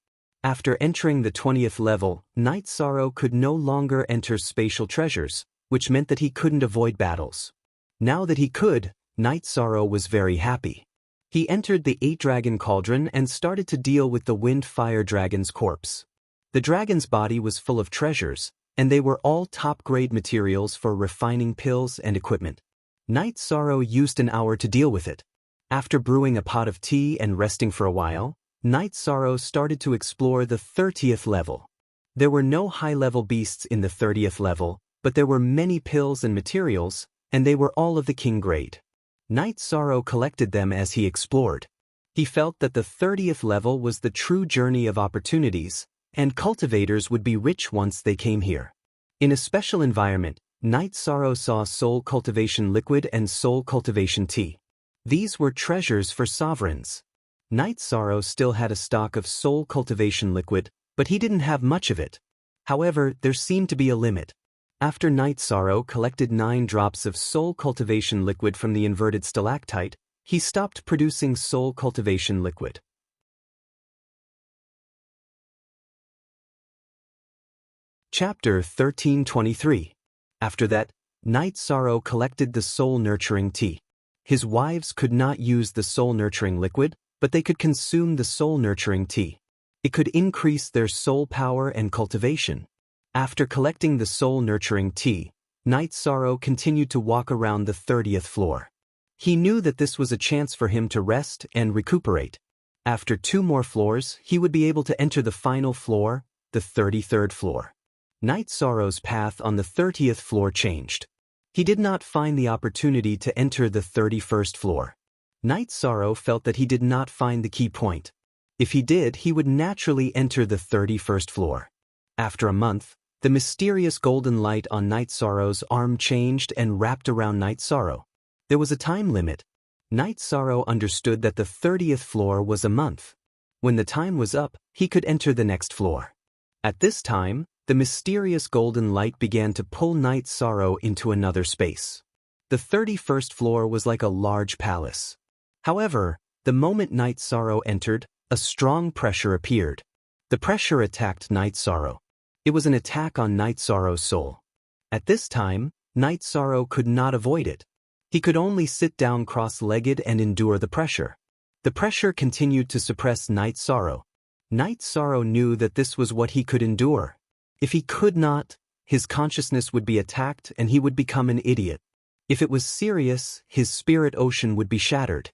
After entering the 20th level, Night Sorrow could no longer enter spatial treasures, which meant that he couldn't avoid battles. Now that he could, Night Sorrow was very happy. He entered the 8-dragon cauldron and started to deal with the wind-fire dragon's corpse. The dragon's body was full of treasures, and they were all top-grade materials for refining pills and equipment. Night Sorrow used an hour to deal with it. After brewing a pot of tea and resting for a while, Night Sorrow started to explore the 30th level. There were no high-level beasts in the 30th level, but there were many pills and materials, and they were all of the king grade. Night Sorrow collected them as he explored. He felt that the 30th level was the true journey of opportunities, and cultivators would be rich once they came here. In a special environment, Night Sorrow saw soul cultivation liquid and soul cultivation tea. These were treasures for sovereigns. Night Sorrow still had a stock of soul cultivation liquid, but he didn't have much of it. However, there seemed to be a limit. After Night Sorrow collected 9 drops of soul cultivation liquid from the inverted stalactite, he stopped producing soul cultivation liquid. Chapter 1323. After that, Night Sorrow collected the soul-nurturing tea. His wives could not use the soul-nurturing liquid, but they could consume the soul-nurturing tea. It could increase their soul power and cultivation. After collecting the soul-nurturing tea, Night Sorrow continued to walk around the 30th floor. He knew that this was a chance for him to rest and recuperate. After 2 more floors, he would be able to enter the final floor, the 33rd floor. Night Sorrow's path on the 30th floor changed. He did not find the opportunity to enter the 31st floor. Night Sorrow felt that he did not find the key point. If he did, he would naturally enter the 31st floor. After a month, the mysterious golden light on Night Sorrow's arm changed and wrapped around Night Sorrow. There was a time limit. Night Sorrow understood that the 30th floor was a month. When the time was up, he could enter the next floor. At this time, the mysterious golden light began to pull Night Sorrow into another space. The 31st floor was like a large palace. However, the moment Night Sorrow entered, a strong pressure appeared. The pressure attacked Night Sorrow. It was an attack on Night Sorrow's soul. At this time, Night Sorrow could not avoid it. He could only sit down cross-legged and endure the pressure. The pressure continued to suppress Night Sorrow. Night Sorrow knew that this was what he could endure. If he could not, his consciousness would be attacked and he would become an idiot. If it was serious, his spirit ocean would be shattered.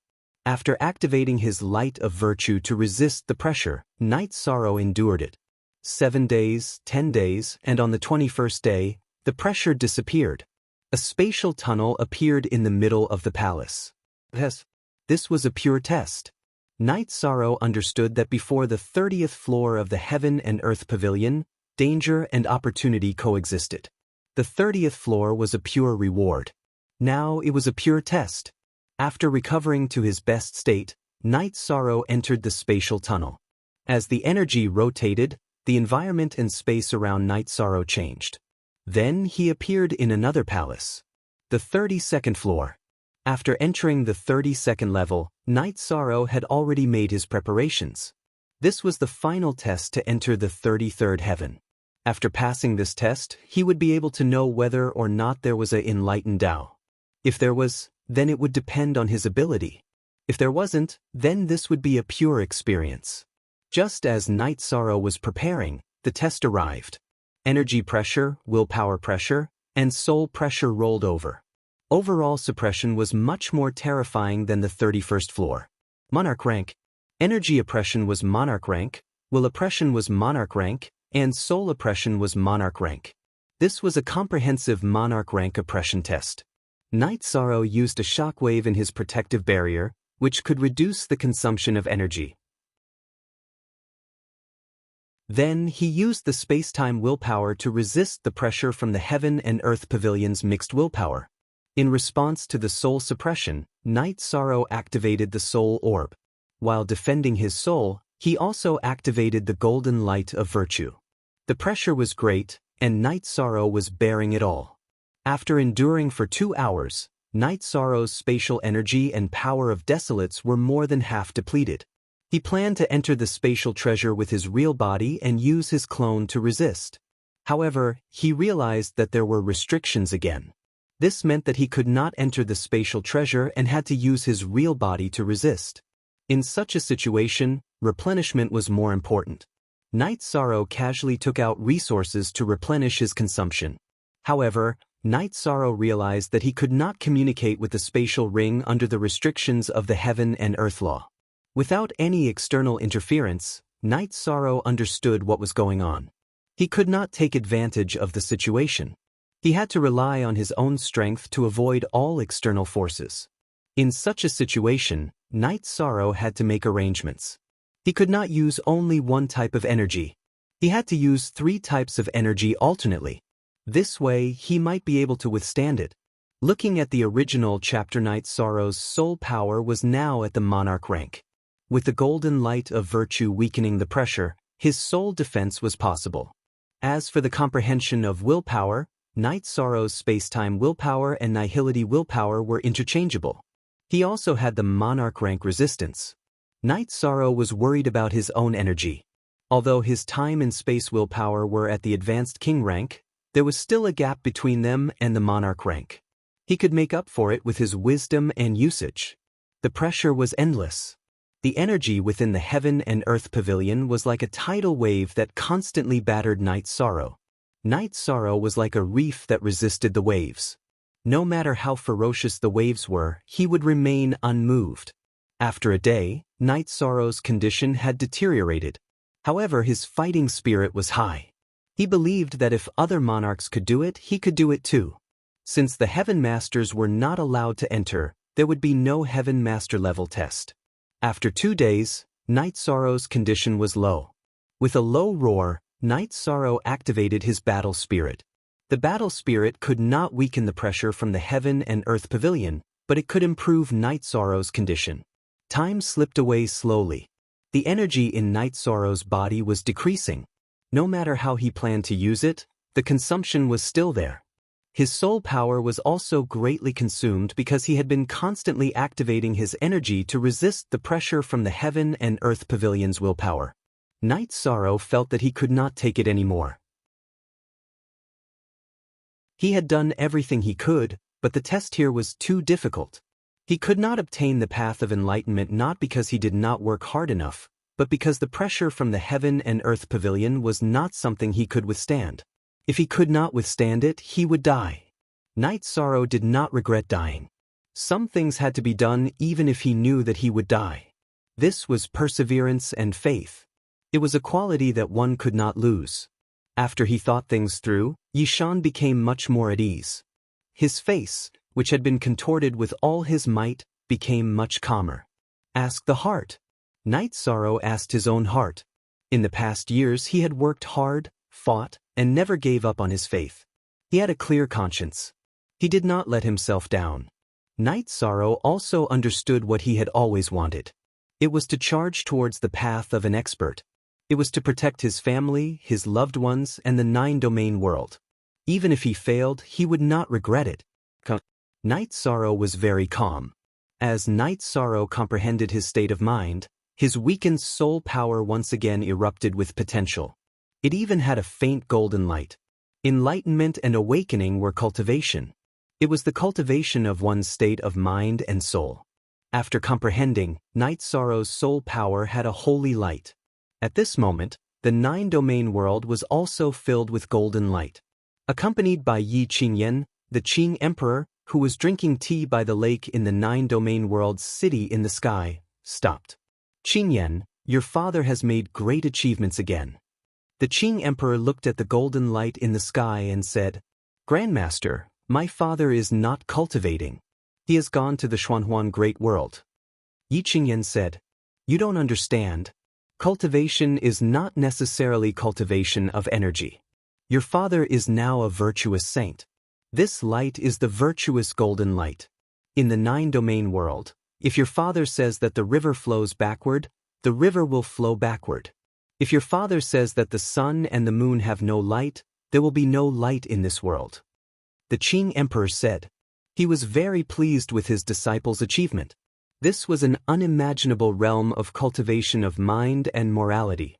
After activating his light of virtue to resist the pressure, Night Sorrow endured it. 7 days, 10 days, and on the 21st day, the pressure disappeared. A spatial tunnel appeared in the middle of the palace. This was a pure test. Night Sorrow understood that before the 30th floor of the Heaven and Earth Pavilion, danger and opportunity coexisted. The 30th floor was a pure reward. Now it was a pure test. After recovering to his best state, Night Sorrow entered the spatial tunnel. As the energy rotated, the environment and space around Night Sorrow changed. Then he appeared in another palace. The 32nd floor. After entering the 32nd level, Night Sorrow had already made his preparations. This was the final test to enter the 33rd heaven. After passing this test, he would be able to know whether or not there was an enlightened Tao. If there was, then it would depend on his ability. If there wasn't, then this would be a pure experience. Just as Night Sorrow was preparing, the test arrived. Energy pressure, willpower pressure, and soul pressure rolled over. Overall suppression was much more terrifying than the 31st floor. Monarch rank. Energy oppression was monarch rank, will oppression was monarch rank, and soul oppression was monarch rank. This was a comprehensive monarch rank oppression test. Night Sorrow used a shockwave in his protective barrier, which could reduce the consumption of energy. Then he used the space-time willpower to resist the pressure from the Heaven and Earth Pavilion's mixed willpower. In response to the soul suppression, Night Sorrow activated the soul orb. While defending his soul, he also activated the golden light of virtue. The pressure was great, and Night Sorrow was bearing it all. After enduring for 2 hours, Night Sorrow's spatial energy and power of desolates were more than half depleted. He planned to enter the spatial treasure with his real body and use his clone to resist. However, he realized that there were restrictions again. This meant that he could not enter the spatial treasure and had to use his real body to resist. In such a situation, replenishment was more important. Night Sorrow casually took out resources to replenish his consumption. However, Night Sorrow realized that he could not communicate with the spatial ring under the restrictions of the Heaven and Earth law. Without any external interference, Night Sorrow understood what was going on. He could not take advantage of the situation. He had to rely on his own strength to avoid all external forces. In such a situation, Night Sorrow had to make arrangements. He could not use only one type of energy. He had to use 3 types of energy alternately. This way, he might be able to withstand it. Looking at the original chapter, Night Sorrow's soul power was now at the monarch rank. With the golden light of virtue weakening the pressure, his soul defense was possible. As for the comprehension of willpower, Night Sorrow's space-time willpower and nihility willpower were interchangeable. He also had the monarch rank resistance. Night Sorrow was worried about his own energy. Although his time and space willpower were at the advanced king rank, there was still a gap between them and the monarch rank. He could make up for it with his wisdom and usage. The pressure was endless. The energy within the Heaven and Earth Pavilion was like a tidal wave that constantly battered Night Sorrow. Night Sorrow was like a reef that resisted the waves. No matter how ferocious the waves were, he would remain unmoved. After a day, Night Sorrow's condition had deteriorated. However, his fighting spirit was high. He believed that if other monarchs could do it, he could do it too. Since the Heaven Masters were not allowed to enter, there would be no Heaven Master level test. After 2 days, Night Sorrow's condition was low. With a low roar, Night Sorrow activated his battle spirit. The battle spirit could not weaken the pressure from the Heaven and Earth Pavilion, but it could improve Night Sorrow's condition. Time slipped away slowly. The energy in Night Sorrow's body was decreasing. No matter how he planned to use it, the consumption was still there. His soul power was also greatly consumed because he had been constantly activating his energy to resist the pressure from the heaven and earth pavilion's willpower. Night Sorrow felt that he could not take it anymore. He had done everything he could, but the test here was too difficult. He could not obtain the path of enlightenment not because he did not work hard enough, but because the pressure from the heaven and earth pavilion was not something he could withstand. If he could not withstand it, he would die. Night Sorrow did not regret dying. Some things had to be done even if he knew that he would die. This was perseverance and faith. It was a quality that one could not lose. After he thought things through, Yishan became much more at ease. His face, which had been contorted with all his might, became much calmer. Ask the heart. Night Sorrow asked his own heart. In the past years he had worked hard, fought, and never gave up on his faith. He had a clear conscience. He did not let himself down. Night Sorrow also understood what he had always wanted. It was to charge towards the path of an expert. It was to protect his family, his loved ones, and the nine-domain world. Even if he failed, he would not regret it. Night Sorrow was very calm. As Night Sorrow comprehended his state of mind, his weakened soul power once again erupted with potential. It even had a faint golden light. Enlightenment and awakening were cultivation. It was the cultivation of one's state of mind and soul. After comprehending, Night Sorrow's soul power had a holy light. At this moment, the nine-domain world was also filled with golden light. Accompanied by Yi Qingyan, the Qing Emperor, who was drinking tea by the lake in the nine-domain world's city in the sky, stopped. Qingyan, your father has made great achievements again. The Qing Emperor looked at the golden light in the sky and said, Grandmaster, my father is not cultivating. He has gone to the Xuanhuan Great World. Yi Qingyan said, You don't understand. Cultivation is not necessarily cultivation of energy. Your father is now a virtuous saint. This light is the virtuous golden light. In the nine-domain world, if your father says that the river flows backward, the river will flow backward. If your father says that the sun and the moon have no light, there will be no light in this world. The Qing Emperor said. He was very pleased with his disciple's achievement. This was an unimaginable realm of cultivation of mind and morality.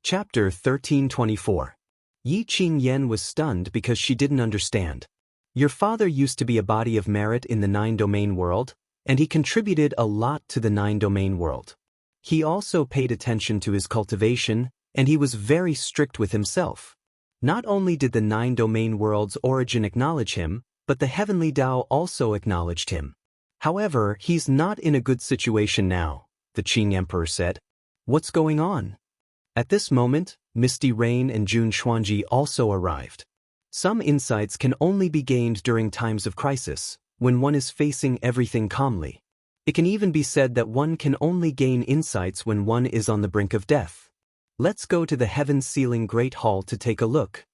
Chapter 1324. Yi Qingyan was stunned because she didn't understand. Your father used to be a body of merit in the nine-domain world, and he contributed a lot to the nine-domain world. He also paid attention to his cultivation, and he was very strict with himself. Not only did the nine-domain world's origin acknowledge him, but the heavenly Tao also acknowledged him. However, he's not in a good situation now, the Qing Emperor said. What's going on? At this moment, Misty Rain and Jun Xuanji also arrived. Some insights can only be gained during times of crisis, when one is facing everything calmly. It can even be said that one can only gain insights when one is on the brink of death. Let's go to the heaven-sealing Great Hall to take a look.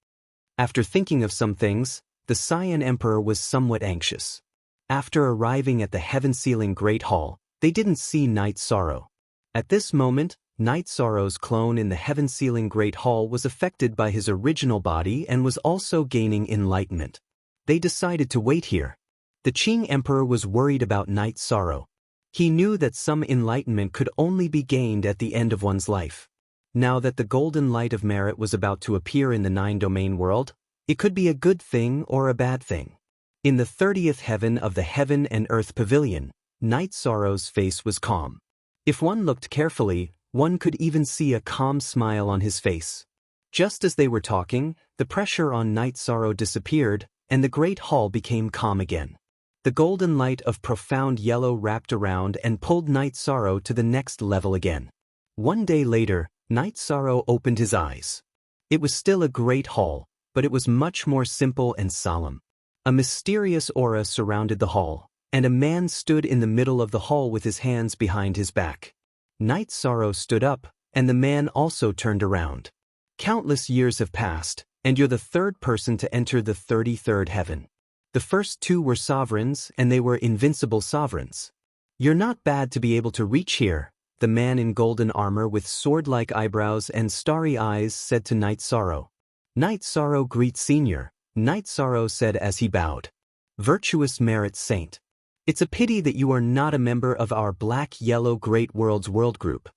After thinking of some things, the Cyan Emperor was somewhat anxious. After arriving at the heaven-sealing Great Hall, they didn't see Night Sorrow. At this moment, Night Sorrow's clone in the heaven-sealing Great Hall was affected by his original body and was also gaining enlightenment. They decided to wait here. The Qing Emperor was worried about Night Sorrow. He knew that some enlightenment could only be gained at the end of one's life. Now that the golden light of merit was about to appear in the nine-domain world, it could be a good thing or a bad thing. In the 30th heaven of the heaven and earth pavilion, Night Sorrow's face was calm. If one looked carefully, one could even see a calm smile on his face. Just as they were talking, the pressure on Night Sorrow disappeared, and the great hall became calm again. The golden light of profound yellow wrapped around and pulled Night Sorrow to the next level again. One day later, Night Sorrow opened his eyes. It was still a great hall, but it was much more simple and solemn. A mysterious aura surrounded the hall, and a man stood in the middle of the hall with his hands behind his back. Night Sorrow stood up, and the man also turned around. Countless years have passed, and you're the third person to enter the 33rd heaven. The first two were sovereigns, and they were invincible sovereigns. You're not bad to be able to reach here, the man in golden armor with sword-like eyebrows and starry eyes said to Night Sorrow. Night Sorrow greet Senior, Night Sorrow said as he bowed. Virtuous merit saint. It's a pity that you are not a member of our Black-Yellow Great Worlds world group.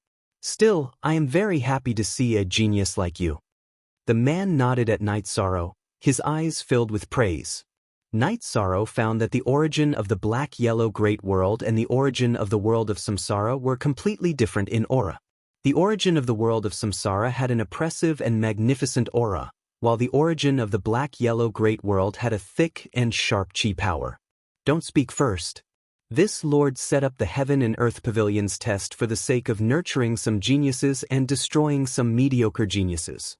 Still, I am very happy to see a genius like you. The man nodded at Night Sorrow, his eyes filled with praise. Night Sorrow found that the origin of the Black-Yellow Great World and the origin of the world of Samsara were completely different in aura. The origin of the world of Samsara had an oppressive and magnificent aura, while the origin of the Black-Yellow Great World had a thick and sharp chi power. Don't speak first. This Lord set up the Heaven and Earth Pavilions test for the sake of nurturing some geniuses and destroying some mediocre geniuses.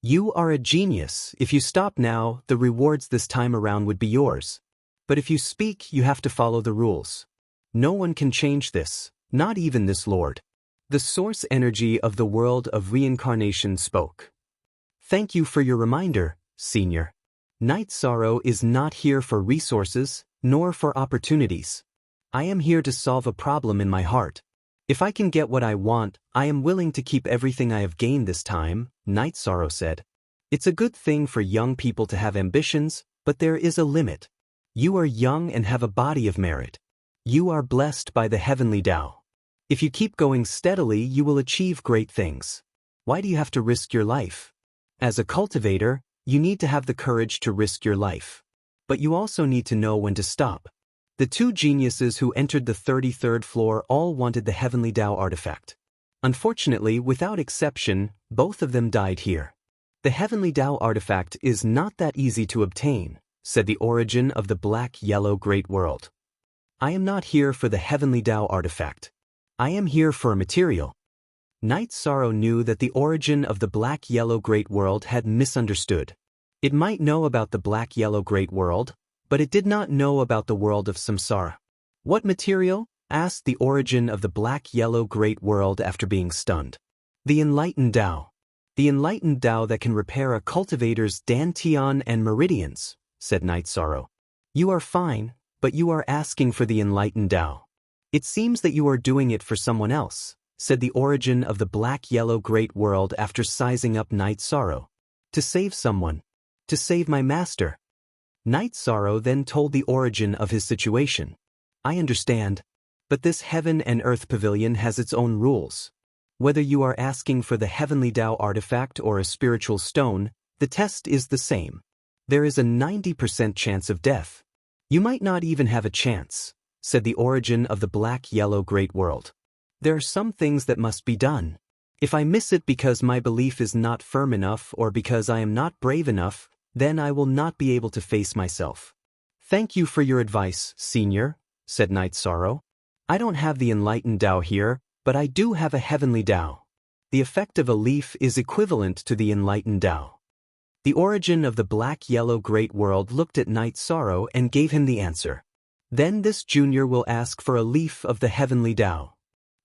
You are a genius. If you stop now, the rewards this time around would be yours. But if you speak, you have to follow the rules. No one can change this, not even this Lord. The source energy of the world of reincarnation spoke. Thank you for your reminder, Senior. Night Sorrow is not here for resources, nor for opportunities. I am here to solve a problem in my heart. If I can get what I want, I am willing to keep everything I have gained this time, Night Sorrow said. It's a good thing for young people to have ambitions, but there is a limit. You are young and have a body of merit. You are blessed by the heavenly Tao. If you keep going steadily, you will achieve great things. Why do you have to risk your life? As a cultivator, you need to have the courage to risk your life. But you also need to know when to stop. The two geniuses who entered the 33rd floor all wanted the Heavenly Tao artifact. Unfortunately, without exception, both of them died here. The Heavenly Tao artifact is not that easy to obtain, said the origin of the Black-Yellow Great World. I am not here for the Heavenly Tao artifact. I am here for a material. Night Sorrow knew that the origin of the Black-Yellow Great World had misunderstood. It might know about the Black-Yellow Great World, but it did not know about the world of Samsara. What material? Asked the origin of the Black-Yellow Great World after being stunned. The enlightened Tao. The enlightened Tao that can repair a cultivator's dantian and meridians, said Night Sorrow. You are fine, but you are asking for the enlightened Tao. It seems that you are doing it for someone else, said the origin of the Black-Yellow Great World after sizing up Night Sorrow. To save someone. To save my master. Night Sorrow then told the origin of his situation. I understand. But this Heaven and Earth Pavilion has its own rules. Whether you are asking for the Heavenly Tao artifact or a spiritual stone, the test is the same. There is a 90% chance of death. You might not even have a chance, said the origin of the Black-Yellow Great World. There are some things that must be done. If I miss it because my belief is not firm enough or because I am not brave enough, then I will not be able to face myself. Thank you for your advice, Senior, said Night Sorrow. I don't have the enlightened Tao here, but I do have a heavenly Tao. The effect of a leaf is equivalent to the enlightened Tao. The origin of the Black-Yellow Great World looked at Night Sorrow and gave him the answer. Then this junior will ask for a leaf of the heavenly Tao.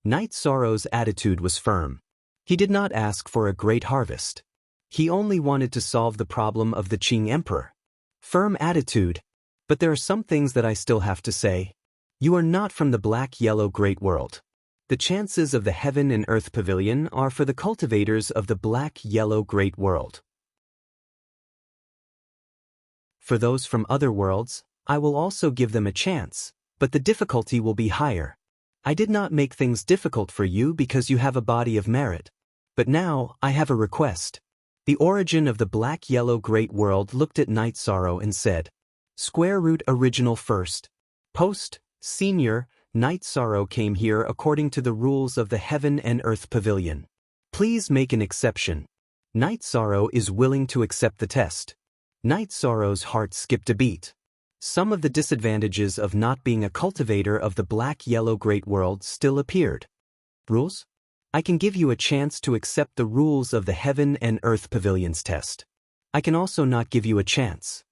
Night Sorrow's attitude was firm. He did not ask for a great harvest. He only wanted to solve the problem of the Qing Emperor. Firm attitude. But there are some things that I still have to say. You are not from the Black-Yellow Great World. The chances of the Heaven and Earth Pavilion are for the cultivators of the Black-Yellow Great World. For those from other worlds, I will also give them a chance, but the difficulty will be higher. I did not make things difficult for you because you have a body of merit. But now, I have a request. The origin of the Black-Yellow Great World looked at Night Sorrow and said, Square root original first. Post, Senior, Night Sorrow came here according to the rules of the Heaven and Earth Pavilion. Please make an exception. Night Sorrow is willing to accept the test. Night Sorrow's heart skipped a beat. Some of the disadvantages of not being a cultivator of the Black-Yellow Great World still appeared. Rules? I can give you a chance to accept the rules of the Heaven and Earth Pavilions test. I can also not give you a chance.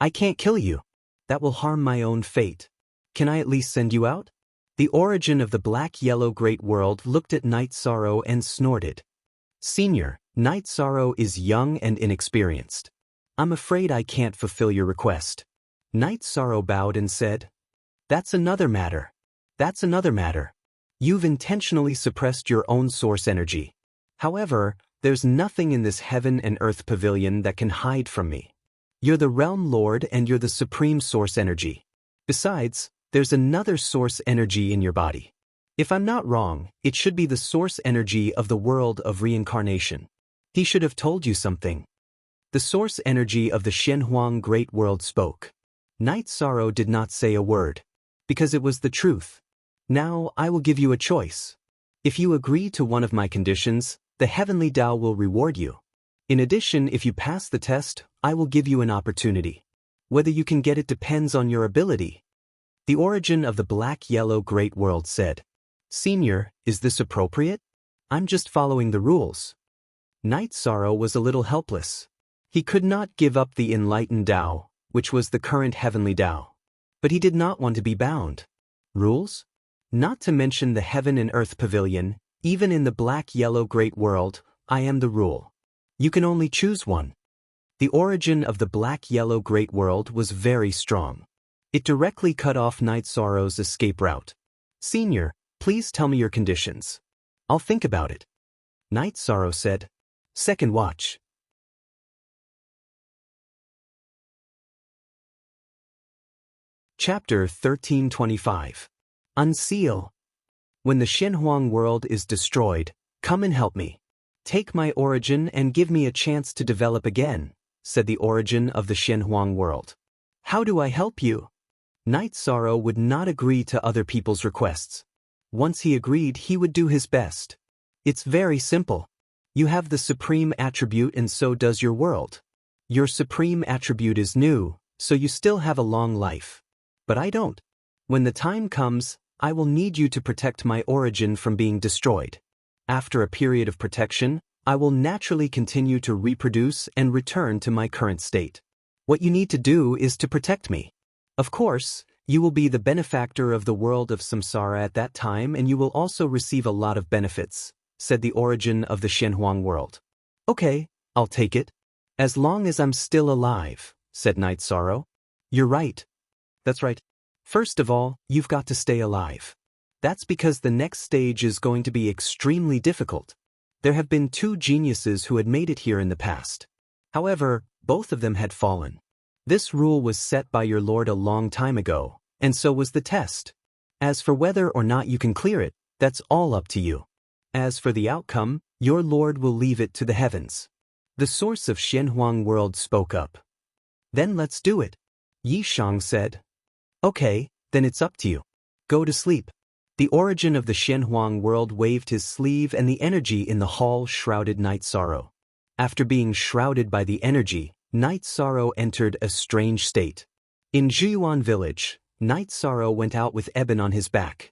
I can't kill you. That will harm my own fate. Can I at least send you out? The origin of the Black-Yellow Great World looked at Night Sorrow and snorted. Senior, Night Sorrow is young and inexperienced. I'm afraid I can't fulfill your request. Night Sorrow bowed and said, That's another matter. That's another matter. You've intentionally suppressed your own source energy. However, there's nothing in this heaven and earth pavilion that can hide from me. You're the realm lord and you're the supreme source energy. Besides, there's another source energy in your body. If I'm not wrong, it should be the source energy of the world of reincarnation. He should have told you something. The source energy of the Shenhuang Great World spoke. Night Sorrow did not say a word, because it was the truth. Now I will give you a choice. If you agree to one of my conditions, the heavenly Tao will reward you. In addition, if you pass the test, I will give you an opportunity. Whether you can get it depends on your ability. The origin of the Black-Yellow Great World said, Senior, is this appropriate? I'm just following the rules. Night Sorrow was a little helpless. He could not give up the enlightened Tao, which was the current heavenly Tao. But he did not want to be bound. Rules? Not to mention the heaven and earth pavilion, even in the Black-Yellow Great World, I am the rule. You can only choose one. The origin of the Black-Yellow Great World was very strong. It directly cut off Night Sorrow's escape route. Senior, please tell me your conditions. I'll think about it. Night Sorrow said. Second watch. Chapter 1325. Unseal. When the Shenhuang world is destroyed, come and help me. Take my origin and give me a chance to develop again, said the origin of the Shenhuang world. How do I help you? Night Sorrow would not agree to other people's requests. Once he agreed, he would do his best. It's very simple. You have the supreme attribute and so does your world. Your supreme attribute is new, so you still have a long life. But I don't. When the time comes, I will need you to protect my origin from being destroyed. After a period of protection, I will naturally continue to reproduce and return to my current state. What you need to do is to protect me. Of course, you will be the benefactor of the world of samsara at that time and you will also receive a lot of benefits, said the origin of the Shenhuang world. Okay, I'll take it. As long as I'm still alive, said Night Sorrow. You're right. That's right. First of all, you've got to stay alive. That's because the next stage is going to be extremely difficult. There have been 2 geniuses who had made it here in the past. However, both of them had fallen. This rule was set by your lord a long time ago, and so was the test. As for whether or not you can clear it, that's all up to you. As for the outcome, your lord will leave it to the heavens. The source of Shenhuang world spoke up. Then let's do it. Yi Shang said. Okay, then it's up to you. Go to sleep. The origin of the Shenhuang world waved his sleeve and the energy in the hall shrouded Night Sorrow. After being shrouded by the energy, Night Sorrow entered a strange state. In Zhiyuan village, Night Sorrow went out with Eben on his back.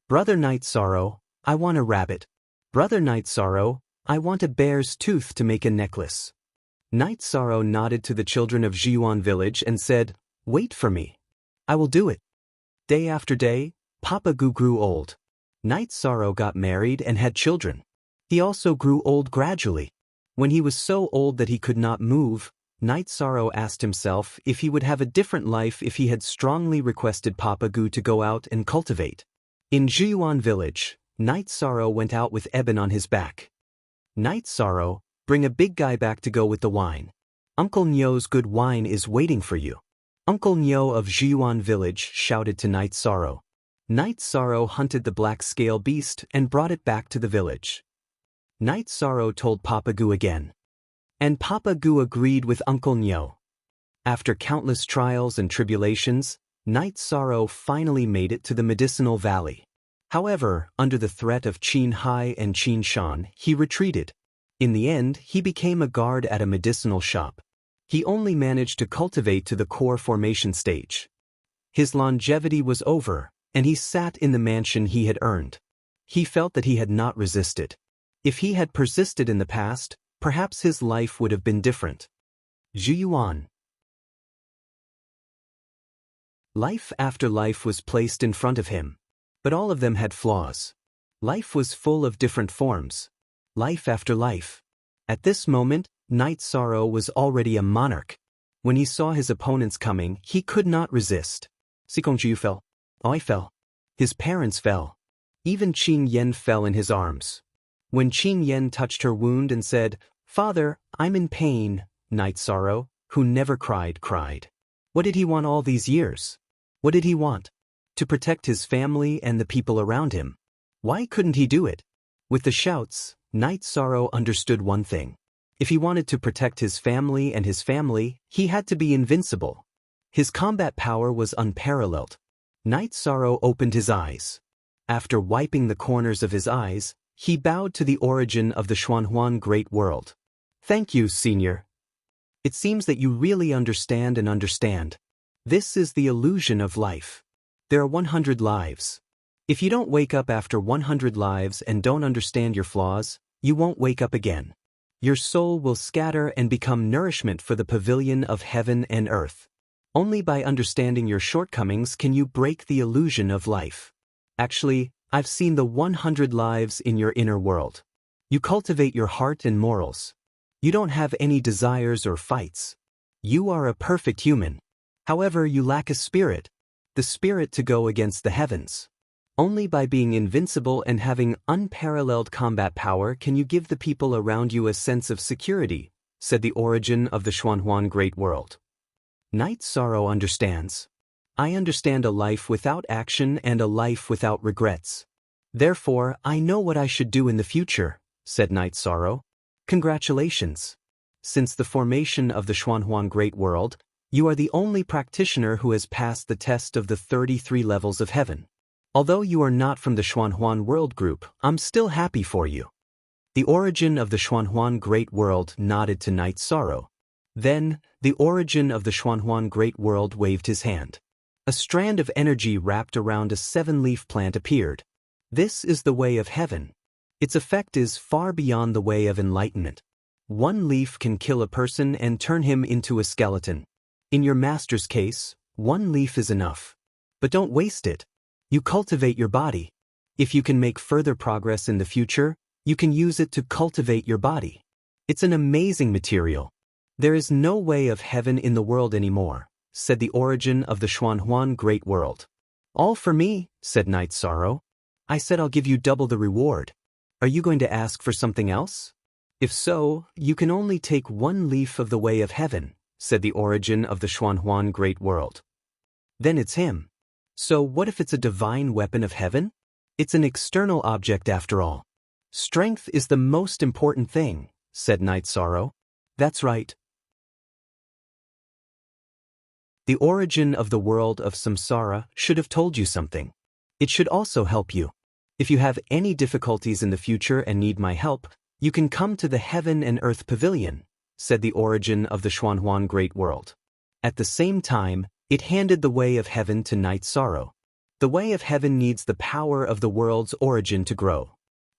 Brother Night Sorrow, I want a rabbit. Brother Night Sorrow, I want a bear's tooth to make a necklace. Night Sorrow nodded to the children of Zhiyuan village and said, Wait for me. I will do it. Day after day, Papa Gu grew old. Night Sorrow got married and had children. He also grew old gradually. When he was so old that he could not move, Night Sorrow asked himself if he would have a different life if he had strongly requested Papa Gu to go out and cultivate. In Zhiyuan village, Night Sorrow went out with Eben on his back. Night Sorrow, bring a big guy back to go with the wine. Uncle Nyo's good wine is waiting for you. Uncle Nyo of Zhiyuan village shouted to Night Sorrow. Night Sorrow hunted the black scale beast and brought it back to the village. Night Sorrow told Papa Gu again. And Papa Gu agreed with Uncle Nyo. After countless trials and tribulations, Night Sorrow finally made it to the medicinal valley. However, under the threat of Qin Hai and Qin Shan, he retreated. In the end, he became a guard at a medicinal shop. He only managed to cultivate to the core formation stage. His longevity was over, and he sat in the mansion he had earned. He felt that he had not resisted. If he had persisted in the past, perhaps his life would have been different. Zhiyuan. Life after life was placed in front of him, but all of them had flaws. Life was full of different forms. Life after life. At this moment, Night Sorrow was already a monarch. When he saw his opponents coming, he could not resist. 西贡之 fell. I fell. His parents fell. Even Qing Yen fell in his arms. When Qing Yen touched her wound and said, "Father, I'm in pain," Night Sorrow, who never cried, cried. What did he want all these years? What did he want? To protect his family and the people around him. Why couldn't he do it? With the shouts, Night Sorrow understood one thing. If he wanted to protect his family and his family, he had to be invincible. His combat power was unparalleled. Night Sorrow opened his eyes. After wiping the corners of his eyes, he bowed to the origin of the Xuanhuan Great World. Thank you, Senior. It seems that you really understand and understand. This is the illusion of life. There are 100 lives. If you don't wake up after 100 lives and don't understand your flaws, you won't wake up again. Your soul will scatter and become nourishment for the pavilion of heaven and earth. Only by understanding your shortcomings can you break the illusion of life. Actually, I've seen the 100 lives in your inner world. You cultivate your heart and morals. You don't have any desires or fights. You are a perfect human. However, you lack a spirit, the spirit to go against the heavens. Only by being invincible and having unparalleled combat power can you give the people around you a sense of security, said the origin of the Xuanhuan Great World. Night Sorrow understands. I understand a life without action and a life without regrets. Therefore, I know what I should do in the future, said Night Sorrow. Congratulations. Since the formation of the Xuanhuan Great World, you are the only practitioner who has passed the test of the 33 levels of heaven. Although you are not from the Xuanhuan World Group, I'm still happy for you. The origin of the Xuanhuan Great World nodded to Night Sorrow. Then, the origin of the Xuanhuan Great World waved his hand. A strand of energy wrapped around a 7-leaf plant appeared. This is the way of heaven. Its effect is far beyond the way of enlightenment. One leaf can kill a person and turn him into a skeleton. In your master's case, one leaf is enough. But don't waste it. You cultivate your body. If you can make further progress in the future, you can use it to cultivate your body. It's an amazing material. There is no way of heaven in the world anymore, said the origin of the Xuanhuan Great World. All for me, said Night Sorrow. I said I'll give you double the reward. Are you going to ask for something else? If so, you can only take one leaf of the way of heaven, said the origin of the Xuanhuan Great World. Then it's him. So what if it's a divine weapon of heaven? It's an external object after all. Strength is the most important thing, said Night Sorrow. That's right. The origin of the world of samsara should have told you something. It should also help you. If you have any difficulties in the future and need my help, you can come to the Heaven and Earth Pavilion, said the origin of the Xuanhuan Great World. At the same time, it handed the way of heaven to Night Sorrow. The way of heaven needs the power of the world's origin to grow.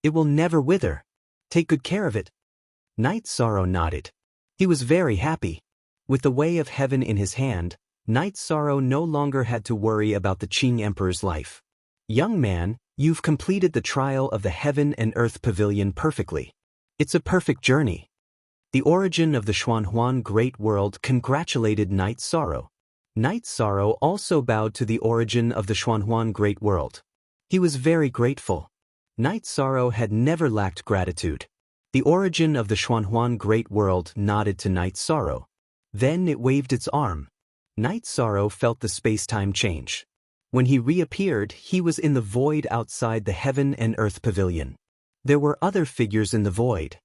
It will never wither. Take good care of it. Night Sorrow nodded. He was very happy. With the way of heaven in his hand, Night Sorrow no longer had to worry about the Qing Emperor's life. Young man, you've completed the trial of the Heaven and Earth Pavilion perfectly. It's a perfect journey. The origin of the Xuanhuan Great World congratulated Night Sorrow. Night Sorrow also bowed to the origin of the Xuanhuan Great World. He was very grateful. Night Sorrow had never lacked gratitude. The origin of the Xuanhuan Great World nodded to Night Sorrow. Then it waved its arm. Night Sorrow felt the space-time change. When he reappeared, he was in the void outside the Heaven and Earth Pavilion. There were other figures in the void.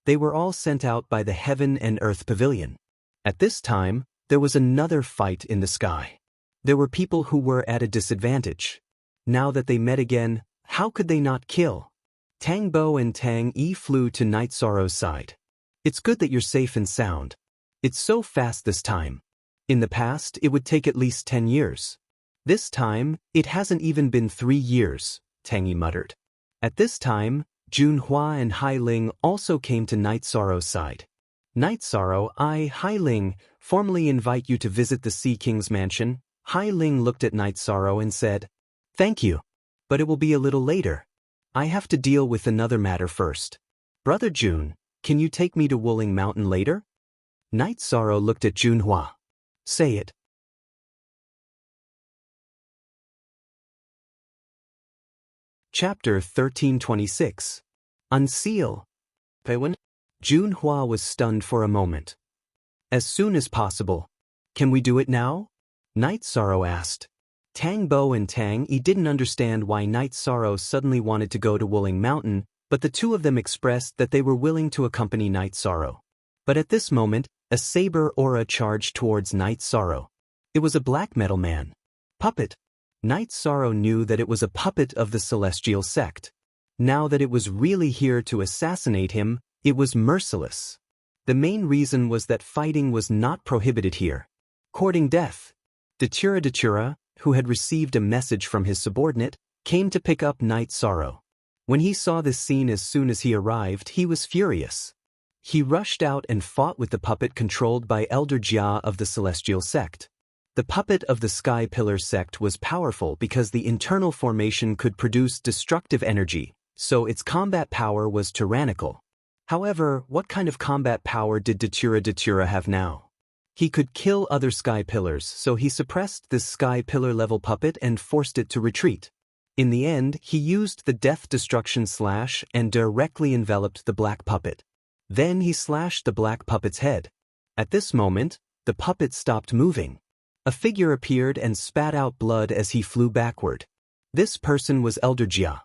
They were all sent out by the Heaven and Earth Pavilion. At this time, there was another fight in the sky. There were people who were at a disadvantage. Now that they met again, how could they not kill? Tang Bo and Tang Yi flew to Night Sorrow's side. It's good that you're safe and sound. It's so fast this time. In the past, it would take at least 10 years. This time, it hasn't even been 3 years, Tang Yi muttered. At this time, Jun Hua and Hai Ling also came to Night Sorrow's side. Night Sorrow, I, Hai Ling, formally invite you to visit the Sea King's mansion. Hai Ling looked at Night Sorrow and said, Thank you, but it will be a little later. I have to deal with another matter first. Brother Jun, can you take me to Wuling Mountain later? Night Sorrow looked at Jun Hua. Say it. Chapter 1326. Unseal. Peiwen? Junhua was stunned for a moment. As soon as possible. Can we do it now? Night Sorrow asked. Tang Bo and Tang Yi didn't understand why Night Sorrow suddenly wanted to go to Wuling Mountain, but the two of them expressed that they were willing to accompany Night Sorrow. But at this moment, a saber aura charged towards Night Sorrow. It was a black metal man. Puppet. Night Sorrow knew that it was a puppet of the celestial sect. Now that it was really here to assassinate him, it was merciless. The main reason was that fighting was not prohibited here. Courting death. Datura, who had received a message from his subordinate, came to pick up Night Sorrow. When he saw this scene as soon as he arrived, he was furious. He rushed out and fought with the puppet controlled by Elder Jia of the celestial sect. The puppet of the Sky Pillar sect was powerful because the internal formation could produce destructive energy, so its combat power was tyrannical. However, what kind of combat power did Datura have now? He could kill other Sky Pillars, so he suppressed this Sky Pillar level puppet and forced it to retreat. In the end, he used the Death Destruction Slash and directly enveloped the black puppet. Then he slashed the black puppet's head. At this moment, the puppet stopped moving. A figure appeared and spat out blood as he flew backward. This person was Elder Jia.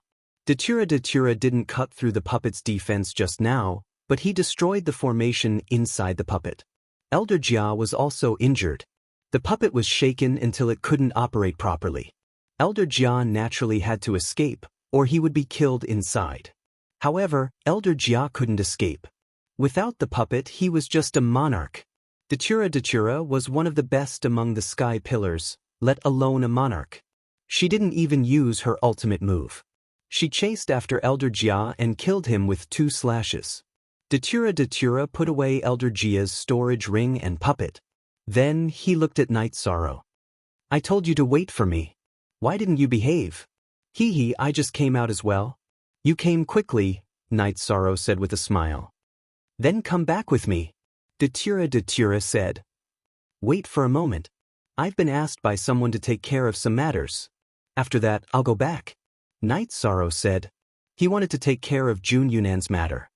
Datura didn't cut through the puppet's defense just now, but he destroyed the formation inside the puppet. Elder Jia was also injured. The puppet was shaken until it couldn't operate properly. Elder Jia naturally had to escape, or he would be killed inside. However, Elder Jia couldn't escape. Without the puppet, he was just a monarch. Datura was one of the best among the Sky Pillars, let alone a monarch. She didn't even use her ultimate move. She chased after Elder Jia and killed him with 2 slashes. Datura put away Elder Jia's storage ring and puppet. Then he looked at Night Sorrow. I told you to wait for me. Why didn't you behave? Hee, I just came out as well. You came quickly, Night Sorrow said with a smile. Then come back with me. Datura said. Wait for a moment. I've been asked by someone to take care of some matters. After that, I'll go back. Night Sorrow said. He wanted to take care of Jun Yunan's matter.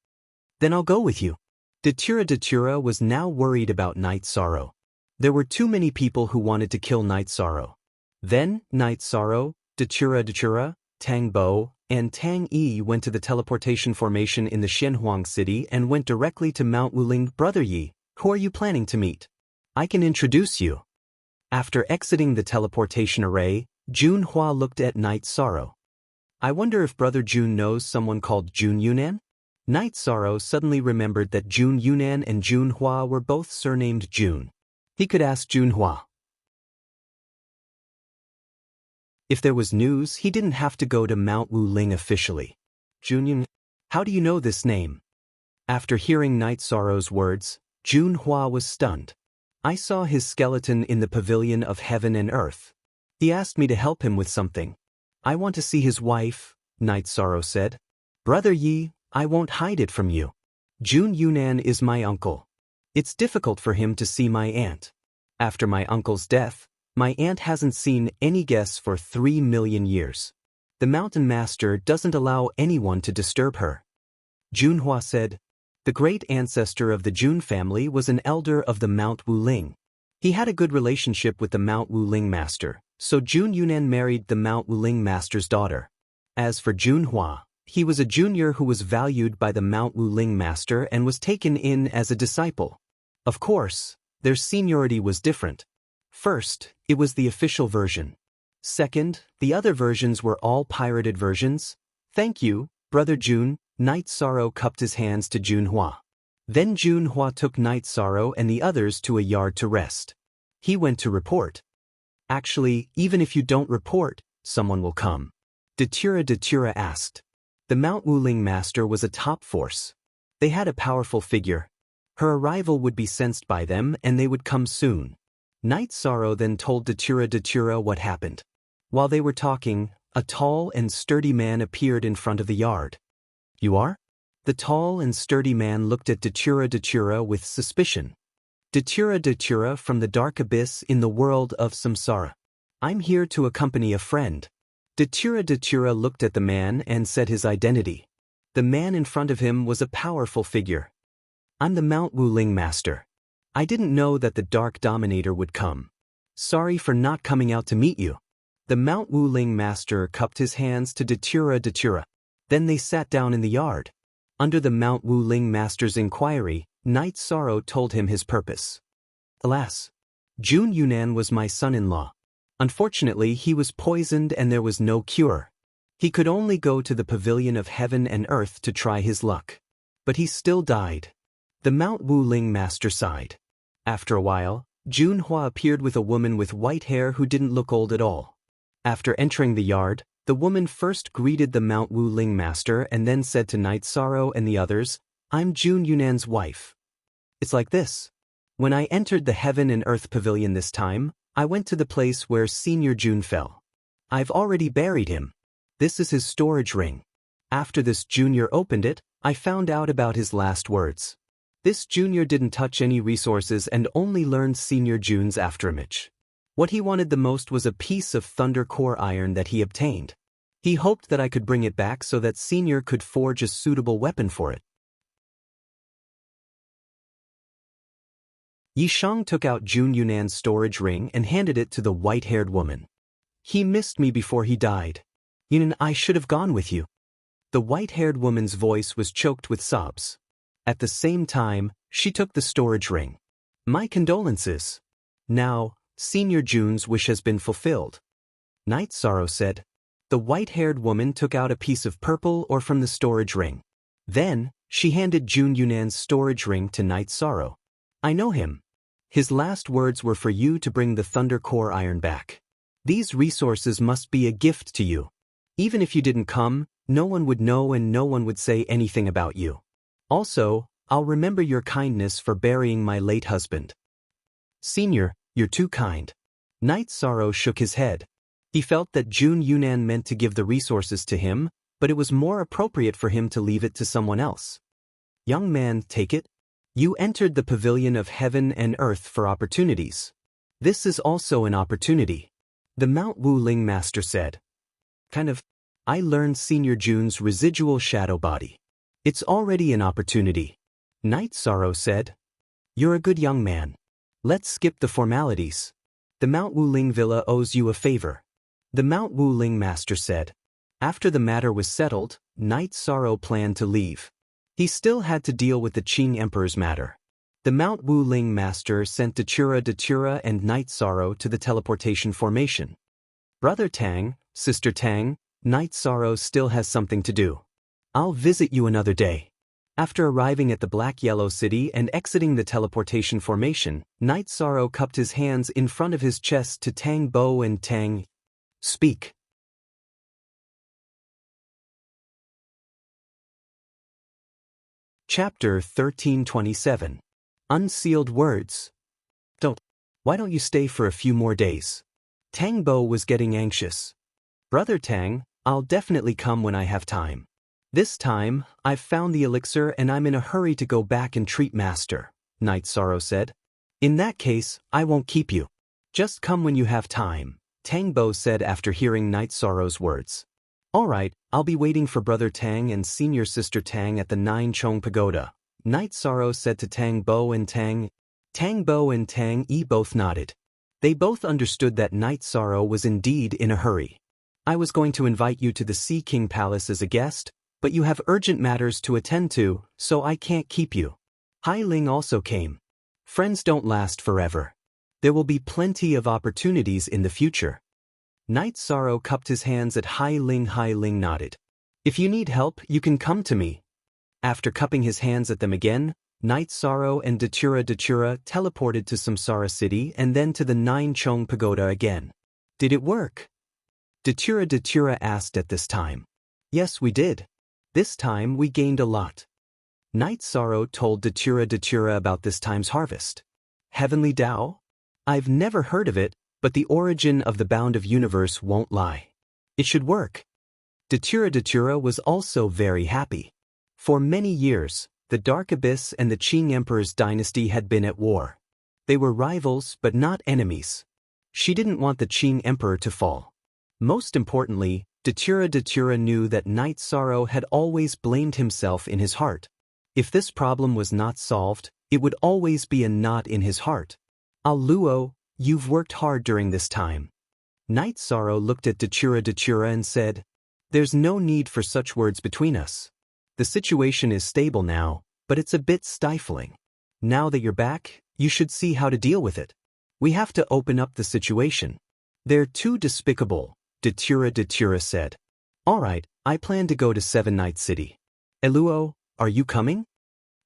Then I'll go with you. Datura was now worried about Night Sorrow. There were too many people who wanted to kill Night Sorrow. Then, Night Sorrow, Datura, Tang Bo, and Tang Yi went to the teleportation formation in the Shenhuang city and went directly to Mount Wuling. Brother Yi, who are you planning to meet? I can introduce you. After exiting the teleportation array, Junhua looked at Night Sorrow. I wonder if Brother Jun knows someone called Jun Yunan? Night Sorrow suddenly remembered that Jun Yunan and Junhua were both surnamed Jun. He could ask Junhua. If there was news, he didn't have to go to Mount Wuling officially. Junyun, how do you know this name? After hearing Night Sorrow's words, Junhua was stunned. I saw his skeleton in the pavilion of heaven and earth. He asked me to help him with something. I want to see his wife, Night Sorrow said. Brother Yi, I won't hide it from you. Jun Yunan is my uncle. It's difficult for him to see my aunt. After my uncle's death, my aunt hasn't seen any guests for 3 million years. The Mountain Master doesn't allow anyone to disturb her. Junhua said, the great ancestor of the Jun family was an elder of the Mount Wuling. He had a good relationship with the Mount Wuling Master, so Jun Yunan married the Mount Wuling Master's daughter. As for Junhua, he was a junior who was valued by the Mount Wuling Master and was taken in as a disciple. Of course, their seniority was different. First, it was the official version. Second, the other versions were all pirated versions. Thank you, Brother Jun. Night Sorrow cupped his hands to Junhua. Then Junhua took Night Sorrow and the others to a yard to rest. He went to report. Actually, even if you don't report, someone will come. Datura asked. The Mount Wuling Master was a top force. They had a powerful figure. Her arrival would be sensed by them and they would come soon. Night Sorrow then told Datura what happened. While they were talking, a tall and sturdy man appeared in front of the yard. You are? The tall and sturdy man looked at Datura with suspicion. Datura from the dark abyss in the world of samsara. I'm here to accompany a friend. Datura looked at the man and said his identity. The man in front of him was a powerful figure. I'm the Mount Wuling Master. I didn't know that the Dark Dominator would come. Sorry for not coming out to meet you. The Mount Wuling Master cupped his hands to Datura. Then they sat down in the yard. Under the Mount Wuling Master's inquiry, Knight Sorrow told him his purpose. Alas, Jun Yunan was my son-in-law. Unfortunately, he was poisoned and there was no cure. He could only go to the pavilion of heaven and earth to try his luck. But he still died. The Mount Wuling Master sighed. After a while, Junhua appeared with a woman with white hair who didn't look old at all. After entering the yard, the woman first greeted the Mount Wuling Master and then said to Knight Sorrow and the others, I'm Jun Yunan's wife. It's like this. When I entered the Heaven and Earth Pavilion this time, I went to the place where Senior Jun fell. I've already buried him. This is his storage ring. After this junior opened it, I found out about his last words. This junior didn't touch any resources and only learned Senior Jun's afterimage. What he wanted the most was a piece of Thunder Core iron that he obtained. He hoped that I could bring it back so that Senior could forge a suitable weapon for it. Yishang took out Jun Yunan's storage ring and handed it to the white-haired woman. He missed me before he died. Yunan, I should have gone with you. The white-haired woman's voice was choked with sobs. At the same time, she took the storage ring. My condolences. Now, Senior Jun's wish has been fulfilled. Knight Sorrow said. The white-haired woman took out a piece of purple ore from the storage ring. Then, she handed Jun Yunan's storage ring to Knight Sorrow. I know him. His last words were for you to bring the Thunder Core iron back. These resources must be a gift to you. Even if you didn't come, no one would know and no one would say anything about you. Also, I'll remember your kindness for burying my late husband. Senior, you're too kind. Knight Sorrow shook his head. He felt that Jun Yunan meant to give the resources to him, but it was more appropriate for him to leave it to someone else. Young man, take it. You entered the pavilion of heaven and earth for opportunities. This is also an opportunity. The Mount Wuling Master said. I learned Senior Jun's residual shadow body. It's already an opportunity. Knight Sorrow said. You're a good young man. Let's skip the formalities. The Mount Wuling Villa owes you a favor. The Mount Wuling Master said. After the matter was settled, Knight Sorrow planned to leave. He still had to deal with the Qing Emperor's matter. The Mount Wuling Master sent Datura and Knight Sorrow to the teleportation formation. Brother Tang, Sister Tang, Knight Sorrow still has something to do. I'll visit you another day. After arriving at the Black Yellow City and exiting the teleportation formation, Knight Sorrow cupped his hands in front of his chest to Tang Bo and Tang. Speak. Chapter 1327. Unsealed Words. Why don't you stay for a few more days? Tang Bo was getting anxious. Brother Tang, I'll definitely come when I have time. This time, I've found the elixir and I'm in a hurry to go back and treat Master, Knight Sorrow said. In that case, I won't keep you. Just come when you have time, Tang Bo said after hearing Knight Sorrow's words. All right, I'll be waiting for Brother Tang and Senior Sister Tang at the Nine Chong Pagoda, Knight Sorrow said to Tang Bo and Tang. Tang Bo and Tang Yi both nodded. They both understood that Knight Sorrow was indeed in a hurry. I was going to invite you to the Sea King Palace as a guest, but you have urgent matters to attend to, so I can't keep you. Hai Ling also came. Friends don't last forever. There will be plenty of opportunities in the future. Knight Sorrow cupped his hands at Hai Ling. Hai Ling nodded. If you need help, you can come to me. After cupping his hands at them again, Knight Sorrow and Datura teleported to Samsara City and then to the Nine Chong Pagoda again. Did it work? Datura asked at this time. Yes, we did. This time we gained a lot. Knight Sorrow told Datura about this time's harvest. Heavenly Tao? I've never heard of it, but the origin of the bound of universe won't lie. It should work. Datura was also very happy. For many years, the Dark Abyss and the Qing Emperor's dynasty had been at war. They were rivals but not enemies. She didn't want the Qing Emperor to fall. Most importantly, Datura knew that Night Sorrow had always blamed himself in his heart. If this problem was not solved, it would always be a knot in his heart. Luo, you've worked hard during this time. Night Sorrow looked at Datura and said, "There's no need for such words between us. The situation is stable now, but it's a bit stifling. Now that you're back, you should see how to deal with it. We have to open up the situation. They're too despicable," Datura said. "All right, I plan to go to Seven Night City. Luo, are you coming?"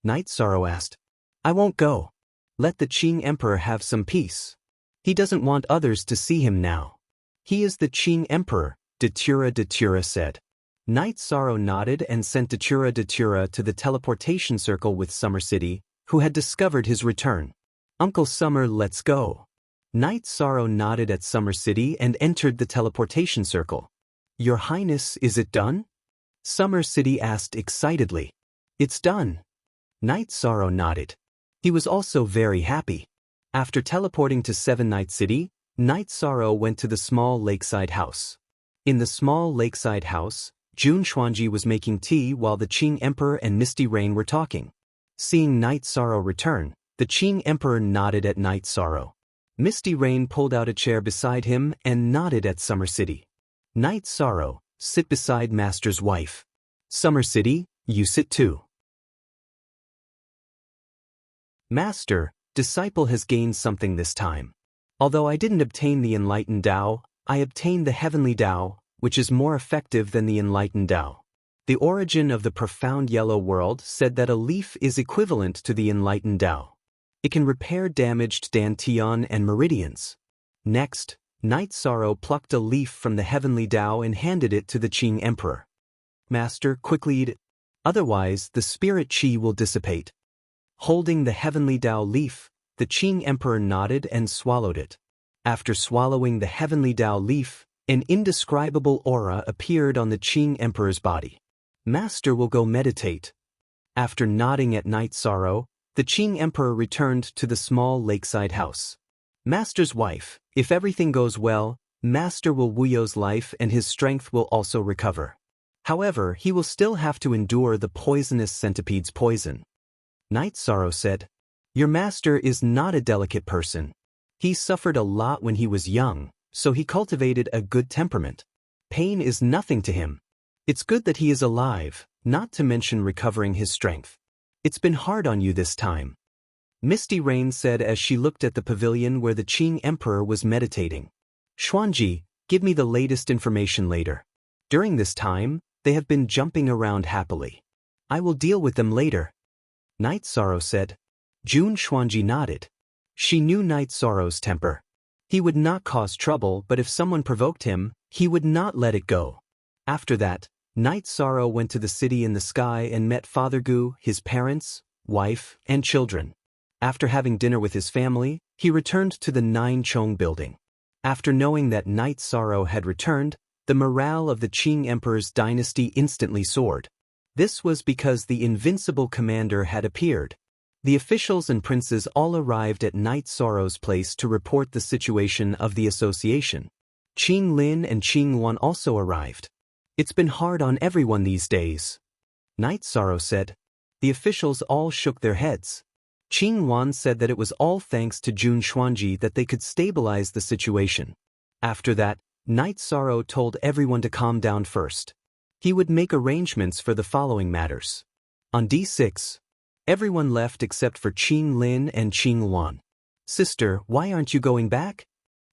Night Sorrow asked. "I won't go. Let the Qing Emperor have some peace. He doesn't want others to see him now. He is the Qing Emperor," Datura said. Night Sorrow nodded and sent Datura to the teleportation circle with Summer City, who had discovered his return. "Uncle Summer, let's go." Night Sorrow nodded at Summer City and entered the teleportation circle. "Your Highness, is it done?" Summer City asked excitedly. "It's done." Night Sorrow nodded. He was also very happy. After teleporting to Seven Night City, Night Sorrow went to the small lakeside house. In the small lakeside house, Jun Xuanji was making tea while the Qing Emperor and Misty Rain were talking. Seeing Night Sorrow return, the Qing Emperor nodded at Night Sorrow. Misty Rain pulled out a chair beside him and nodded at Summer City. "Night Sorrow, sit beside Master's wife. Summer City, you sit too." "Master, disciple has gained something this time. Although I didn't obtain the enlightened Tao, I obtained the heavenly Tao, which is more effective than the enlightened Tao. The origin of the profound yellow world said that a leaf is equivalent to the enlightened Tao. It can repair damaged dantian and meridians." Next, Night Sorrow plucked a leaf from the heavenly Tao and handed it to the Qing Emperor. "Master, quickly eat it. Otherwise, the spirit qi will dissipate." Holding the heavenly Tao leaf, the Qing Emperor nodded and swallowed it. After swallowing the heavenly Tao leaf, an indescribable aura appeared on the Qing Emperor's body. "Master will go meditate." After nodding at Night Sorrow, the Qing Emperor returned to the small lakeside house. "Master's wife, if everything goes well, Master will Wuyo's life and his strength will also recover. However, he will still have to endure the poisonous centipede's poison." Night Sorrow said, "Your master is not a delicate person. He suffered a lot when he was young, so he cultivated a good temperament. Pain is nothing to him. It's good that he is alive, not to mention recovering his strength. It's been hard on you this time." Misty Rain said as she looked at the pavilion where the Qing Emperor was meditating. "Xuanji, give me the latest information later. During this time, they have been jumping around happily. I will deal with them later." Night Sorrow said. Jun Xuanji nodded. She knew Night Sorrow's temper. He would not cause trouble, but if someone provoked him, he would not let it go. After that, Night Sorrow went to the city in the sky and met Father Gu, his parents, wife, and children. After having dinner with his family, he returned to the Nine Chong building. After knowing that Night Sorrow had returned, the morale of the Qing Emperor's dynasty instantly soared. This was because the invincible commander had appeared. The officials and princes all arrived at Night Sorrow's place to report the situation of the association. Qing Lin and Qing Wan also arrived. "It's been hard on everyone these days," Night Sorrow said. The officials all shook their heads. Qing Wan said that it was all thanks to Jun Xuanji that they could stabilize the situation. After that, Night Sorrow told everyone to calm down first. He would make arrangements for the following matters. On D6, everyone left except for Qing Lin and Qing Wan. "Sister, why aren't you going back?"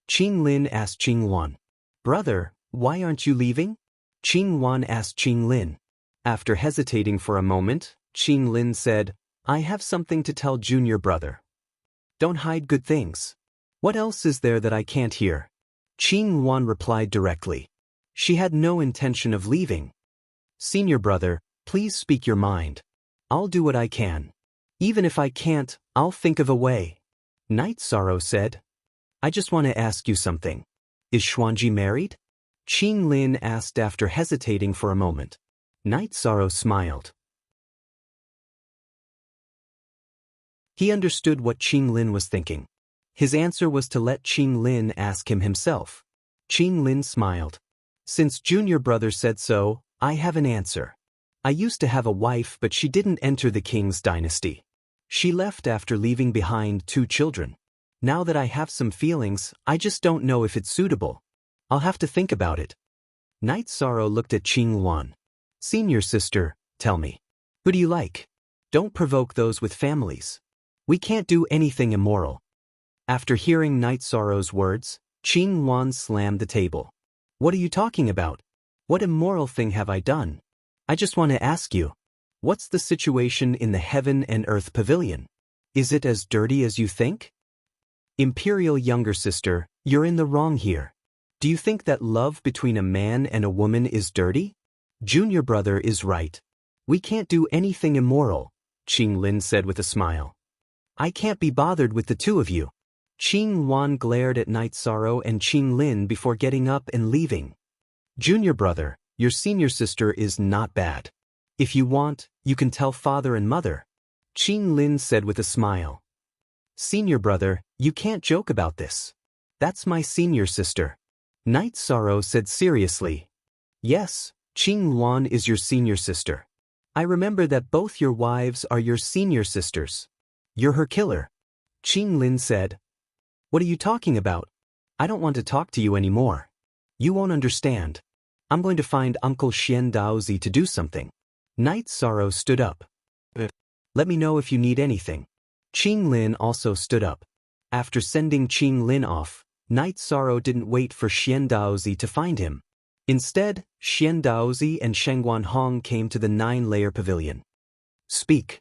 Qing Lin asked Qing Wan. "Brother, why aren't you leaving?" Qing Wan asked Qing Lin. After hesitating for a moment, Qing Lin said, "I have something to tell junior brother." "Don't hide good things. What else is there that I can't hear?" Qing Wan replied directly. She had no intention of leaving. "Senior brother, please speak your mind. I'll do what I can. Even if I can't, I'll think of a way." Night Sorrow said, "I just want to ask you something. Is Xuanji married?" Qing Lin asked after hesitating for a moment. Night Sorrow smiled. He understood what Qing Lin was thinking. His answer was to let Qing Lin ask him himself. Qing Lin smiled. Since junior brother said so, I have an answer. I used to have a wife, but she didn't enter the king's dynasty. She left after leaving behind 2 children. Now that I have some feelings, I just don't know if it's suitable. I'll have to think about it. Night Sorrow looked at Qing Luan. Senior sister, tell me. Who do you like? Don't provoke those with families. We can't do anything immoral. After hearing Night Sorrow's words, Qing Luan slammed the table. What are you talking about? What immoral thing have I done? I just want to ask you. What's the situation in the Heaven and Earth Pavilion? Is it as dirty as you think? Imperial younger sister, you're in the wrong here. Do you think that love between a man and a woman is dirty? Junior brother is right. We can't do anything immoral, Qing Lin said with a smile. I can't be bothered with the 2 of you. Qing Luan glared at Night Sorrow and Qing Lin before getting up and leaving. Junior brother, your senior sister is not bad. If you want, you can tell father and mother, Qing Lin said with a smile. Senior brother, you can't joke about this. That's my senior sister. Night Sorrow said seriously. Yes, Qing Luan is your senior sister. I remember that both your wives are your senior sisters. You're her killer. Qing Lin said. What are you talking about? I don't want to talk to you anymore. You won't understand. I'm going to find Uncle Xian Daozi to do something. Night Sorrow stood up. Let me know if you need anything. Qing Lin also stood up. After sending Qing Lin off, Night Sorrow didn't wait for Xian Daozi to find him. Instead, Xian Daozi and Shengguan Hong came to the 9-layer pavilion. Speak.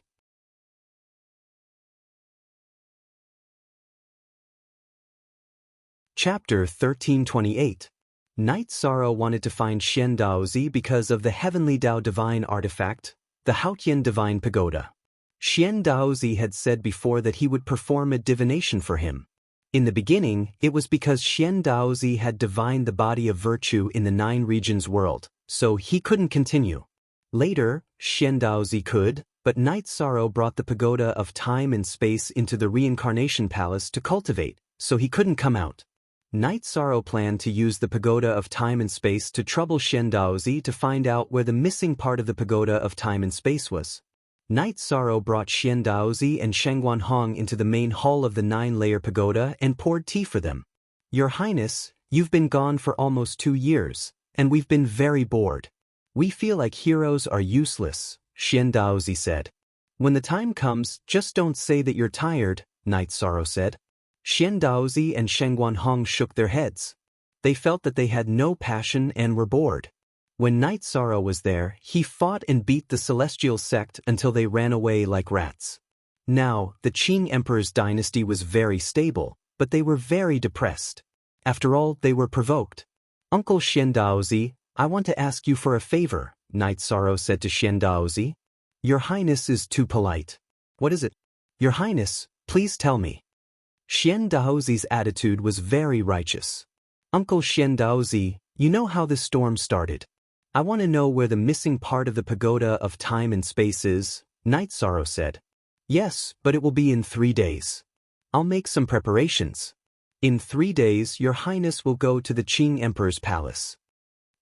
Chapter 1328. Night Sorrow wanted to find Xian Daozi because of the Heavenly Dao Divine artifact, the Haotian Divine Pagoda. Xian Daozi had said before that he would perform a divination for him. In the beginning, it was because Xian Daozi had divined the body of virtue in the 9 regions world, so he couldn't continue. Later, Xian Daozi could, but Night Sorrow brought the pagoda of time and space into the reincarnation palace to cultivate, so he couldn't come out. Night Sorrow planned to use the pagoda of time and space to trouble Xian Daozi to find out where the missing part of the pagoda of time and space was. Night Sorrow brought Xian Daozi and Shengguan Hong into the main hall of the 9-layer pagoda and poured tea for them. Your Highness, you've been gone for almost 2 years, and we've been very bored. We feel like heroes are useless, Xian Daozi said. When the time comes, just don't say that you're tired, Night Sorrow said. Xian Daozi and Shengguan Hong shook their heads. They felt that they had no passion and were bored. When Night Sorrow was there, he fought and beat the celestial sect until they ran away like rats. Now, the Qing Emperor's dynasty was very stable, but they were very depressed. After all, they were provoked. Uncle Xian Daozi, I want to ask you for a favor, Night Sorrow said to Xian Daozi. Your Highness is too polite. What is it? Your Highness, please tell me. Xian Daozi's attitude was very righteous. Uncle Xian Daozi, you know how this storm started. I want to know where the missing part of the pagoda of time and space is, Night Sorrow said. Yes, but it will be in 3 days. I'll make some preparations. In 3 days, Your Highness will go to the Qing Emperor's palace.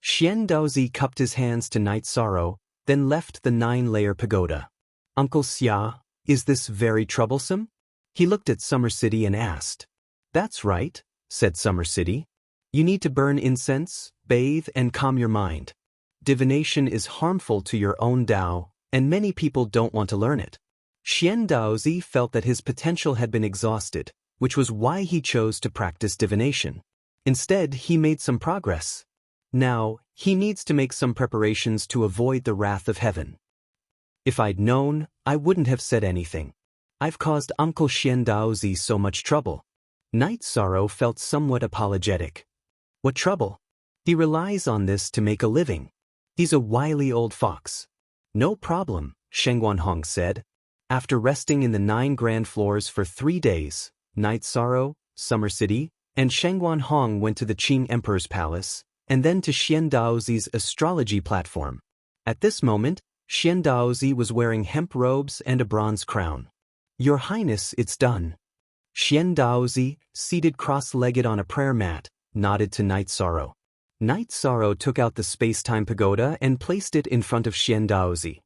Xian Daozi cupped his hands to Night Sorrow, then left the 9-layer pagoda. Uncle Xia, is this very troublesome? He looked at Summer City and asked. That's right, said Summer City. You need to burn incense, bathe, and calm your mind. Divination is harmful to your own Dao, and many people don't want to learn it. Xian Daozi felt that his potential had been exhausted, which was why he chose to practice divination. Instead, he made some progress. Now, he needs to make some preparations to avoid the wrath of heaven. If I'd known, I wouldn't have said anything. I've caused Uncle Xian Daozi so much trouble. Night Sorrow felt somewhat apologetic. What trouble? He relies on this to make a living. He's a wily old fox. No problem, Shengguan Hong said. After resting in the 9 grand floors for 3 days, Night Sorrow, Summer City, and Shengguan Hong went to the Qing Emperor's palace, and then to Xian Daozi's astrology platform. At this moment, Xian Daozi was wearing hemp robes and a bronze crown. Your Highness, it's done. Xian Daozi, seated cross-legged on a prayer mat, nodded to Night Sorrow. Night Sorrow took out the space-time pagoda and placed it in front of Xian Daozi.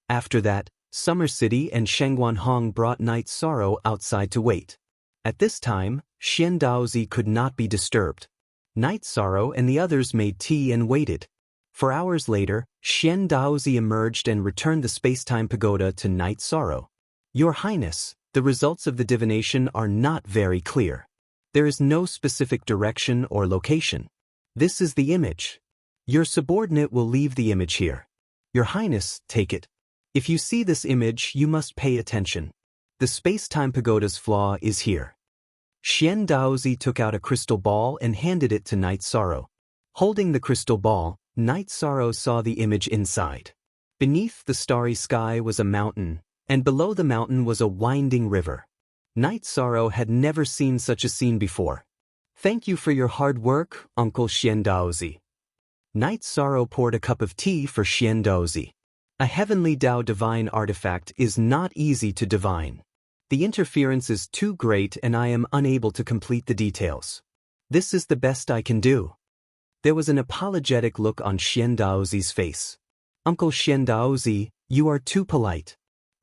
After that, Summer City and Shangguan Hong brought Night Sorrow outside to wait. At this time, Xian Daozi could not be disturbed. Night Sorrow and the others made tea and waited. 4 hours later, Xian Daozi emerged and returned the space-time pagoda to Night Sorrow. Your Highness, the results of the divination are not very clear. There is no specific direction or location. This is the image. Your subordinate will leave the image here. Your Highness, take it. If you see this image, you must pay attention. The space-time pagoda's flaw is here. Xian Daozi took out a crystal ball and handed it to Night Sorrow. Holding the crystal ball, Night Sorrow saw the image inside. Beneath the starry sky was a mountain, and below the mountain was a winding river. Night Sorrow had never seen such a scene before. Thank you for your hard work, Uncle Xian Daozi. Night Sorrow poured a cup of tea for Xian Daozi. A heavenly Tao divine artifact is not easy to divine. The interference is too great and I am unable to complete the details. This is the best I can do. There was an apologetic look on Xian Daozi's face. Uncle Xian Daozi, you are too polite.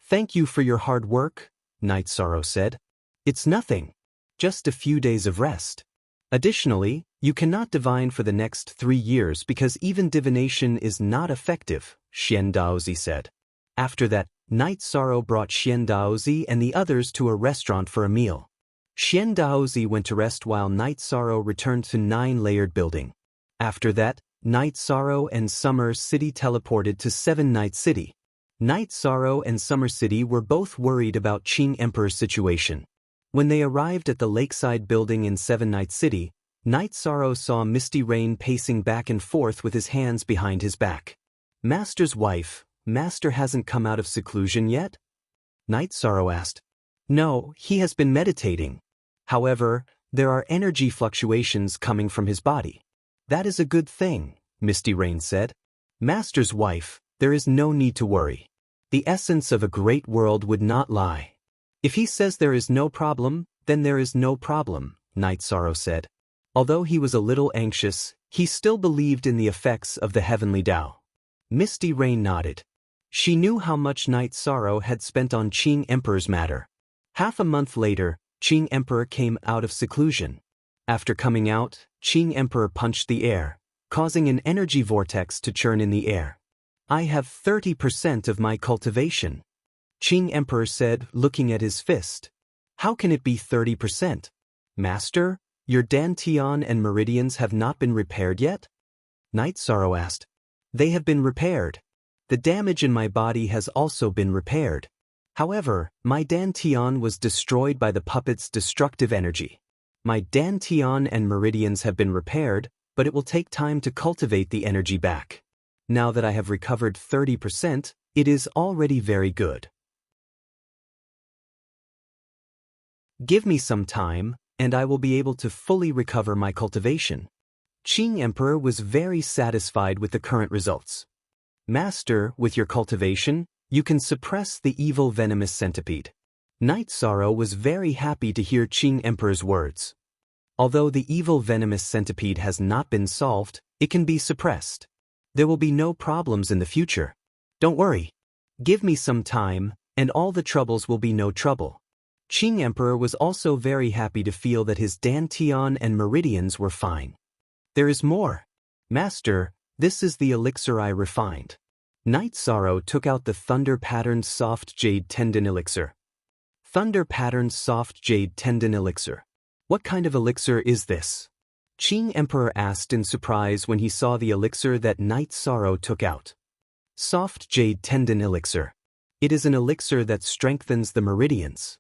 Thank you for your hard work, Night Sorrow said. It's nothing. Just a few days of rest. Additionally, you cannot divine for the next 3 years because even divination is not effective, Xian Daozi said. After that, Night Sorrow brought Xian Daozi and the others to a restaurant for a meal. Xian Daozi went to rest while Night Sorrow returned to 9-layered building. After that, Night Sorrow and Summer City teleported to 7-Night City. Night Sorrow and Summer City were both worried about Qing Emperor's situation. When they arrived at the lakeside building in 7-Night City, Night Sorrow saw Misty Rain pacing back and forth with his hands behind his back. Master's wife, Master hasn't come out of seclusion yet? Night Sorrow asked. No, he has been meditating. However, there are energy fluctuations coming from his body. That is a good thing, Misty Rain said. Master's wife, there is no need to worry. The essence of a great world would not lie. If he says there is no problem, then there is no problem, Night Sorrow said. Although he was a little anxious, he still believed in the effects of the heavenly Tao. Misty Rain nodded. She knew how much Night Sorrow had spent on Qing Emperor's matter. Half a month later, Qing Emperor came out of seclusion. After coming out, Qing Emperor punched the air, causing an energy vortex to churn in the air. I have 30% of my cultivation. Qing Emperor said, looking at his fist. How can it be 30%? Master, your dantian and meridians have not been repaired yet? Night Sorrow asked. They have been repaired. The damage in my body has also been repaired. However, my dantian was destroyed by the puppet's destructive energy. My dantian and meridians have been repaired, but it will take time to cultivate the energy back. Now that I have recovered 30%, it is already very good. Give me some time, and I will be able to fully recover my cultivation. Qing Emperor was very satisfied with the current results. Master, with your cultivation, you can suppress the evil venomous centipede. Night Sorrow was very happy to hear Qing Emperor's words. Although the evil venomous centipede has not been solved, it can be suppressed. There will be no problems in the future. Don't worry. Give me some time, and all the troubles will be no trouble. Qing Emperor was also very happy to feel that his dantian and meridians were fine. There is more. Master, this is the elixir I refined. Night Sorrow took out the thunder-patterned soft jade tendon elixir. Thunder-patterned soft jade tendon elixir. What kind of elixir is this? Qing Emperor asked in surprise when he saw the elixir that Night Sorrow took out. Soft jade tendon elixir. It is an elixir that strengthens the meridians.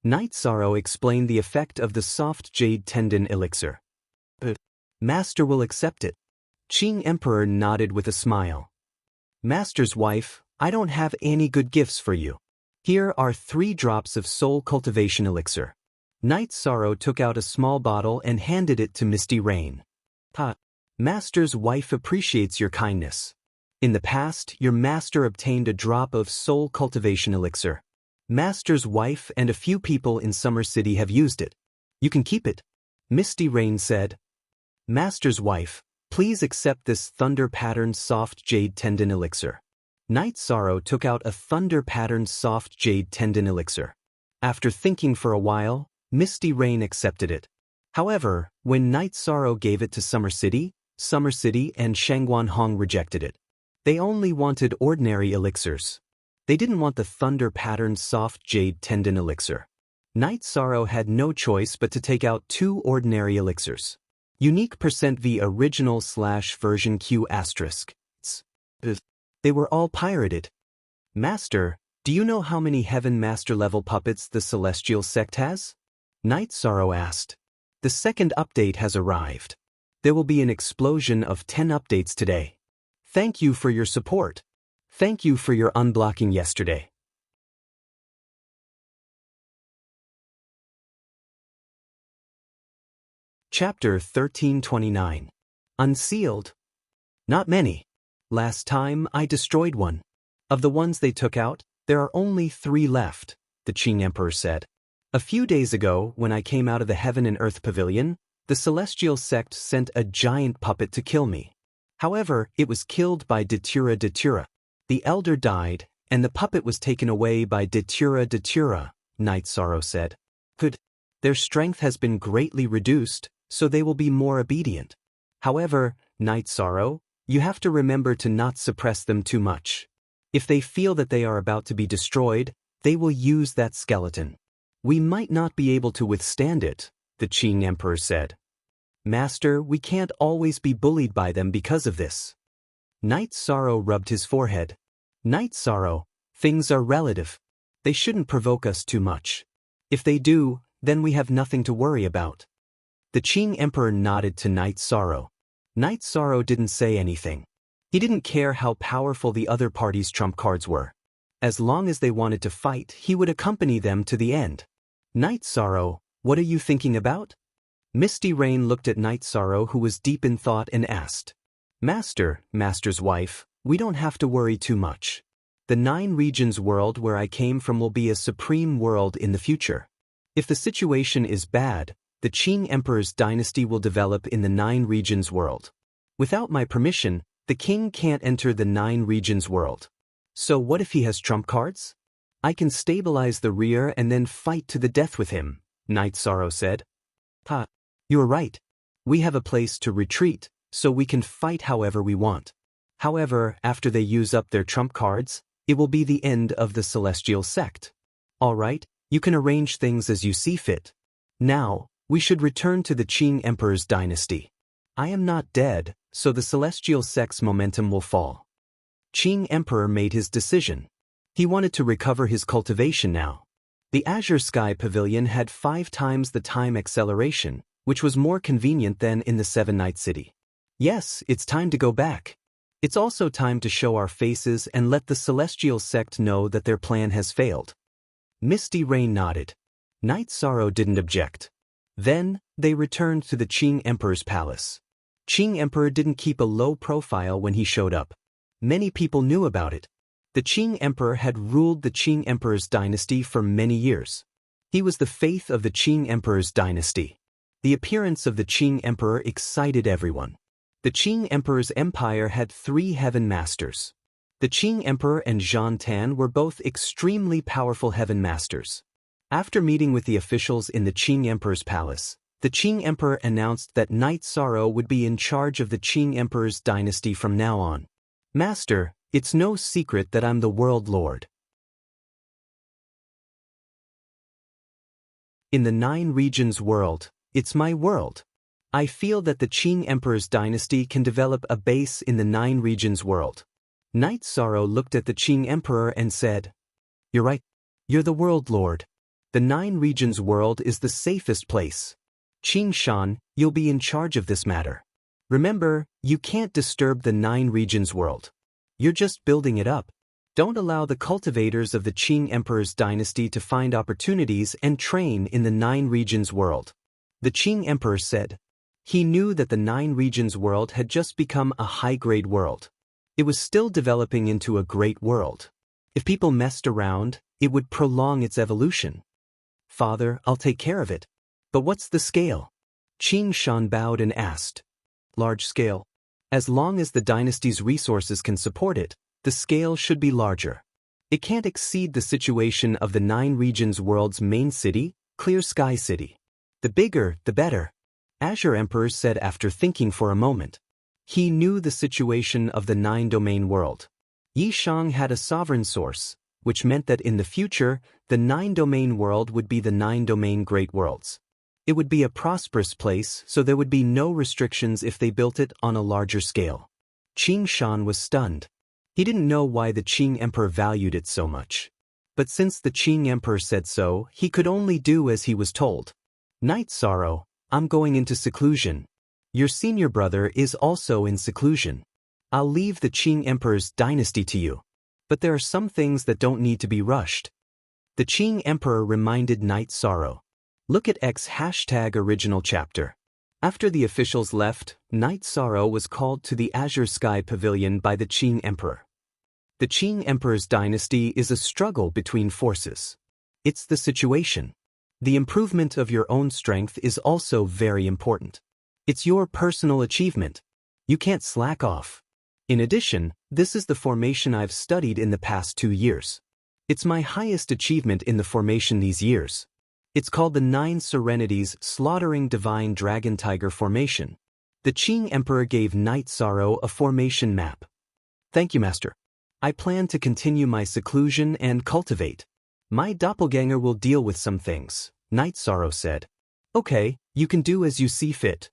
Night Sorrow explained the effect of the soft jade tendon elixir. Master will accept it. Qing Emperor nodded with a smile. Master's wife, I don't have any good gifts for you. Here are 3 drops of soul cultivation elixir. Night Sorrow took out a small bottle and handed it to Misty Rain. Master's wife appreciates your kindness. In the past, your master obtained a drop of soul cultivation elixir. Master's wife and a few people in Summer City have used it. You can keep it. Misty Rain said, Master's wife, please accept this thunder-patterned soft jade tendon elixir. Night Sorrow took out a thunder-patterned soft jade tendon elixir. After thinking for a while, Misty Rain accepted it. However, when Night Sorrow gave it to Summer City and Shangguan Hong rejected it. They only wanted ordinary elixirs. They didn't want the thunder-patterned soft jade tendon elixir. Night Sorrow had no choice but to take out 2 ordinary elixirs. Unique %V original/version Q**. They were all pirated. Master, do you know how many Heaven Master level puppets the Celestial Sect has? Night Sorrow asked. The second update has arrived. There will be an explosion of 10 updates today. Thank you for your support. Thank you for your unblocking yesterday. Chapter 1329. Unsealed. Not many. Last time I destroyed one. Of the ones they took out, there are only 3 left, the Qing Emperor said. A few days ago, when I came out of the Heaven and Earth Pavilion, the Celestial Sect sent a giant puppet to kill me. However, it was killed by Datura. The elder died, and the puppet was taken away by Datura, Night Sorrow said. Good. Their strength has been greatly reduced, so they will be more obedient. However, Night Sorrow, you have to remember to not suppress them too much. If they feel that they are about to be destroyed, they will use that skeleton. We might not be able to withstand it, the Qing Emperor said. Master, we can't always be bullied by them because of this. Night Sorrow rubbed his forehead. Night Sorrow, things are relative. They shouldn't provoke us too much. If they do, then we have nothing to worry about. The Qing Emperor nodded to Night Sorrow. Night Sorrow didn't say anything. He didn't care how powerful the other party's trump cards were. As long as they wanted to fight, he would accompany them to the end. Night Sorrow, what are you thinking about? Misty Rain looked at Night Sorrow, who was deep in thought, and asked. Master's wife, we don't have to worry too much. The 9 regions world where I came from will be a supreme world in the future. If the situation is bad, the Qing Emperor's dynasty will develop in the 9 regions world. Without my permission, the king can't enter the 9 regions world. So what if he has trump cards? I can stabilize the rear and then fight to the death with him, Night Sorrow said. You're right. We have a place to retreat, so we can fight however we want. However, after they use up their trump cards, it will be the end of the Celestial Sect. All right, you can arrange things as you see fit. Now, we should return to the Qing Emperor's dynasty. I am not dead, so the Celestial Sect's momentum will fall. Qing Emperor made his decision. He wanted to recover his cultivation now. The Azure Sky Pavilion had 5 times the time acceleration, which was more convenient than in the 7-Night City. Yes, it's time to go back. It's also time to show our faces and let the Celestial Sect know that their plan has failed. Misty Rain nodded. Night Sorrow didn't object. Then, they returned to the Qing Emperor's palace. Qing Emperor didn't keep a low profile when he showed up. Many people knew about it. The Qing Emperor had ruled the Qing Emperor's dynasty for many years. He was the faith of the Qing Emperor's dynasty. The appearance of the Qing Emperor excited everyone. The Qing Emperor's empire had 3 Heaven Masters. The Qing Emperor and Zhan Tan were both extremely powerful Heaven Masters. After meeting with the officials in the Qing Emperor's palace, the Qing Emperor announced that Night Sorrow would be in charge of the Qing Emperor's dynasty from now on. Master, it's no secret that I'm the World Lord. In the 9 regions world, it's my world. I feel that the Qing Emperor's dynasty can develop a base in the 9 regions world. Night Sorrow looked at the Qing Emperor and said, You're right. You're the World Lord. The 9 regions world is the safest place. Qing Shan, you'll be in charge of this matter. Remember, you can't disturb the 9 regions world. You're just building it up. Don't allow the cultivators of the Qing Emperor's dynasty to find opportunities and train in the 9 regions world. The Qing Emperor said. He knew that the 9 regions world had just become a high-grade world. It was still developing into a great world. If people messed around, it would prolong its evolution. Father, I'll take care of it. But what's the scale? Qing Shan bowed and asked. Large scale. As long as the dynasty's resources can support it, the scale should be larger. It can't exceed the situation of the 9 regions world's main city, Clear Sky City. The bigger, the better, Azure Emperor said after thinking for a moment. He knew the situation of the 9-domain world. Yishang had a sovereign source, which meant that in the future, the 9-domain world would be the 9-domain great worlds. It would be a prosperous place, so there would be no restrictions if they built it on a larger scale. Qing Shan was stunned. He didn't know why the Qing Emperor valued it so much. But since the Qing Emperor said so, he could only do as he was told. Night Sorrow, I'm going into seclusion. Your senior brother is also in seclusion. I'll leave the Qing Emperor's dynasty to you. But there are some things that don't need to be rushed. The Qing Emperor reminded Night Sorrow. Look at #original chapter. After the officials left, Night Sorrow was called to the Azure Sky Pavilion by the Qing Emperor. The Qing Emperor's dynasty is a struggle between forces. It's the situation. The improvement of your own strength is also very important. It's your personal achievement. You can't slack off. In addition, this is the formation I've studied in the past 2 years. It's my highest achievement in the formation these years. It's called the 9 Serenities Slaughtering Divine Dragon Tiger Formation. The Qing Emperor gave Night Sorrow a formation map. Thank you, Master. I plan to continue my seclusion and cultivate. My doppelganger will deal with some things, Night Sorrow said. Okay, you can do as you see fit.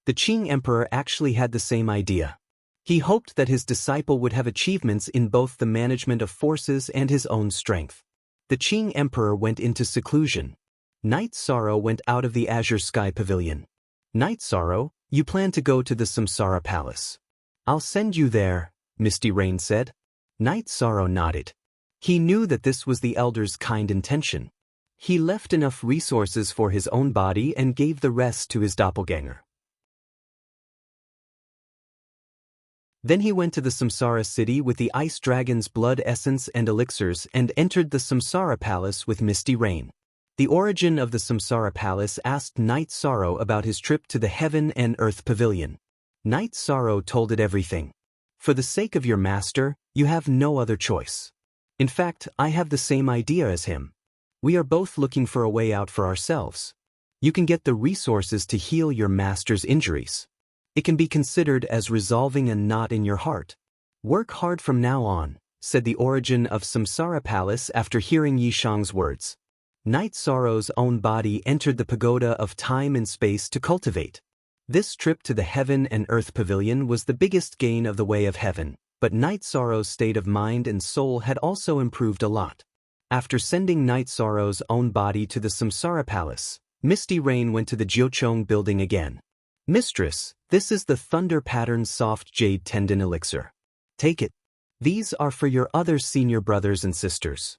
The Qing Emperor actually had the same idea. He hoped that his disciple would have achievements in both the management of forces and his own strength. The Qing Emperor went into seclusion. Night Sorrow went out of the Azure Sky Pavilion. Night Sorrow, you plan to go to the Samsara Palace. I'll send you there, Misty Rain said. Night Sorrow nodded. He knew that this was the elder's kind intention. He left enough resources for his own body and gave the rest to his doppelganger. Then he went to the Samsara city with the Ice Dragon's blood essence and elixirs and entered the Samsara Palace with Misty Rain. The origin of the Samsara Palace asked Night Sorrow about his trip to the Heaven and Earth Pavilion. Night Sorrow told it everything. For the sake of your master, you have no other choice. In fact, I have the same idea as him. We are both looking for a way out for ourselves. You can get the resources to heal your master's injuries. It can be considered as resolving a knot in your heart. Work hard from now on, said the origin of Samsara Palace after hearing Yishang's words. Night Sorrow's own body entered the pagoda of time and space to cultivate. This trip to the Heaven and Earth Pavilion was the biggest gain of the Way of Heaven, but Night Sorrow's state of mind and soul had also improved a lot. After sending Night Sorrow's own body to the Samsara Palace, Misty Rain went to the Jiuchong building again. Mistress, this is the Thunder Pattern Soft Jade Tendon Elixir. Take it. These are for your other senior brothers and sisters.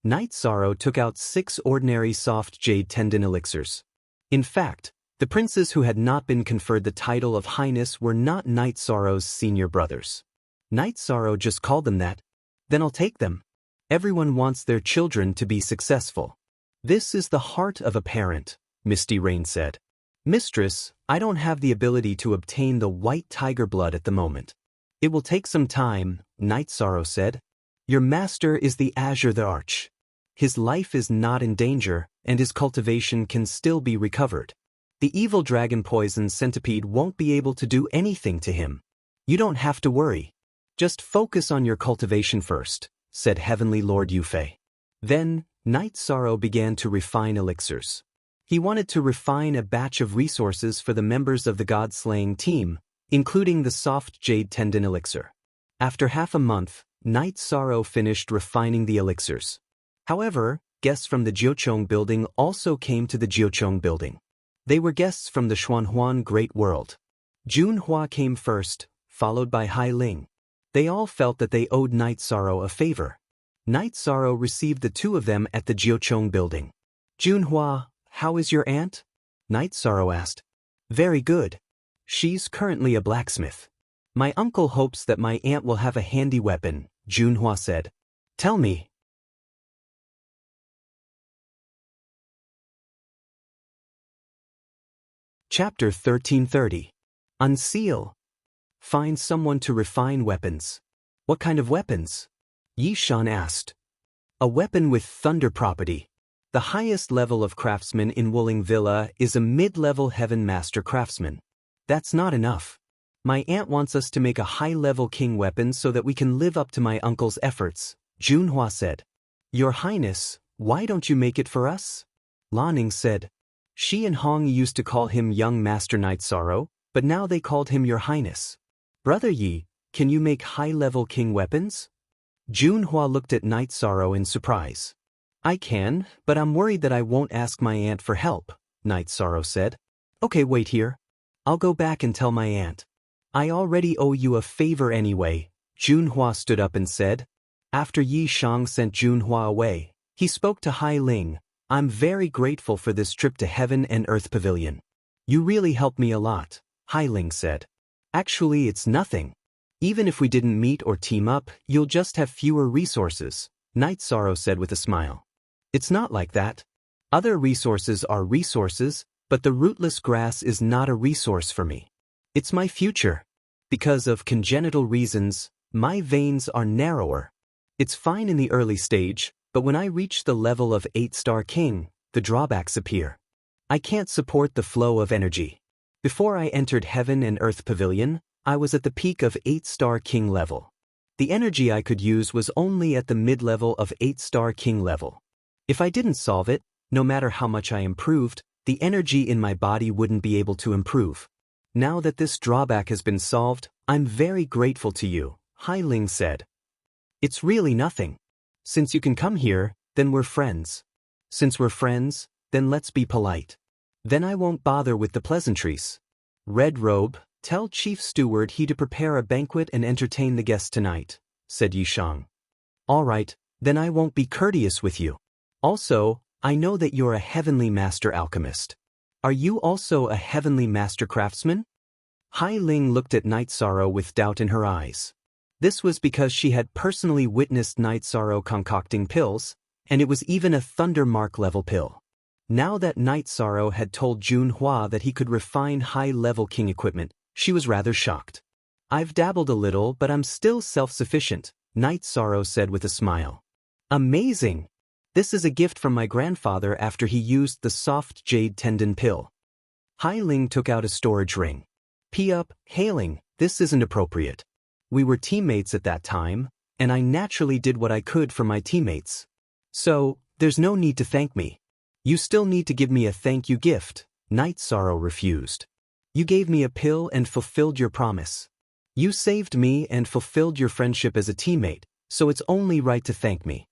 Night Sorrow took out 6 ordinary soft jade tendon elixirs. In fact, the princes who had not been conferred the title of Highness were not Night Sorrow's senior brothers. Night Sorrow just called them that. Then I'll take them. Everyone wants their children to be successful. This is the heart of a parent, Misty Rain said. Mistress, I don't have the ability to obtain the white tiger blood at the moment. It will take some time, Night Sorrow said. Your master is the Azure the Arch. His life is not in danger, and his cultivation can still be recovered. The evil dragon poison centipede won't be able to do anything to him. You don't have to worry. Just focus on your cultivation first, said Heavenly Lord Yufei. Then, Night Sorrow began to refine elixirs. He wanted to refine a batch of resources for the members of the God-slaying team, including the soft jade tendon elixir. After half a month, Night Sorrow finished refining the elixirs. However, guests from the Jiuchong building also came to the Jiuchong building. They were guests from the Xuanhuan Great World. Junhua came first, followed by Hai Ling. They all felt that they owed Night Sorrow a favor. Night Sorrow received the 2 of them at the Jiuchong building. Junhua, how is your aunt? Night Sorrow asked. Very good. She's currently a blacksmith. My uncle hopes that my aunt will have a handy weapon, Junhua said. Tell me. Chapter 1330. Unseal. Find someone to refine weapons. What kind of weapons? Yi Shan asked. A weapon with thunder property. The highest level of craftsman in Wuling Villa is a mid-level heaven master craftsman. That's not enough. My aunt wants us to make a high-level king weapon so that we can live up to my uncle's efforts, Junhua said. Your Highness, why don't you make it for us? Lanning said. She and Hong used to call him young Master Night Sorrow, but now they called him Your Highness. Brother Yi, can you make high-level king weapons? Junhua looked at Night Sorrow in surprise. I can, but I'm worried that I won't ask my aunt for help, Night Sorrow said. Okay, wait here. I'll go back and tell my aunt. I already owe you a favor anyway, Junhua stood up and said. After Yi Shang sent Junhua away, he spoke to Hai Ling. I'm very grateful for this trip to Heaven and Earth Pavilion. You really helped me a lot, Hai Ling said. Actually, it's nothing. Even if we didn't meet or team up, you'll just have fewer resources, Night Sorrow said with a smile. It's not like that. Other resources are resources, but the rootless grass is not a resource for me. It's my future. Because of congenital reasons, my veins are narrower. It's fine in the early stage, but when I reach the level of 8-star king, the drawbacks appear. I can't support the flow of energy. Before I entered Heaven and Earth Pavilion, I was at the peak of 8-star king level. The energy I could use was only at the mid-level of 8-star king level. If I didn't solve it, no matter how much I improved, the energy in my body wouldn't be able to improve. Now that this drawback has been solved, I'm very grateful to you, Hai Ling said. It's really nothing. Since you can come here, then we're friends. Since we're friends, then let's be polite. Then I won't bother with the pleasantries. Red Robe, tell Chief Steward he to prepare a banquet and entertain the guests tonight, said Yi Shang. All right, then I won't be courteous with you. Also, I know that you're a heavenly master alchemist. Are you also a heavenly master craftsman? Hai Ling looked at Night Sorrow with doubt in her eyes. This was because she had personally witnessed Night Sorrow concocting pills, and it was even a Thunder Mark level pill. Now that Night Sorrow had told Junhua that he could refine high-level king equipment, she was rather shocked. I've dabbled a little, but I'm still self-sufficient, Night Sorrow said with a smile. Amazing! This is a gift from my grandfather after he used the soft jade tendon pill. Hai Ling took out a storage ring. P-up, hailing, this isn't appropriate. We were teammates at that time, and I naturally did what I could for my teammates. So, there's no need to thank me. You still need to give me a thank you gift, Night Sorrow refused. You gave me a pill and fulfilled your promise. You saved me and fulfilled your friendship as a teammate, so it's only right to thank me.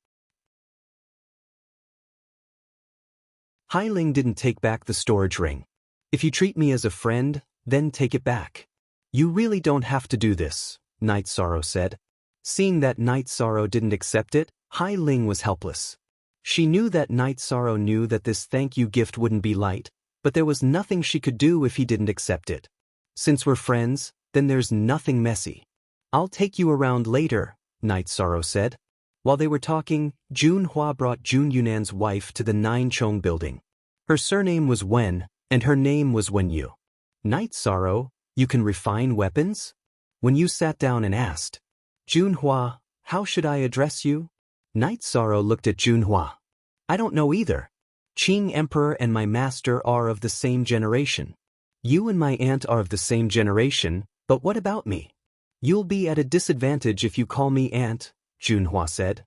Hai Ling didn't take back the storage ring. If you treat me as a friend, then take it back. You really don't have to do this, Night Sorrow said. Seeing that Night Sorrow didn't accept it, Hai Ling was helpless. She knew that Night Sorrow knew that this thank you gift wouldn't be light, but there was nothing she could do if he didn't accept it. Since we're friends, then there's nothing messy. I'll take you around later, Night Sorrow said. While they were talking, Junhua brought Jun Yunan's wife to the Nine Chong building. Her surname was Wen, and her name was Wenyu. Night Sorrow, you can refine weapons? Wenyu sat down and asked. Junhua, how should I address you? Night Sorrow looked at Junhua. I don't know either. Qing Emperor and my master are of the same generation. You and my aunt are of the same generation, but what about me? You'll be at a disadvantage if you call me aunt, Junhua said.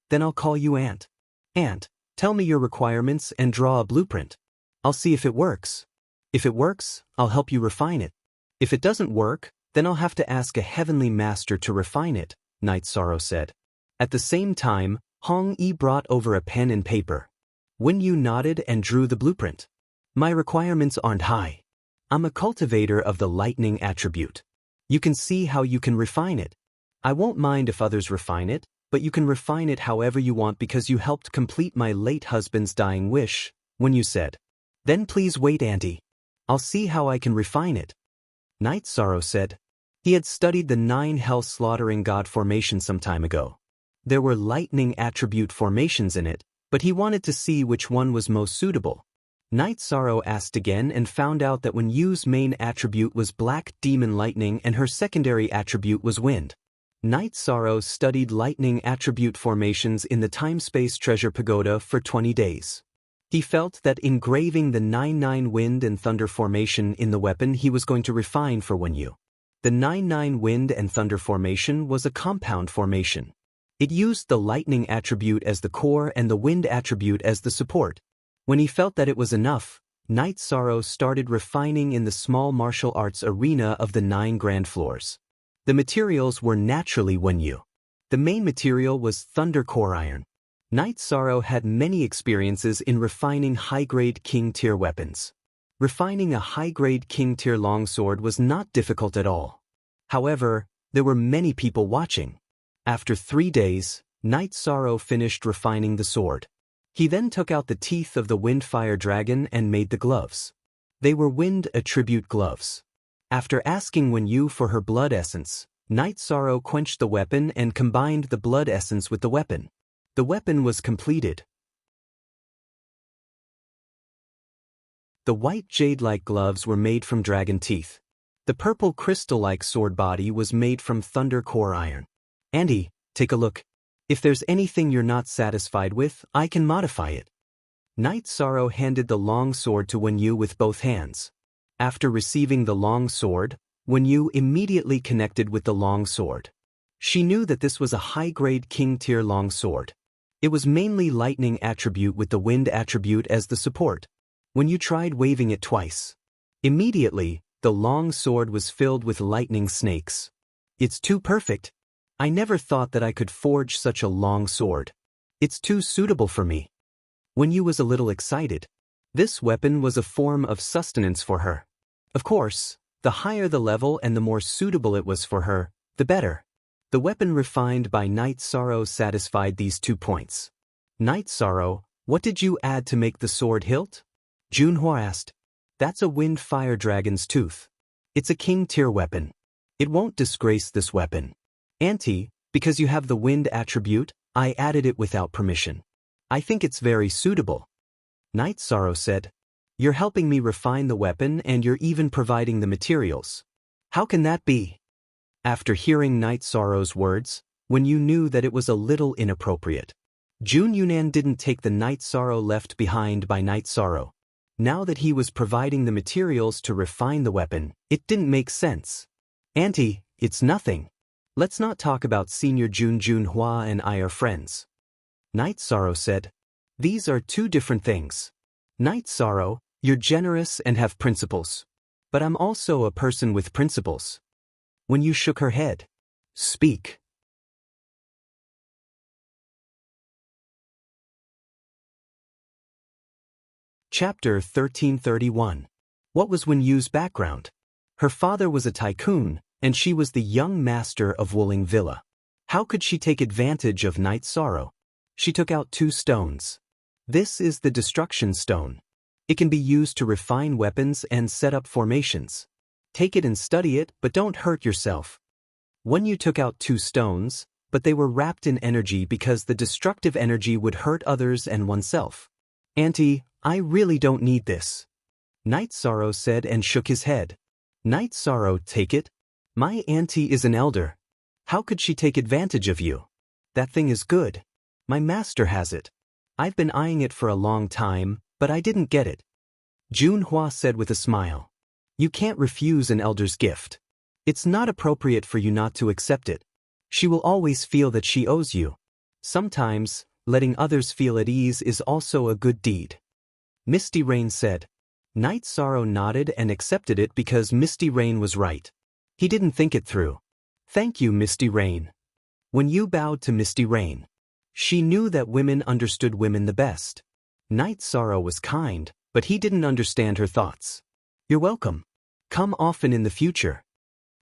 Then I'll call you aunt. Aunt, tell me your requirements and draw a blueprint. I'll see if it works. If it works, I'll help you refine it. If it doesn't work, then I'll have to ask a heavenly master to refine it, Night Sorrow said. At the same time, Hong Yi brought over a pen and paper. Wenyu nodded and drew the blueprint. My requirements aren't high. I'm a cultivator of the lightning attribute. You can see how you can refine it. I won't mind if others refine it, but you can refine it however you want because you helped complete my late husband's dying wish, Wenyu said. Then please wait, Auntie. I'll see how I can refine it. Night Sorrow said. He had studied the 9 hell slaughtering god formation some time ago. There were lightning attribute formations in it, but he wanted to see which one was most suitable. Night Sorrow asked again and found out that Wen Yu's main attribute was Black Demon Lightning and her secondary attribute was Wind. Night Sorrow studied lightning attribute formations in the Time-Space Treasure Pagoda for 20 days. He felt that engraving the 9-9 Wind and Thunder formation in the weapon he was going to refine for Wen Yu. The 9-9 Wind and Thunder formation was a compound formation. It used the lightning attribute as the core and the wind attribute as the support. When he felt that it was enough, Night Sorrow started refining in the small martial arts arena of the 9 grand floors. The materials were naturally Wen Yu. The main material was Thunder Core Iron. Night Sorrow had many experiences in refining high-grade king-tier weapons. Refining a high-grade king-tier longsword was not difficult at all. However, there were many people watching. After 3 days, Night Sorrow finished refining the sword. He then took out the teeth of the Windfire Dragon and made the gloves. They were Wind attribute gloves. After asking Wen Yu for her blood essence, Night Sorrow quenched the weapon and combined the blood essence with the weapon. The weapon was completed. The white jade-like gloves were made from dragon teeth. The purple crystal-like sword body was made from Thunder Core Iron. Andy, take a look. If there's anything you're not satisfied with, I can modify it. Night Sorrow handed the long sword to Wen Yu with both hands. After receiving the long sword, Wen Yu immediately connected with the long sword. She knew that this was a high-grade king-tier long sword. It was mainly lightning attribute with the wind attribute as the support. Wen Yu tried waving it twice. Immediately, the long sword was filled with lightning snakes. It's too perfect. I never thought that I could forge such a long sword. It's too suitable for me. Wen Yu was a little excited. This weapon was a form of sustenance for her. Of course, the higher the level and the more suitable it was for her, the better. The weapon refined by Night Sorrow satisfied these 2 points. Night Sorrow, what did you add to make the sword hilt? Junhua asked. That's a Windfire Dragon's tooth. It's a king-tier weapon. It won't disgrace this weapon. Auntie, because you have the wind attribute, I added it without permission. I think it's very suitable. Night Sorrow said. You're helping me refine the weapon and you're even providing the materials. How can that be? After hearing Night Sorrow's words, Wen Yu knew that it was a little inappropriate. Jun Yunan didn't take the Night Sorrow left behind by Night Sorrow. Now that he was providing the materials to refine the weapon, it didn't make sense. Auntie, it's nothing. Let's not talk about Senior Junhua and I are friends. Night Sorrow said. These are 2 different things. Night Sorrow, you're generous and have principles. But I'm also a person with principles. Wen Yu shook her head. Speak. Chapter 1331. What was Wen Yu's background? Her father was a tycoon, and she was the young master of Wuling Villa. How could she take advantage of Night Sorrow? She took out 2 stones. This is the Destruction Stone. It can be used to refine weapons and set up formations. Take it and study it, but don't hurt yourself. Wen Yu took out 2 stones, but they were wrapped in energy because the destructive energy would hurt others and oneself. Auntie, I really don't need this. Night Sorrow said and shook his head. Night Sorrow, take it. My auntie is an elder. How could she take advantage of you? That thing is good. My master has it. I've been eyeing it for a long time, but I didn't get it. Junhua said with a smile. You can't refuse an elder's gift. It's not appropriate for you not to accept it. She will always feel that she owes you. Sometimes, letting others feel at ease is also a good deed. Misty Rain said. Night Sorrow nodded and accepted it because Misty Rain was right. He didn't think it through. Thank you, Misty Rain. Wen Yu bowed to Misty Rain. She knew that women understood women the best. Night Sorrow was kind, but he didn't understand her thoughts. You're welcome. Come often in the future.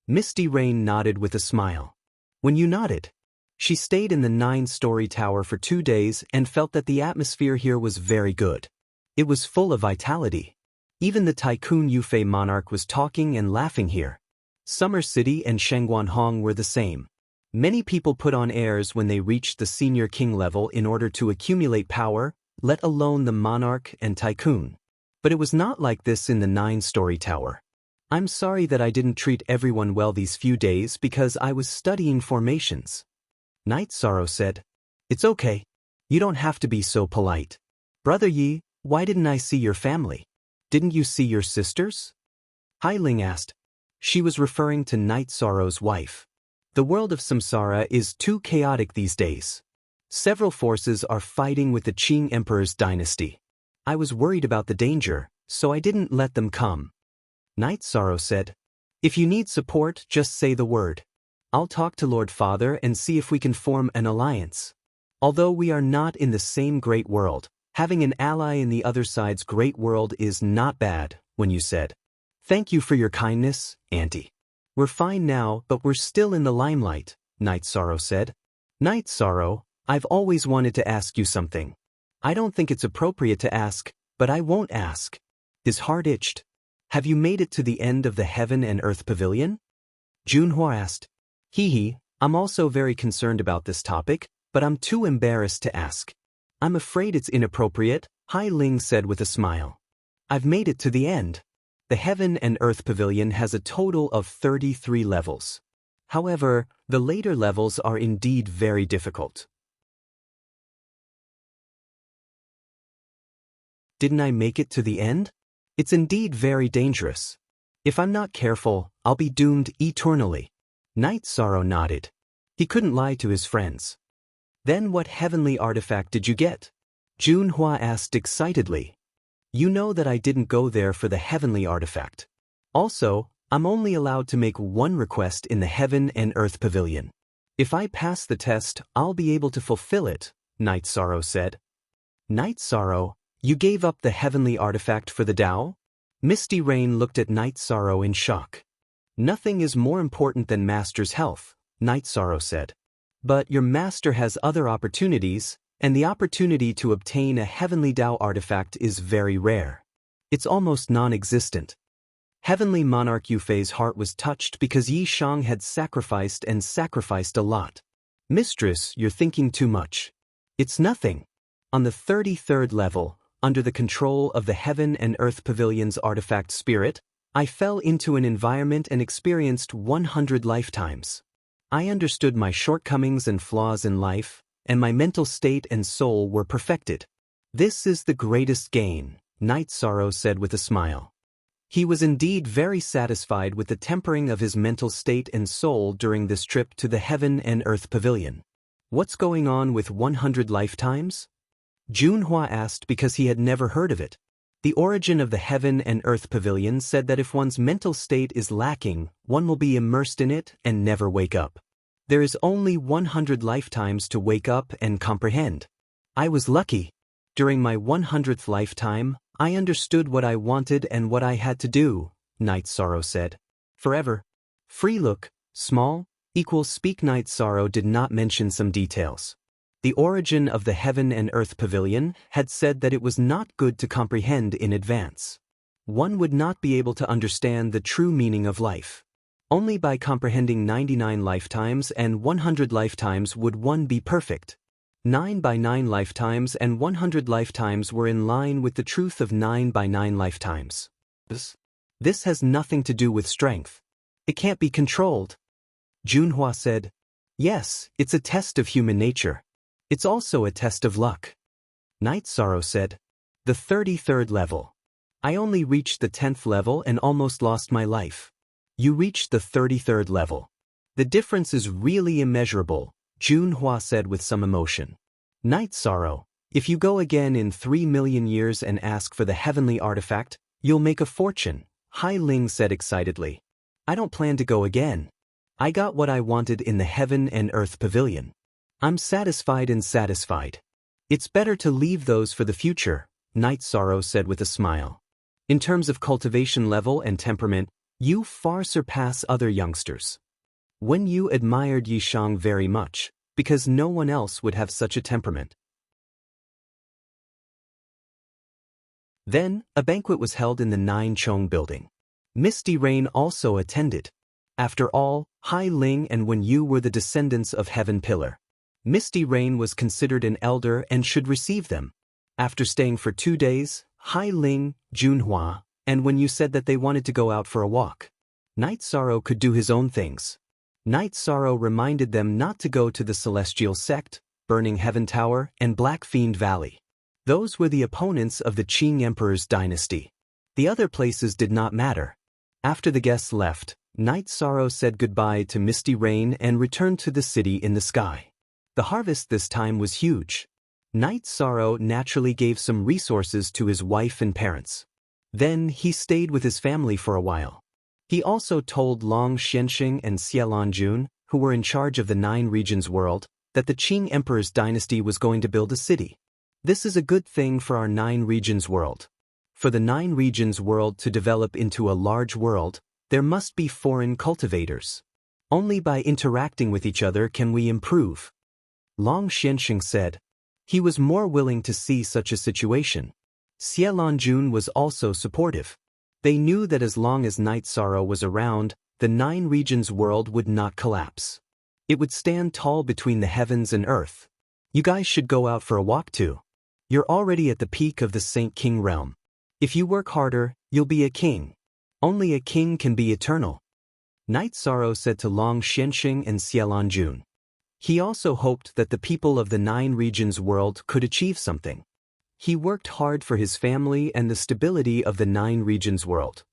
Misty Rain nodded with a smile. Wen Yu nodded. She stayed in the 9-story tower for 2 days and felt that the atmosphere here was very good. It was full of vitality. Even the Tycoon Yufei monarch was talking and laughing here. Summer City and Shangguanhong were the same. Many people put on airs when they reached the senior king level in order to accumulate power, let alone the monarch and tycoon. But it was not like this in the 9-story tower. I'm sorry that I didn't treat everyone well these few days because I was studying formations. Night Sorrow said. It's okay. You don't have to be so polite. Brother Yi, why didn't I see your family? Didn't you see your sisters? Hai Ling asked. She was referring to Night Sorrow's wife. The world of samsara is too chaotic these days. Several forces are fighting with the Qing Emperor's dynasty. I was worried about the danger, so I didn't let them come. Night Sorrow said. If you need support, just say the word. I'll talk to Lord Father and see if we can form an alliance. Although we are not in the same great world, having an ally in the other side's great world is not bad, when you said. Thank you for your kindness, Auntie. We're fine now, but we're still in the limelight, Night Sorrow said. Night Sorrow, I've always wanted to ask you something. I don't think it's appropriate to ask, but I won't ask. His heart itched. Have you made it to the end of the Heaven and Earth Pavilion? Junhua asked. I'm also very concerned about this topic, but I'm too embarrassed to ask. I'm afraid it's inappropriate, Hai Ling said with a smile. I've made it to the end. The Heaven and Earth Pavilion has a total of 33 levels. However, the later levels are indeed very difficult. Didn't I make it to the end? It's indeed very dangerous. If I'm not careful, I'll be doomed eternally. Night Sorrow nodded. He couldn't lie to his friends. Then what heavenly artifact did you get? Junhua asked excitedly. You know that I didn't go there for the heavenly artifact. Also, I'm only allowed to make one request in the Heaven and Earth Pavilion. If I pass the test, I'll be able to fulfill it, Night Sorrow said. Night Sorrow, you gave up the heavenly artifact for the Tao? Misty Rain looked at Night Sorrow in shock. Nothing is more important than Master's health, Night Sorrow said. But your Master has other opportunities, and the opportunity to obtain a heavenly Tao artifact is very rare. It's almost non-existent. Heavenly Monarch Yufei's heart was touched because Yi Shang had sacrificed a lot. Mistress, you're thinking too much. It's nothing. On the 33rd level, under the control of the Heaven and Earth Pavilion's artifact spirit, I fell into an environment and experienced 100 lifetimes. I understood my shortcomings and flaws in life, and my mental state and soul were perfected. This is the greatest gain, Night Sorrow said with a smile. He was indeed very satisfied with the tempering of his mental state and soul during this trip to the Heaven and Earth Pavilion. What's going on with 100 lifetimes? Junhua asked because he had never heard of it. The origin of the Heaven and Earth Pavilion said that if one's mental state is lacking, one will be immersed in it and never wake up. There is only 100 lifetimes to wake up and comprehend. I was lucky. During my 100th lifetime, I understood what I wanted and what I had to do, Night Sorrow said. Forever. Free look, small, equals speak. Night Sorrow did not mention some details. The origin of the Heaven and Earth Pavilion had said that it was not good to comprehend in advance. One would not be able to understand the true meaning of life. Only by comprehending 99 lifetimes and 100 lifetimes would one be perfect. 9 by 9 lifetimes and 100 lifetimes were in line with the truth of 9 by 9 lifetimes. This has nothing to do with strength. It can't be controlled. Junhua said, yes, it's a test of human nature. It's also a test of luck. Night Sorrow said, the 33rd level. I only reached the 10th level and almost lost my life. You reached the 33rd level. The difference is really immeasurable, Junhua said with some emotion. Night Sorrow, if you go again in 3 million years and ask for the heavenly artifact, you'll make a fortune, Hai Ling said excitedly. I don't plan to go again. I got what I wanted in the Heaven and Earth Pavilion. I'm satisfied and satisfied. It's better to leave those for the future, Night Sorrow said with a smile. In terms of cultivation level and temperament, you far surpass other youngsters. When you admired Yi Shang very much, because no one else would have such a temperament. Then, a banquet was held in the Nine Chong building. Misty Rain also attended. After all, Hai Ling and Wen Yu were the descendants of Heaven Pillar. Misty Rain was considered an elder and should receive them. After staying for 2 days, Hai Ling, Junhua, and when you said that they wanted to go out for a walk. Night Sorrow could do his own things. Night Sorrow reminded them not to go to the Celestial Sect, Burning Heaven Tower, and Black Fiend Valley. Those were the opponents of the Qing Emperor's dynasty. The other places did not matter. After the guests left, Night Sorrow said goodbye to Misty Rain and returned to the city in the sky. The harvest this time was huge. Night Sorrow naturally gave some resources to his wife and parents. Then he stayed with his family for a while. He also told Long Xianxing and Xielanjun, who were in charge of the 9 regions world, that the Qing Emperor's dynasty was going to build a city. This is a good thing for our 9 regions world. For the 9 regions world to develop into a large world, there must be foreign cultivators. Only by interacting with each other can we improve. Long Xianxing said. He was more willing to see such a situation. Xielanjun was also supportive. They knew that as long as Night Sorrow was around, the 9 regions world would not collapse. It would stand tall between the heavens and earth. You guys should go out for a walk too. You're already at the peak of the Saint King realm. If you work harder, you'll be a king. Only a king can be eternal. Night Sorrow said to Long Xianxing and Xielanjun. He also hoped that the people of the 9 regions world could achieve something. He worked hard for his family and the stability of the 9 regions world.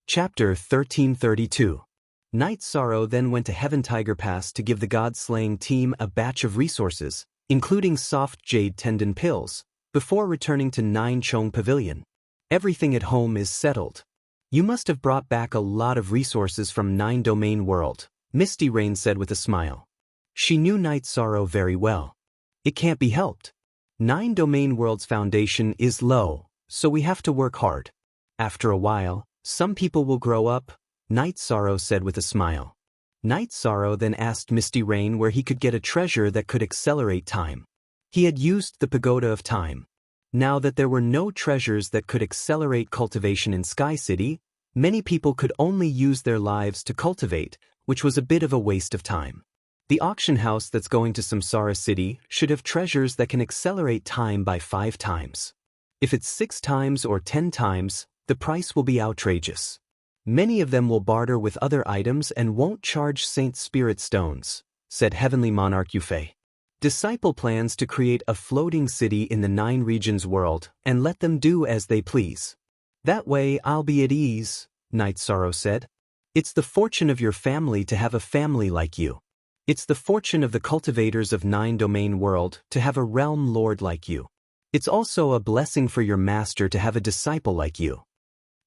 Chapter 1332. Night Sorrow then went to Heaven Tiger Pass to give the God-slaying team a batch of resources, including soft jade tendon pills, before returning to Nine Chong Pavilion. Everything at home is settled. You must have brought back a lot of resources from 9 Domain World, Misty Rain said with a smile. She knew Night Sorrow very well. It can't be helped. 9 Domain World's foundation is low, so we have to work hard. After a while, some people will grow up, Night Sorrow said with a smile. Night Sorrow then asked Misty Rain where he could get a treasure that could accelerate time. He had used the Pagoda of Time. Now that there were no treasures that could accelerate cultivation in Sky City, many people could only use their lives to cultivate, which was a bit of a waste of time. The auction house that's going to Samsara City should have treasures that can accelerate time by 5 times. If it's 6 times or 10 times, the price will be outrageous. Many of them will barter with other items and won't charge Saint Spirit Stones, said Heavenly Monarch Yufei. Disciple plans to create a floating city in the 9 regions world and let them do as they please. That way I'll be at ease, Night Sorrow said. It's the fortune of your family to have a family like you. It's the fortune of the cultivators of 9 Domain World to have a realm lord like you. It's also a blessing for your master to have a disciple like you.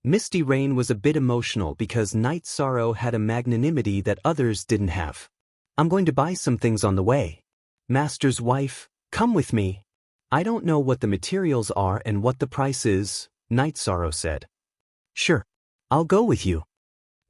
Misty Rain was a bit emotional because Night Sorrow had a magnanimity that others didn't have. I'm going to buy some things on the way. Master's wife, come with me. I don't know what the materials are and what the price is, Night Sorrow said. Sure, I'll go with you.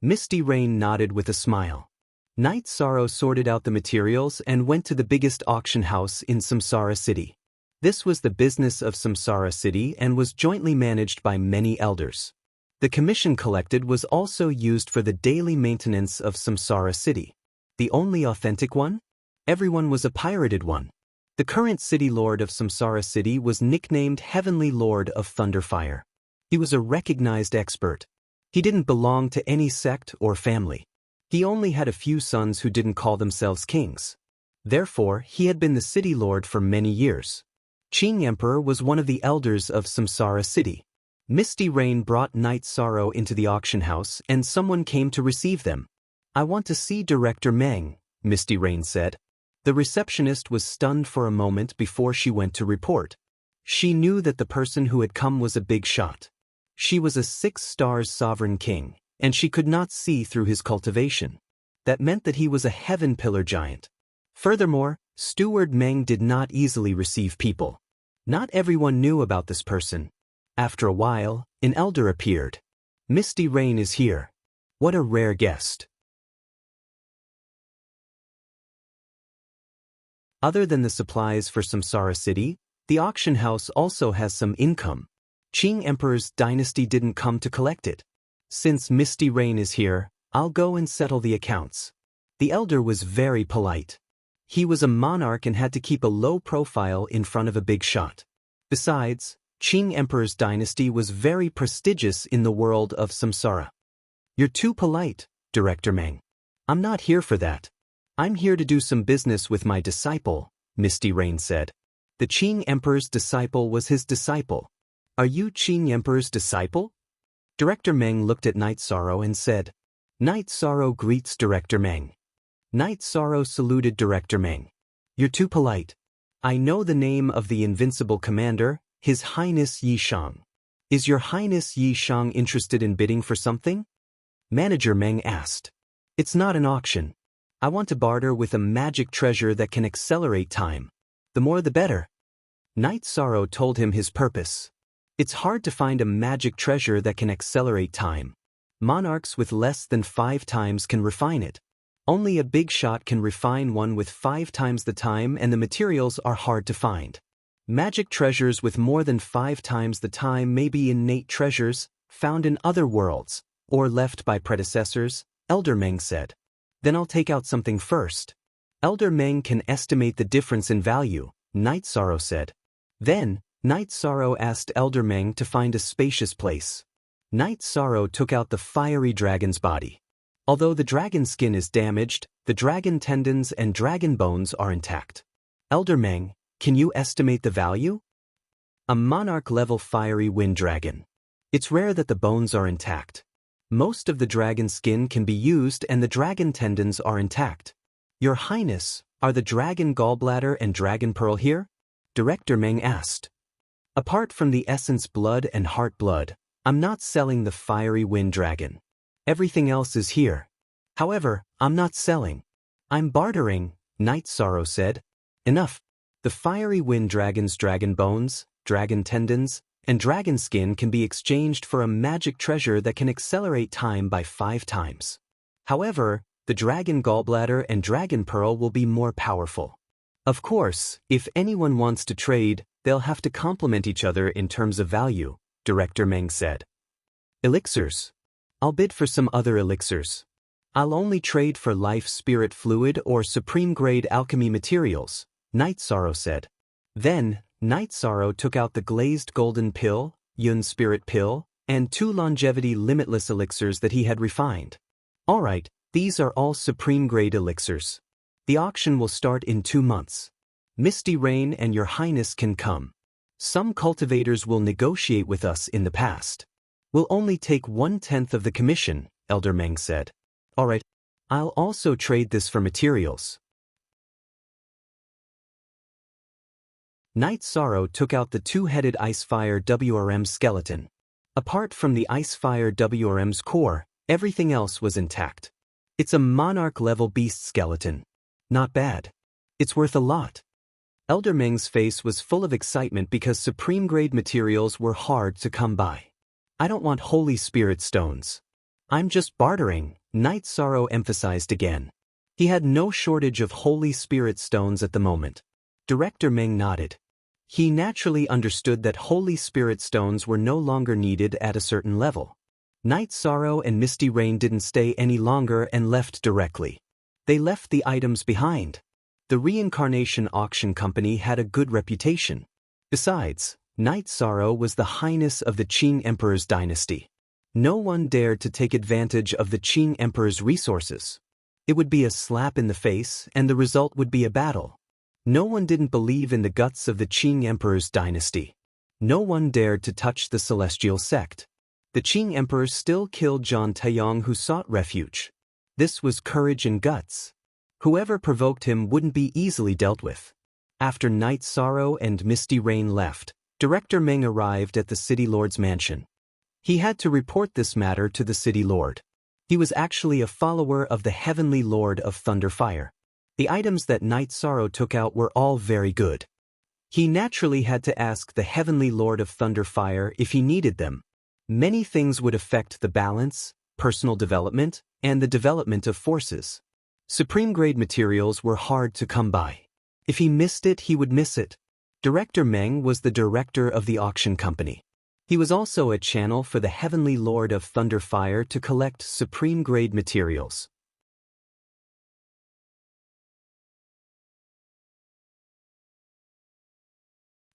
Misty Rain nodded with a smile. Night Sorrow sorted out the materials and went to the biggest auction house in Samsara City. This was the business of Samsara City and was jointly managed by many elders. The commission collected was also used for the daily maintenance of Samsara City. The only authentic one? Everyone was a pirated one. The current city lord of Samsara City was nicknamed Heavenly Lord of Thunderfire. He was a recognized expert. He didn't belong to any sect or family. He only had a few sons who didn't call themselves kings. Therefore, he had been the city lord for many years. Qing Emperor was one of the elders of Samsara City. Misty Rain brought Night Sorrow into the auction house and someone came to receive them. I want to see Director Meng, Misty Rain said. The receptionist was stunned for a moment before she went to report. She knew that the person who had come was a big shot. She was a 6-star sovereign king, and she could not see through his cultivation. That meant that he was a heaven pillar giant. Furthermore, Steward Meng did not easily receive people. Not everyone knew about this person. After a while, an elder appeared. Misty Rain is here. What a rare guest. Other than the supplies for Samsara City, the auction house also has some income. Qing Emperor's dynasty didn't come to collect it. Since Misty Rain is here, I'll go and settle the accounts. The elder was very polite. He was a monarch and had to keep a low profile in front of a big shot. Besides, Qing Emperor's dynasty was very prestigious in the world of samsara. You're too polite, Director Meng. I'm not here for that. I'm here to do some business with my disciple, Misty Rain said. The Qing Emperor's disciple was his disciple. Are you Qing Emperor's disciple? Director Meng looked at Night Sorrow and said, Night Sorrow greets Director Meng. Night Sorrow saluted Director Meng. You're too polite. I know the name of the invincible commander, His Highness Yi Shang. Is Your Highness Yi Shang interested in bidding for something? Manager Meng asked. It's not an auction. I want to barter with a magic treasure that can accelerate time. The more the better. Night Sorrow told him his purpose. It's hard to find a magic treasure that can accelerate time. Monarchs with less than 5 times can refine it. Only a big shot can refine one with 5 times the time, and the materials are hard to find. Magic treasures with more than 5 times the time may be innate treasures, found in other worlds, or left by predecessors, Elder Meng said. Then I'll take out something first. Elder Meng can estimate the difference in value, Night Sorrow said. Then, Night Sorrow asked Elder Meng to find a spacious place. Night Sorrow took out the fiery dragon's body. Although the dragon skin is damaged, the dragon tendons and dragon bones are intact. Elder Meng, can you estimate the value? A monarch-level fiery wind dragon. It's rare that the bones are intact. Most of the dragon skin can be used and the dragon tendons are intact. Your Highness, are the dragon gallbladder and dragon pearl here? Director Meng asked. Apart from the essence blood and heart blood, I'm not selling the fiery wind dragon. Everything else is here. However, I'm not selling. I'm bartering, Night Sorrow said. Enough. The fiery wind dragon's dragon bones, dragon tendons, and dragon skin can be exchanged for a magic treasure that can accelerate time by 5 times. However, the dragon gallbladder and dragon pearl will be more powerful. Of course, if anyone wants to trade, they'll have to complement each other in terms of value, Director Meng said. Elixirs. I'll bid for some other elixirs. I'll only trade for life spirit fluid or supreme-grade alchemy materials, Night Sorrow said. Then, Night Sorrow took out the glazed golden pill, Yun spirit pill, and 2 longevity limitless elixirs that he had refined. Alright, these are all supreme-grade elixirs. The auction will start in 2 months. Misty Rain and Your Highness can come. Some cultivators will negotiate with us in the past. We'll only take 1/10 of the commission, Elder Meng said. Alright, I'll also trade this for materials. Night Sorrow took out the 2-headed Icefire WRM skeleton. Apart from the Icefire WRM's core, everything else was intact. It's a monarch-level beast skeleton. Not bad. It's worth a lot. Elder Meng's face was full of excitement because supreme-grade materials were hard to come by. I don't want Holy Spirit stones. I'm just bartering, Night Sorrow emphasized again. He had no shortage of Holy Spirit stones at the moment. Director Meng nodded. He naturally understood that Holy Spirit stones were no longer needed at a certain level. Night Sorrow and Misty Rain didn't stay any longer and left directly. They left the items behind. The reincarnation auction company had a good reputation. Besides, Night Sorrow was the highness of the Qing Emperor's dynasty. No one dared to take advantage of the Qing Emperor's resources. It would be a slap in the face, and the result would be a battle. No one didn't believe in the guts of the Qing Emperor's dynasty. No one dared to touch the celestial sect. The Qing Emperor still killed Zhang Taiyong, who sought refuge. This was courage and guts. Whoever provoked him wouldn't be easily dealt with. After Night Sorrow and Misty Rain left, Director Meng arrived at the City Lord's mansion. He had to report this matter to the City Lord. He was actually a follower of the Heavenly Lord of Thunderfire. The items that Night Sorrow took out were all very good. He naturally had to ask the Heavenly Lord of Thunderfire if he needed them. Many things would affect the balance, personal development, and the development of forces. Supreme-grade materials were hard to come by. If he missed it, he would miss it. Director Meng was the director of the auction company. He was also a channel for the Heavenly Lord of Thunderfire to collect supreme-grade materials.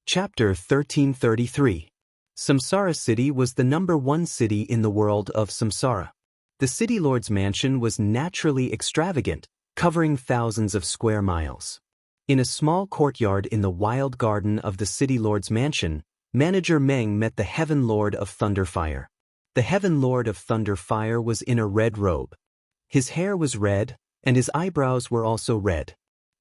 Chapter 1333. Samsara City was the #1 city in the world of Samsara. The city lord's mansion was naturally extravagant, covering thousands of square miles. In a small courtyard in the wild garden of the city lord's mansion, Manager Meng met the Heaven Lord of Thunderfire. The Heaven Lord of Thunderfire was in a red robe. His hair was red, and his eyebrows were also red.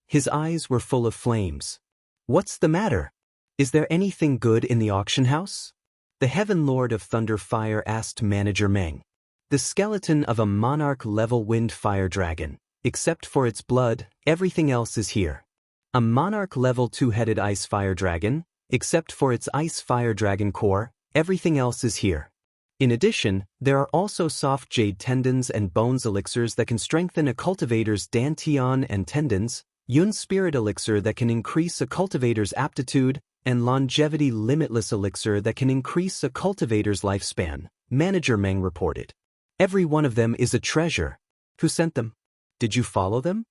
His eyes were full of flames. "What's the matter? Is there anything good in the auction house?" The Heaven Lord of Thunderfire asked Manager Meng. "The skeleton of a monarch-level wind fire dragon. Except for its blood, everything else is here. A monarch-level two-headed ice fire dragon. Except for its ice fire dragon core, everything else is here. In addition, there are also soft jade tendons and bones elixirs that can strengthen a cultivator's dantian and tendons, Yun spirit elixir that can increase a cultivator's aptitude, and longevity limitless elixir that can increase a cultivator's lifespan," Manager Meng reported. "Every one of them is a treasure. Who sent them? Did you follow them?"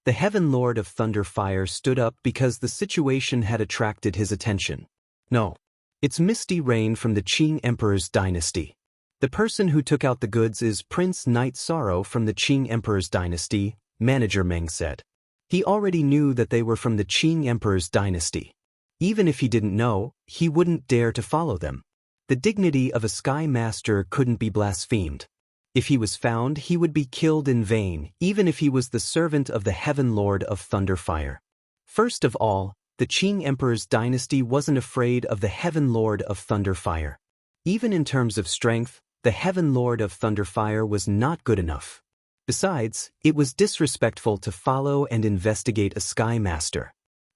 The Heaven Lord of Thunderfire stood up because the situation had attracted his attention. "No. It's Misty Rain from the Qing Emperor's dynasty. The person who took out the goods is Prince Night Sorrow from the Qing Emperor's dynasty," Manager Meng said. He already knew that they were from the Qing Emperor's dynasty. Even if he didn't know, he wouldn't dare to follow them. The dignity of a Sky Master couldn't be blasphemed. If he was found, he would be killed in vain, even if he was the servant of the Heaven Lord of Thunderfire. First of all, the Qing Emperor's dynasty wasn't afraid of the Heaven Lord of Thunderfire. Even in terms of strength, the Heaven Lord of Thunderfire was not good enough. Besides, it was disrespectful to follow and investigate a Sky Master.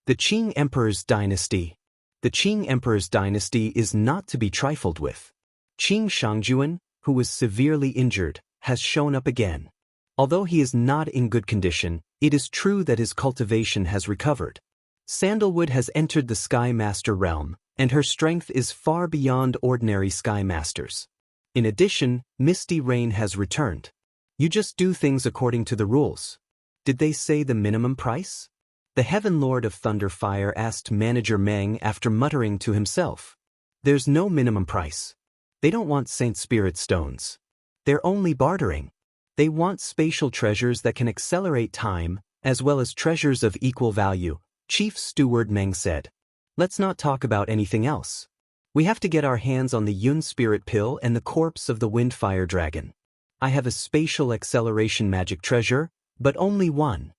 The Qing Emperor's dynasty. The Qing Emperor's dynasty is not to be trifled with. Qing Shangjuan, who was severely injured, has shown up again. Although he is not in good condition, it is true that his cultivation has recovered. Sandalwood has entered the Sky Master realm, and her strength is far beyond ordinary Sky Masters. In addition, Misty Rain has returned. You just do things according to the rules. Did they say the minimum price? The Heaven Lord of Thunderfire asked Manager Meng after muttering to himself. There's no minimum price. They don't want Saint Spirit stones. They're only bartering. They want spatial treasures that can accelerate time, as well as treasures of equal value, Chief Steward Meng said. Let's not talk about anything else. We have to get our hands on the Yun Spirit Pill and the corpse of the Windfire Dragon. I have a spatial acceleration magic treasure, but only one.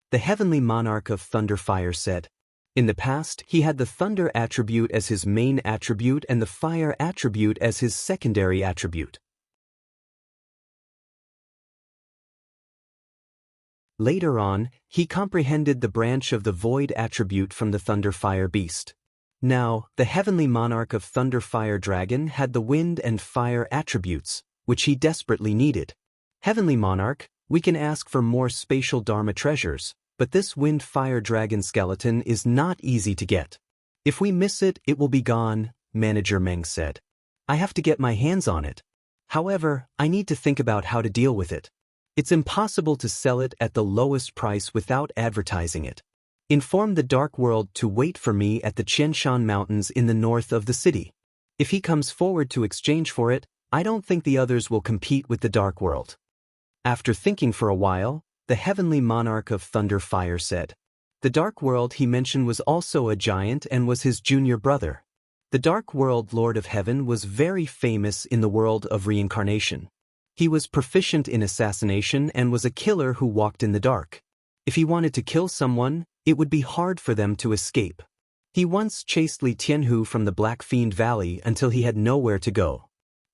The Heavenly Monarch of Thunderfire said. In the past, he had the Thunder attribute as his main attribute and the Fire attribute as his secondary attribute. Later on, he comprehended the branch of the Void attribute from the Thunderfire Beast. Now, the Heavenly Monarch of Thunderfire Dragon had the Wind and Fire attributes, which he desperately needed. Heavenly Monarch, we can ask for more spatial Dharma treasures, but this Wind Fire Dragon skeleton is not easy to get. If we miss it, it will be gone, Manager Meng said. I have to get my hands on it. However, I need to think about how to deal with it. It's impossible to sell it at the lowest price without advertising it. Inform the Dark World to wait for me at the Qianshan Mountains in the north of the city. If he comes forward to exchange for it, I don't think the others will compete with the Dark World. After thinking for a while, the Heavenly Monarch of Thunderfire said. The Dark World he mentioned was also a giant and was his junior brother. The Dark World Lord of Heaven was very famous in the world of reincarnation. He was proficient in assassination and was a killer who walked in the dark. If he wanted to kill someone, it would be hard for them to escape. He once chased Li Tianhu from the Black Fiend Valley until he had nowhere to go.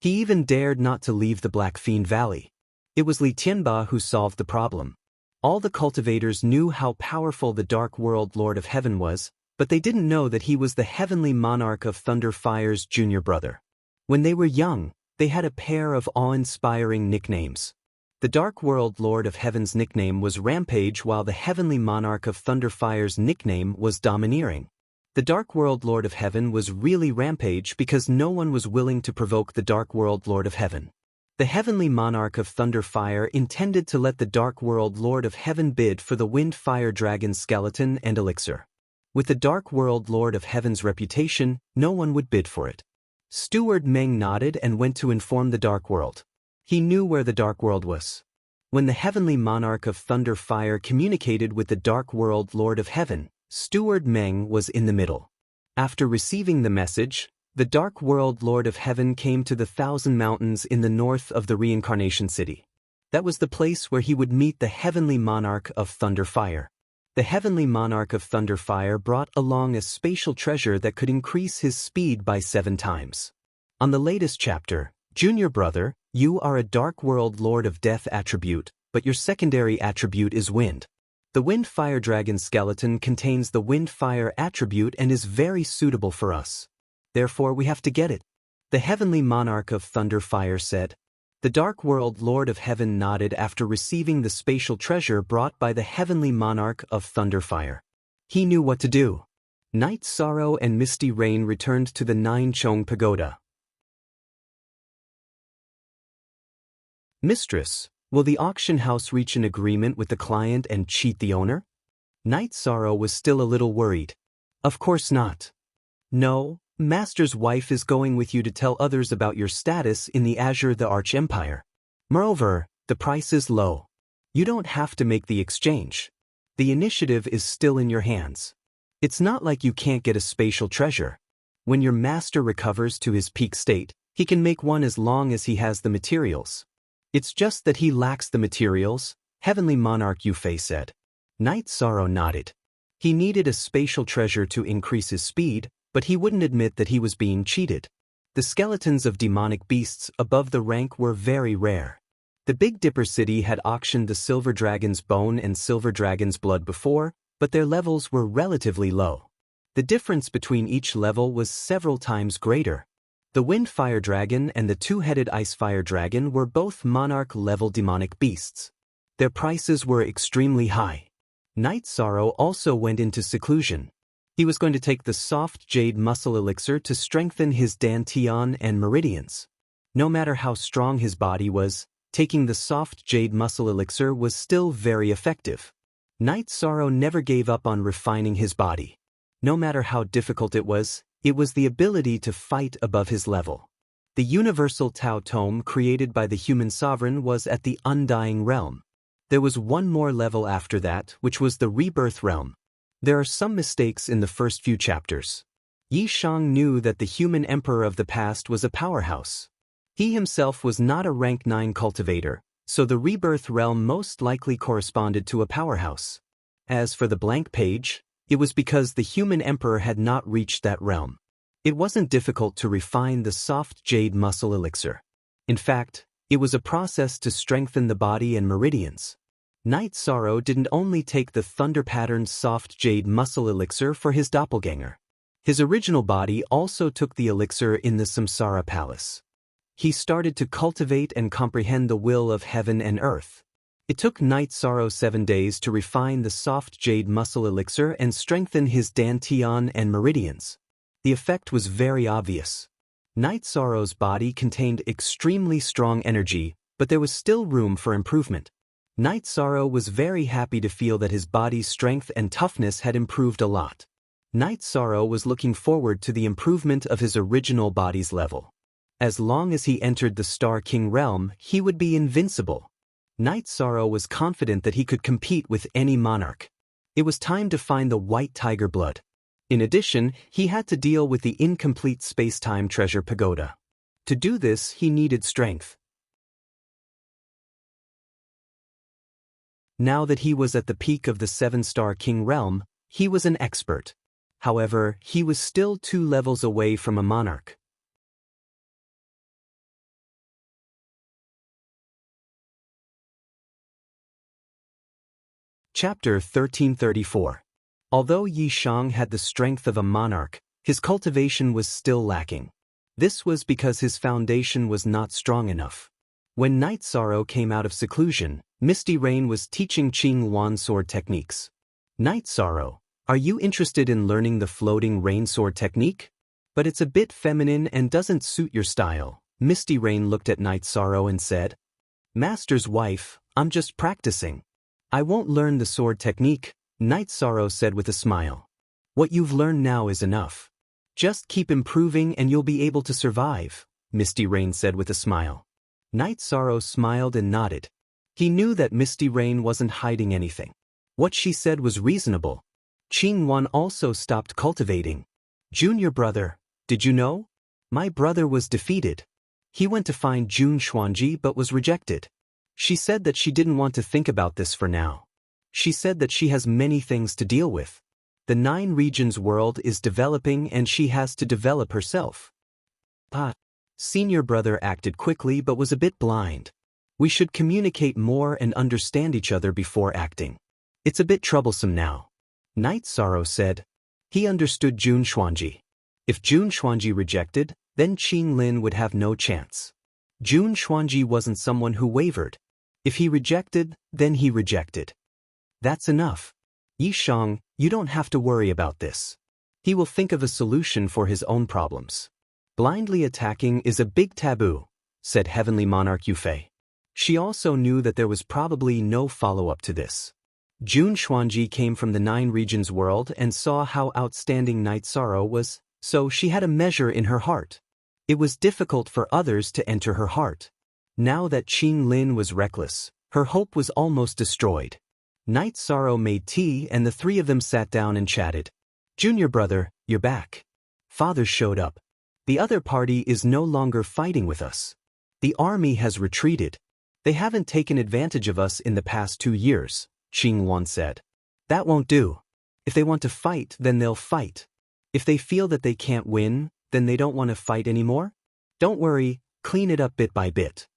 He even dared not to leave the Black Fiend Valley. It was Li Tianba who solved the problem. All the cultivators knew how powerful the Dark World Lord of Heaven was, but they didn't know that he was the Heavenly Monarch of Thunderfire's junior brother. When they were young, they had a pair of awe-inspiring nicknames. The Dark World Lord of Heaven's nickname was Rampage, while the Heavenly Monarch of Thunderfire's nickname was Domineering. The Dark World Lord of Heaven was really Rampage because no one was willing to provoke the Dark World Lord of Heaven. The Heavenly Monarch of Thunderfire intended to let the Dark World Lord of Heaven bid for the Wind Fire Dragon skeleton and elixir. With the Dark World Lord of Heaven's reputation, no one would bid for it. Steward Meng nodded and went to inform the Dark World. He knew where the Dark World was. When the Heavenly Monarch of Thunder Fire communicated with the Dark World Lord of Heaven, Steward Meng was in the middle. After receiving the message, the Dark World Lord of Heaven came to the Thousand Mountains in the north of the Reincarnation City. That was the place where he would meet the Heavenly Monarch of Thunder Fire. The Heavenly Monarch of Thunder Fire brought along a spatial treasure that could increase his speed by 7 times. On the latest chapter, Junior Brother, you are a Dark World Lord of Death attribute, but your secondary attribute is Wind. The Wind Fire Dragon skeleton contains the Wind Fire attribute and is very suitable for us. Therefore we have to get it. The Heavenly Monarch of Thunder Fire said. The Dark World Lord of Heaven nodded after receiving the spatial treasure brought by the Heavenly Monarch of Thunder Fire. He knew what to do. Night Sorrow and Misty Rain returned to the Nine Chong Pagoda. Mistress, will the auction house reach an agreement with the client and cheat the owner? Night Sorrow was still a little worried. Of course not. No, Master's wife is going with you to tell others about your status in the Azure the Arch Empire. Moreover, the price is low. You don't have to make the exchange. The initiative is still in your hands. It's not like you can't get a spatial treasure. When your master recovers to his peak state, he can make one as long as he has the materials. It's just that he lacks the materials, Heavenly Monarch Yufei said. Night Sorrow nodded. He needed a spatial treasure to increase his speed, but he wouldn't admit that he was being cheated. The skeletons of demonic beasts above the rank were very rare. The Big Dipper City had auctioned the Silver Dragon's bone and Silver Dragon's blood before, but their levels were relatively low. The difference between each level was several times greater. The Wind Fire Dragon and the Two-Headed Ice Fire Dragon were both monarch-level demonic beasts. Their prices were extremely high. Night Sorrow also went into seclusion. He was going to take the soft jade muscle elixir to strengthen his dantian and meridians. No matter how strong his body was, taking the soft jade muscle elixir was still very effective. Night Sorrow never gave up on refining his body. No matter how difficult it was the ability to fight above his level. The universal Tao Tome created by the human sovereign was at the Undying Realm. There was one more level after that, which was the Rebirth Realm. There are some mistakes in the first few chapters. Yi Shang knew that the human emperor of the past was a powerhouse. He himself was not a rank 9 cultivator, so the Rebirth Realm most likely corresponded to a powerhouse. As for the blank page, it was because the human emperor had not reached that realm. It wasn't difficult to refine the soft jade muscle elixir. In fact, it was a process to strengthen the body and meridians. Night Sorrow didn't only take the thunder-patterned soft jade muscle elixir for his doppelganger. His original body also took the elixir in the Samsara Palace. He started to cultivate and comprehend the will of heaven and earth. It took Night Sorrow 7 days to refine the soft jade muscle elixir and strengthen his dantian and meridians. The effect was very obvious. Night Sorrow's body contained extremely strong energy, but there was still room for improvement. Night Sorrow was very happy to feel that his body's strength and toughness had improved a lot. Night Sorrow was looking forward to the improvement of his original body's level. As long as he entered the Star King realm, he would be invincible. Night Sorrow was confident that he could compete with any monarch. It was time to find the White Tiger blood. In addition, he had to deal with the incomplete space-time treasure pagoda. To do this, he needed strength. Now that he was at the peak of the 7-star king realm, he was an expert. However, he was still 2 levels away from a monarch. Chapter 1334. Although Yi Shang had the strength of a monarch, his cultivation was still lacking. This was because his foundation was not strong enough. When Night Sorrow came out of seclusion, Misty Rain was teaching Qing Yuan sword techniques. Night Sorrow, are you interested in learning the floating rain sword technique? But it's a bit feminine and doesn't suit your style. Misty Rain looked at Night Sorrow and said, Master's wife, I'm just practicing. I won't learn the sword technique, Night Sorrow said with a smile. What you've learned now is enough. Just keep improving and you'll be able to survive, Misty Rain said with a smile. Night Sorrow smiled and nodded. He knew that Misty Rain wasn't hiding anything. What she said was reasonable. Qing Wan also stopped cultivating. Junior brother, did you know? My brother was defeated. He went to find Jun Xuanji but was rejected. She said that she didn't want to think about this for now. She said that she has many things to deal with. The 9 regions world is developing and she has to develop herself. Senior brother acted quickly but was a bit blind. We should communicate more and understand each other before acting. It's a bit troublesome now. Night Sorrow said. He understood Jun Xuanji. If Jun Xuanji rejected, then Qing Lin would have no chance. Jun Xuanji wasn't someone who wavered. If he rejected, then he rejected. That's enough. Yishang, you don't have to worry about this. He will think of a solution for his own problems. Blindly attacking is a big taboo, said Heavenly Monarch Yufei. She also knew that there was probably no follow-up to this. Jun Xuanji came from the 9 regions world and saw how outstanding Night Sorrow was, so she had a measure in her heart. It was difficult for others to enter her heart. Now that Qing Lin was reckless, her hope was almost destroyed. Night Sorrow made tea and the 3 of them sat down and chatted. Junior brother, you're back. Father showed up. The other party is no longer fighting with us. The army has retreated. They haven't taken advantage of us in the past 2 years, Qing Wan said. That won't do. If they want to fight, then they'll fight. If they feel that they can't win, then they don't want to fight anymore? Don't worry, clean it up bit by bit.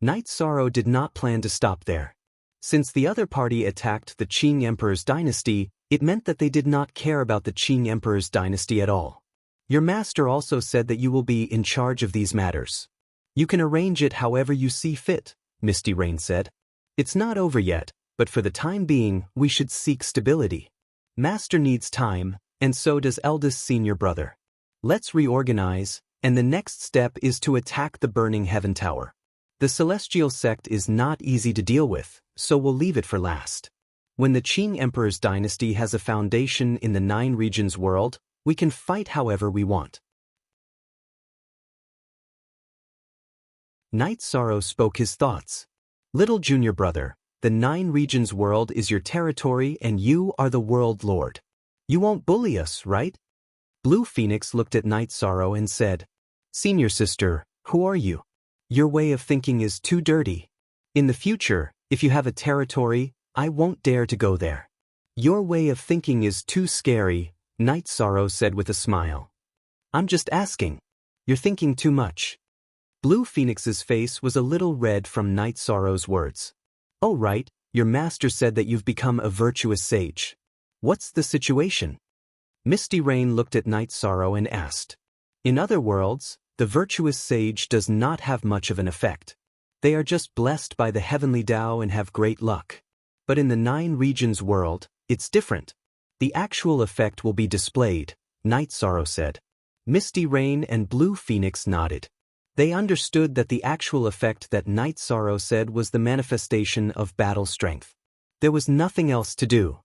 Night Sorrow did not plan to stop there. Since the other party attacked the Qing Emperor's dynasty, it meant that they did not care about the Qing Emperor's dynasty at all. Your master also said that you will be in charge of these matters. You can arrange it however you see fit, Misty Rain said. It's not over yet, but for the time being, we should seek stability. Master needs time, and so does eldest senior brother. Let's reorganize, and the next step is to attack the Burning Heaven Tower. The Celestial Sect is not easy to deal with, so we'll leave it for last. When the Qing Emperor's dynasty has a foundation in the 9 regions world, we can fight however we want. Night Sorrow spoke his thoughts. Little junior brother, the 9 regions world is your territory and you are the world lord. You won't bully us, right? Blue Phoenix looked at Night Sorrow and said, Senior sister, who are you? Your way of thinking is too dirty. In the future, if you have a territory, I won't dare to go there. Your way of thinking is too scary, Night Sorrow said with a smile. I'm just asking. You're thinking too much. Blue Phoenix's face was a little red from Night Sorrow's words. Oh right, your master said that you've become a virtuous sage. What's the situation? Misty Rain looked at Night Sorrow and asked. In other worlds, the virtuous sage does not have much of an effect. They are just blessed by the heavenly Tao and have great luck. But in the 9 regions world, it's different. The actual effect will be displayed, Night Sorrow said. Misty Rain and Blue Phoenix nodded. They understood that the actual effect that Night Sorrow said was the manifestation of battle strength. There was nothing else to do.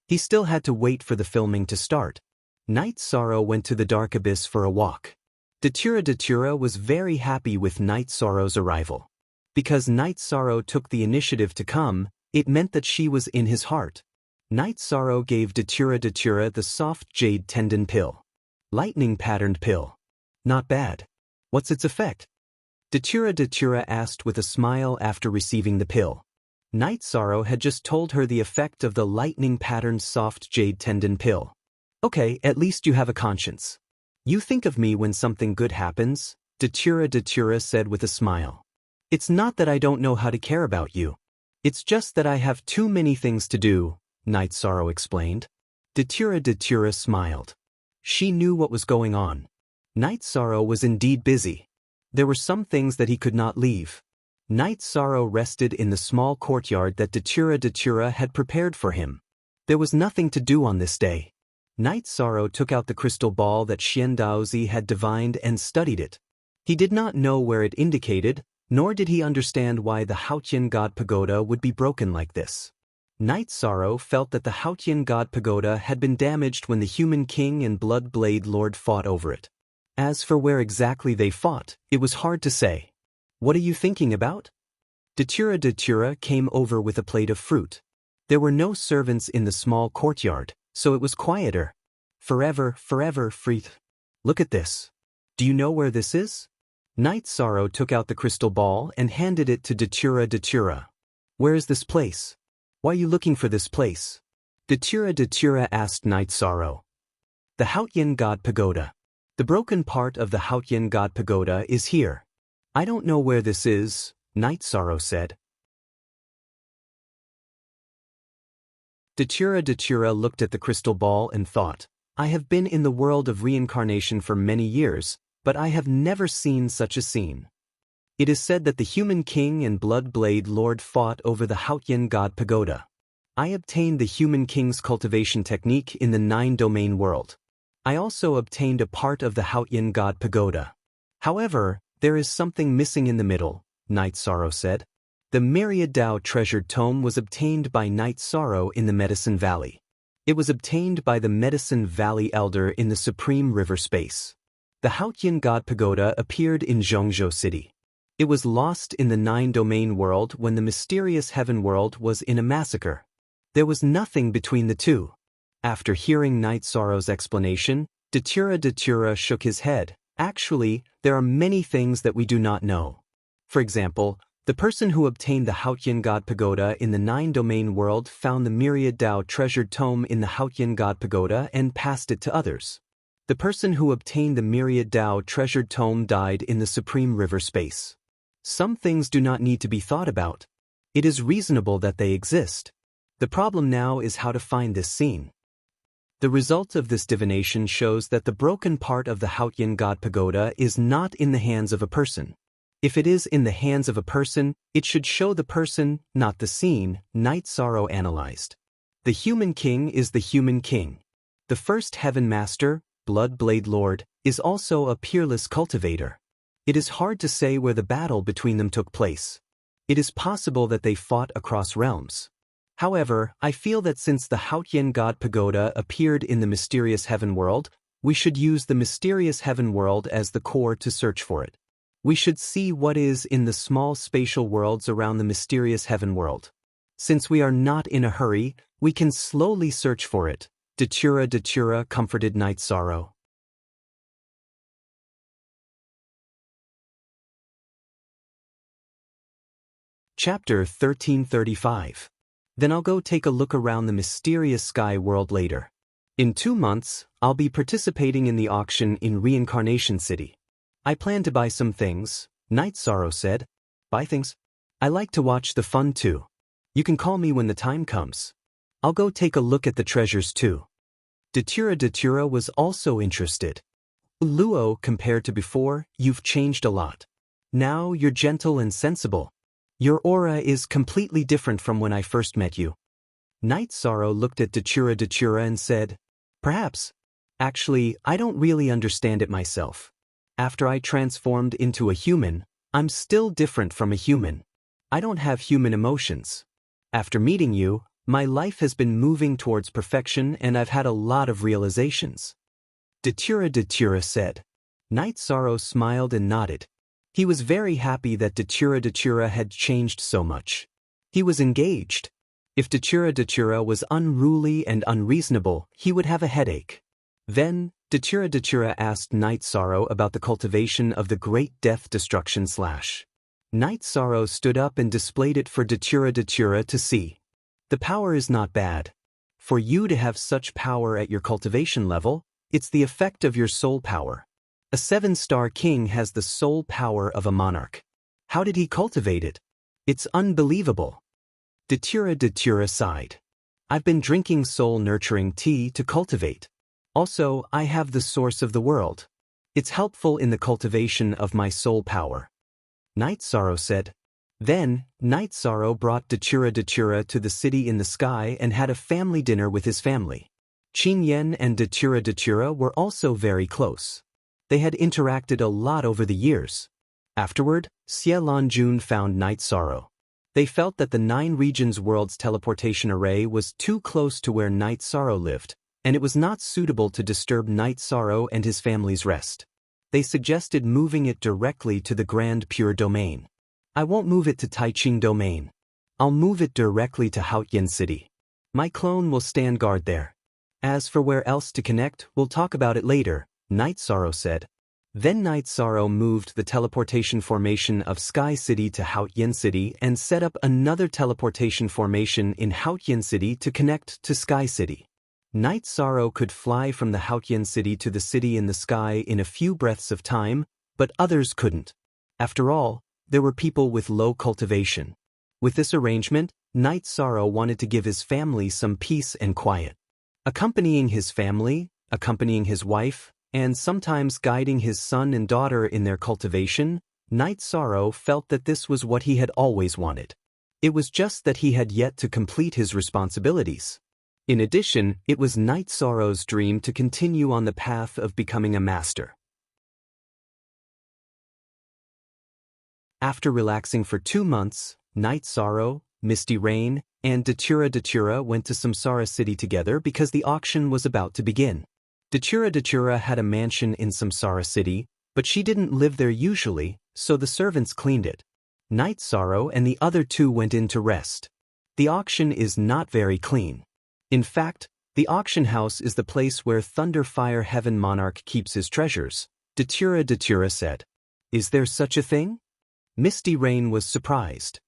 He still had to wait for the filming to start. Night Sorrow went to the Dark Abyss for a walk. Datura was very happy with Night Sorrow's arrival. Because Night Sorrow took the initiative to come, it meant that she was in his heart. Night Sorrow gave Datura the soft jade tendon pill. Lightning patterned pill. Not bad. What's its effect? Datura asked with a smile after receiving the pill. Night Sorrow had just told her the effect of the lightning patterned soft jade tendon pill. Okay, at least you have a conscience. You think of me when something good happens, Datura said with a smile. It's not that I don't know how to care about you. It's just that I have too many things to do, Night Sorrow explained. Datura smiled. She knew what was going on. Night Sorrow was indeed busy. There were some things that he could not leave. Night Sorrow rested in the small courtyard that Datura had prepared for him. There was nothing to do on this day. Night Sorrow took out the crystal ball that Xian Daozi had divined and studied it. He did not know where it indicated, nor did he understand why the Haotian God Pagoda would be broken like this. Night Sorrow felt that the Haotian God Pagoda had been damaged when the human king and Blood Blade Lord fought over it. As for where exactly they fought, it was hard to say. What are you thinking about? Datura came over with a plate of fruit. There were no servants in the small courtyard, so it was quieter. Forever, Freeth. Look at this. Do you know where this is? Night Sorrow took out the crystal ball and handed it to Datura. Where is this place? Why are you looking for this place? Datura asked Night Sorrow. The Haotian God Pagoda. The broken part of the Haotian God Pagoda is here. I don't know where this is, Night Sorrow said. Datura looked at the crystal ball and thought, I have been in the world of reincarnation for many years, but I have never seen such a scene. It is said that the human king and Blood Blade Lord fought over the Haotian God Pagoda. I obtained the human king's cultivation technique in the 9-domain world. I also obtained a part of the Haotian God Pagoda. However, there is something missing in the middle, Night Sorrow said. The Myriad Dao treasured tome was obtained by Night Sorrow in the Medicine Valley. It was obtained by the Medicine Valley Elder in the Supreme River Space. The Haotian God Pagoda appeared in Zhongzhou City. It was lost in the 9-domain world when the mysterious heaven world was in a massacre. There was nothing between the two. After hearing Night Sorrow's explanation, Datura shook his head. Actually, there are many things that we do not know. For example, the person who obtained the Haotian God Pagoda in the 9-domain world found the Myriad Dao treasured tome in the Haotian God Pagoda and passed it to others. The person who obtained the Myriad Dao treasured tome died in the Supreme River Space. Some things do not need to be thought about. It is reasonable that they exist. The problem now is how to find this scene. The result of this divination shows that the broken part of the Haotian God Pagoda is not in the hands of a person. If it is in the hands of a person, it should show the person, not the scene, Night Sorrow analyzed. The human king is the human king. The first heaven master, Blood Blade Lord, is also a peerless cultivator. It is hard to say where the battle between them took place. It is possible that they fought across realms. However, I feel that since the Haotian God Pagoda appeared in the mysterious heaven world, we should use the mysterious heaven world as the core to search for it. We should see what is in the small spatial worlds around the mysterious heaven world. Since we are not in a hurry, we can slowly search for it. Datura comforted Night Sorrow. Chapter 1335. Then I'll go take a look around the mysterious sky world later. In 2 months, I'll be participating in the auction in Reincarnation City. I plan to buy some things, Night Sorrow said. Buy things? I like to watch the fun too. You can call me when the time comes. I'll go take a look at the treasures too. Datura was also interested. Luo, compared to before, you've changed a lot. Now you're gentle and sensible. Your aura is completely different from when I first met you. Night Sorrow looked at Datura and said, Perhaps. Actually, I don't really understand it myself. After I transformed into a human, I'm still different from a human. I don't have human emotions. After meeting you, my life has been moving towards perfection and I've had a lot of realizations. Datura said. Night Sorrow smiled and nodded. He was very happy that Datura had changed so much. He was engaged. If Datura was unruly and unreasonable, he would have a headache. Then, Datura asked Night Sorrow about the cultivation of the Great Death Destruction / Night Sorrow stood up and displayed it for Datura to see. The power is not bad. For you to have such power at your cultivation level, it's the effect of your soul power. A 7-star king has the soul power of a monarch. How did he cultivate it? It's unbelievable. Datura sighed. I've been drinking soul-nurturing tea to cultivate. Also, I have the source of the world. It's helpful in the cultivation of my soul power. Night Sorrow said. Then, Night Sorrow brought Datura to the city in the sky and had a family dinner with his family. Qin Yen and Datura were also very close. They had interacted a lot over the years. Afterward, Xie Lanjun found Night Sorrow. They felt that the 9 regions world's teleportation array was too close to where Night Sorrow lived, and it was not suitable to disturb Night Sorrow and his family's rest. They suggested moving it directly to the Grand Pure Domain. I won't move it to Taiching Domain. I'll move it directly to Haotian City. My clone will stand guard there. As for where else to connect, we'll talk about it later, Night Sorrow said. Then Night Sorrow moved the teleportation formation of Sky City to Haotian City and set up another teleportation formation in Haotian City to connect to Sky City. Night Sorrow could fly from the Haotian City to the city in the sky in a few breaths of time, but others couldn't. After all, there were people with low cultivation. With this arrangement, Night Sorrow wanted to give his family some peace and quiet. Accompanying his family, accompanying his wife, and sometimes guiding his son and daughter in their cultivation, Night Sorrow felt that this was what he had always wanted. It was just that he had yet to complete his responsibilities. In addition, it was Night Sorrow's dream to continue on the path of becoming a master. After relaxing for 2 months, Night Sorrow, Misty Rain, and Datura went to Samsara City together because the auction was about to begin. Datura had a mansion in Samsara City, but she didn't live there usually, so the servants cleaned it. Night Sorrow and the other 2 went in to rest. The auction is not very clean. In fact, the auction house is the place where Thunderfire Heaven Monarch keeps his treasures, Datura said. Is there such a thing? Misty Rain was surprised.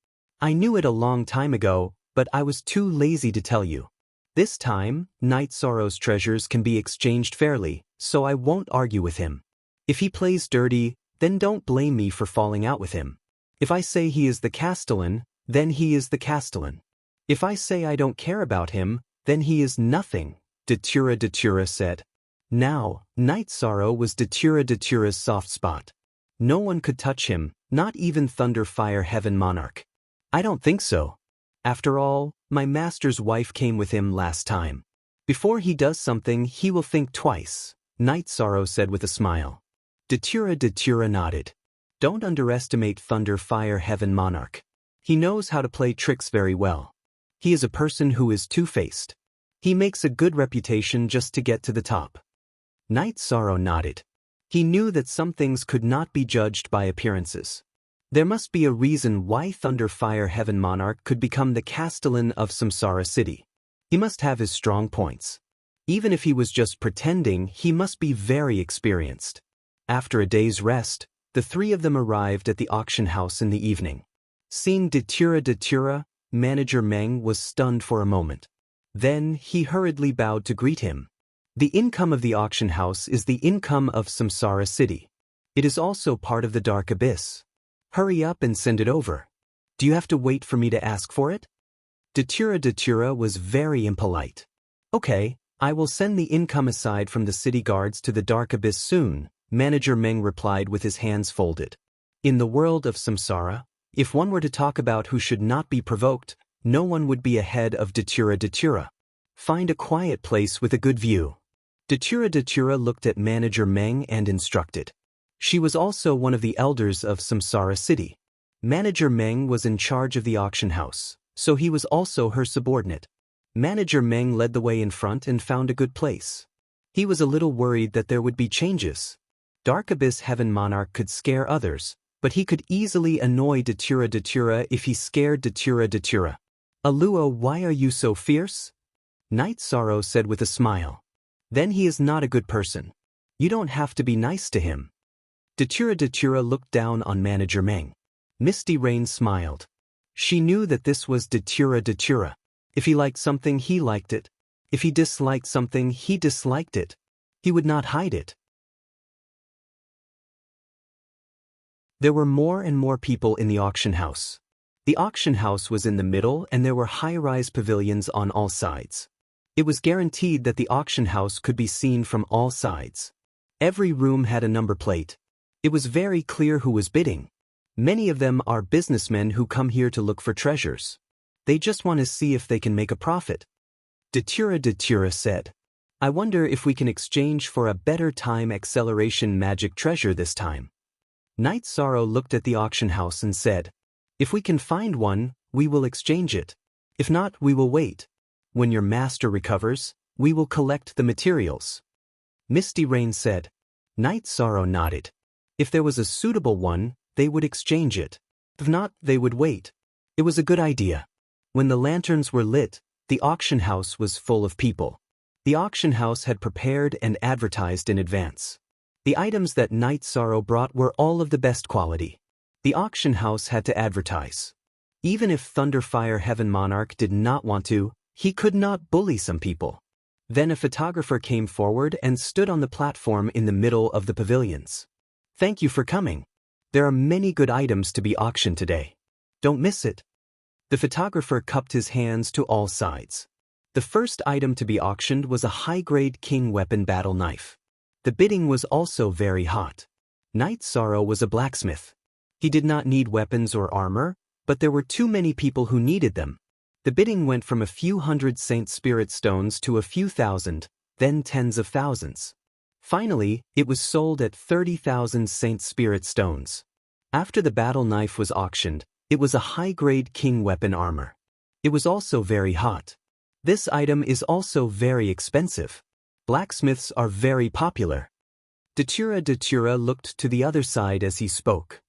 I knew it a long time ago, but I was too lazy to tell you. This time, Night Sorrow's treasures can be exchanged fairly, so I won't argue with him. If he plays dirty, then don't blame me for falling out with him. If I say he is the Castellan, then he is the Castellan. If I say I don't care about him, then he is nothing, Datura said. Now, Night Sorrow was Datura's soft spot. No one could touch him, not even Thunderfire Heaven Monarch. I don't think so. After all, my master's wife came with him last time. Before he does something, he will think twice, Night Sorrow said with a smile. Datura nodded. Don't underestimate Thunderfire Heaven Monarch. He knows how to play tricks very well. He is a person who is two-faced. He makes a good reputation just to get to the top. Night Sorrow nodded. He knew that some things could not be judged by appearances. There must be a reason why Thunderfire Heaven Monarch could become the Castellan of Samsara City. He must have his strong points. Even if he was just pretending, he must be very experienced. After a day's rest, the 3 of them arrived at the auction house in the evening. Seeing Datura, Manager Meng was stunned for a moment. Then, he hurriedly bowed to greet him. The income of the auction house is the income of Samsara City. It is also part of the Dark Abyss. Hurry up and send it over. Do you have to wait for me to ask for it? Datura was very impolite. Okay, I will send the income aside from the city guards to the Dark Abyss soon, Manager Meng replied with his hands folded. In the world of Samsara, if one were to talk about who should not be provoked, no one would be ahead of Datura. Find a quiet place with a good view. Datura looked at Manager Meng and instructed. She was also one of the elders of Samsara City. Manager Meng was in charge of the auction house, so he was also her subordinate. Manager Meng led the way in front and found a good place. He was a little worried that there would be changes. Dark Abyss Heaven Monarch could scare others, but he could easily annoy Datura if he scared Datura. Alua, why are you so fierce? Night Sorrow said with a smile. Then he is not a good person. You don't have to be nice to him. Datura looked down on Manager Meng. Misty Rain smiled. She knew that this was Datura. If he liked something, he liked it. If he disliked something, he disliked it. He would not hide it. There were more and more people in the auction house. The auction house was in the middle and there were high-rise pavilions on all sides. It was guaranteed that the auction house could be seen from all sides. Every room had a number plate. It was very clear who was bidding. Many of them are businessmen who come here to look for treasures. They just want to see if they can make a profit. Datura said. I wonder if we can exchange for a better time acceleration magic treasure this time. Night Sorrow looked at the auction house and said, if we can find one, we will exchange it. If not, we will wait. When your master recovers, we will collect the materials. Misty Rain said. Night Sorrow nodded. If there was a suitable one, they would exchange it. If not, they would wait. It was a good idea. When the lanterns were lit, the auction house was full of people. The auction house had prepared and advertised in advance. The items that Night Sorrow brought were all of the best quality. The auction house had to advertise. Even if Thunderfire Heaven Monarch did not want to, he could not bully some people. Then a photographer came forward and stood on the platform in the middle of the pavilions. Thank you for coming. There are many good items to be auctioned today. Don't miss it. The photographer cupped his hands to all sides. The first item to be auctioned was a high-grade king weapon battle knife. The bidding was also very hot. Night Sorrow was a blacksmith. He did not need weapons or armor, but there were too many people who needed them. The bidding went from a few hundred Saint Spirit stones to a few thousand, then tens of thousands. Finally, it was sold at 30,000 Saint Spirit stones. After the battle knife was auctioned, it was a high-grade king weapon armor. It was also very hot. This item is also very expensive. Blacksmiths are very popular. Datura looked to the other side as he spoke.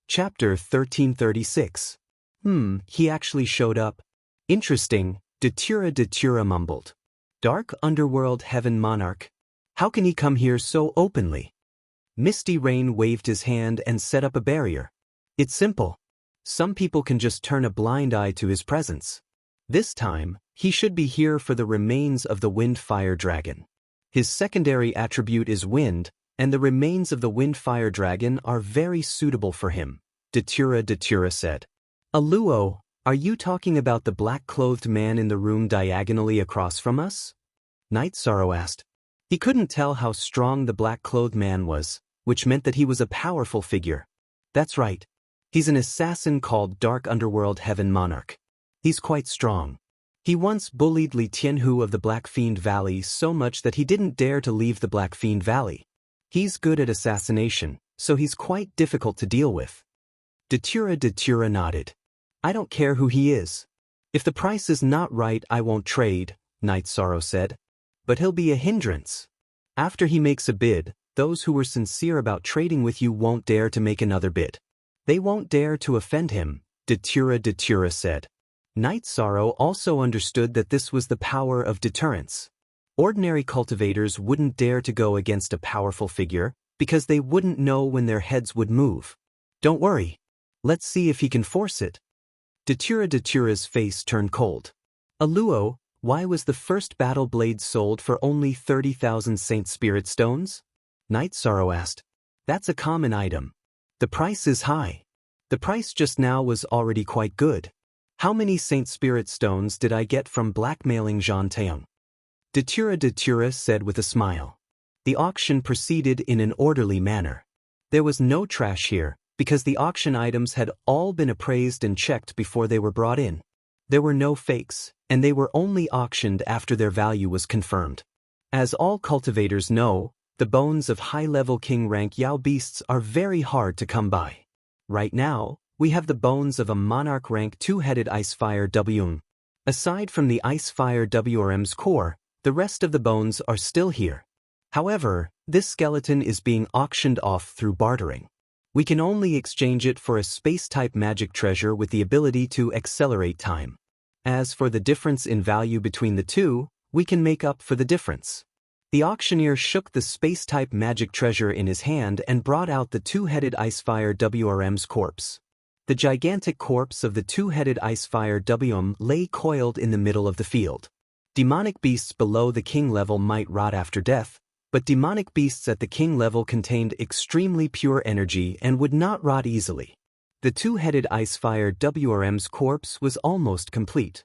Chapter 1336. He actually showed up. Interesting, Datura mumbled. Dark Underworld Heaven Monarch. How can he come here so openly? Misty Rain waved his hand and set up a barrier. It's simple. Some people can just turn a blind eye to his presence. This time, he should be here for the remains of the Wind-Fire Dragon. His secondary attribute is wind, and the remains of the Wind-Fire Dragon are very suitable for him, Datura said. Aluo, are you talking about the black-clothed man in the room diagonally across from us? Night Sorrow asked. He couldn't tell how strong the black-clothed man was, which meant that he was a powerful figure. That's right. He's an assassin called Dark Underworld Heaven Monarch. He's quite strong. He once bullied Li Tianhu of the Black Fiend Valley so much that he didn't dare to leave the Black Fiend Valley. He's good at assassination, so he's quite difficult to deal with. Datura nodded. I don't care who he is. If the price is not right, I won't trade, Night Sorrow said. But he'll be a hindrance. After he makes a bid, those who were sincere about trading with you won't dare to make another bid. They won't dare to offend him, Datura said. Night Sorrow also understood that this was the power of deterrence. Ordinary cultivators wouldn't dare to go against a powerful figure because they wouldn't know when their heads would move. Don't worry. Let's see if he can force it. Datura's face turned cold. Aluo, why was the first battle blade sold for only 30,000 Saint Spirit stones? Night Sorrow asked. That's a common item. The price is high. The price just now was already quite good. How many Saint Spirit stones did I get from blackmailing Zhan Taeyong? Datura said with a smile. The auction proceeded in an orderly manner. There was no trash here, because the auction items had all been appraised and checked before they were brought in. There were no fakes, and they were only auctioned after their value was confirmed. As all cultivators know, the bones of high-level king rank Yao beasts are very hard to come by. Right now, we have the bones of a monarch rank 2-headed Icefire WM. Aside from the Icefire WRM's core, the rest of the bones are still here. However, this skeleton is being auctioned off through bartering. We can only exchange it for a space-type magic treasure with the ability to accelerate time. As for the difference in value between the two, we can make up for the difference. The auctioneer shook the space-type magic treasure in his hand and brought out the 2-headed Icefire WRM's corpse. The gigantic corpse of the 2-headed Icefire WM lay coiled in the middle of the field. Demonic beasts below the king level might rot after death, but demonic beasts at the king level contained extremely pure energy and would not rot easily. The 2-headed Icefire WRM's corpse was almost complete.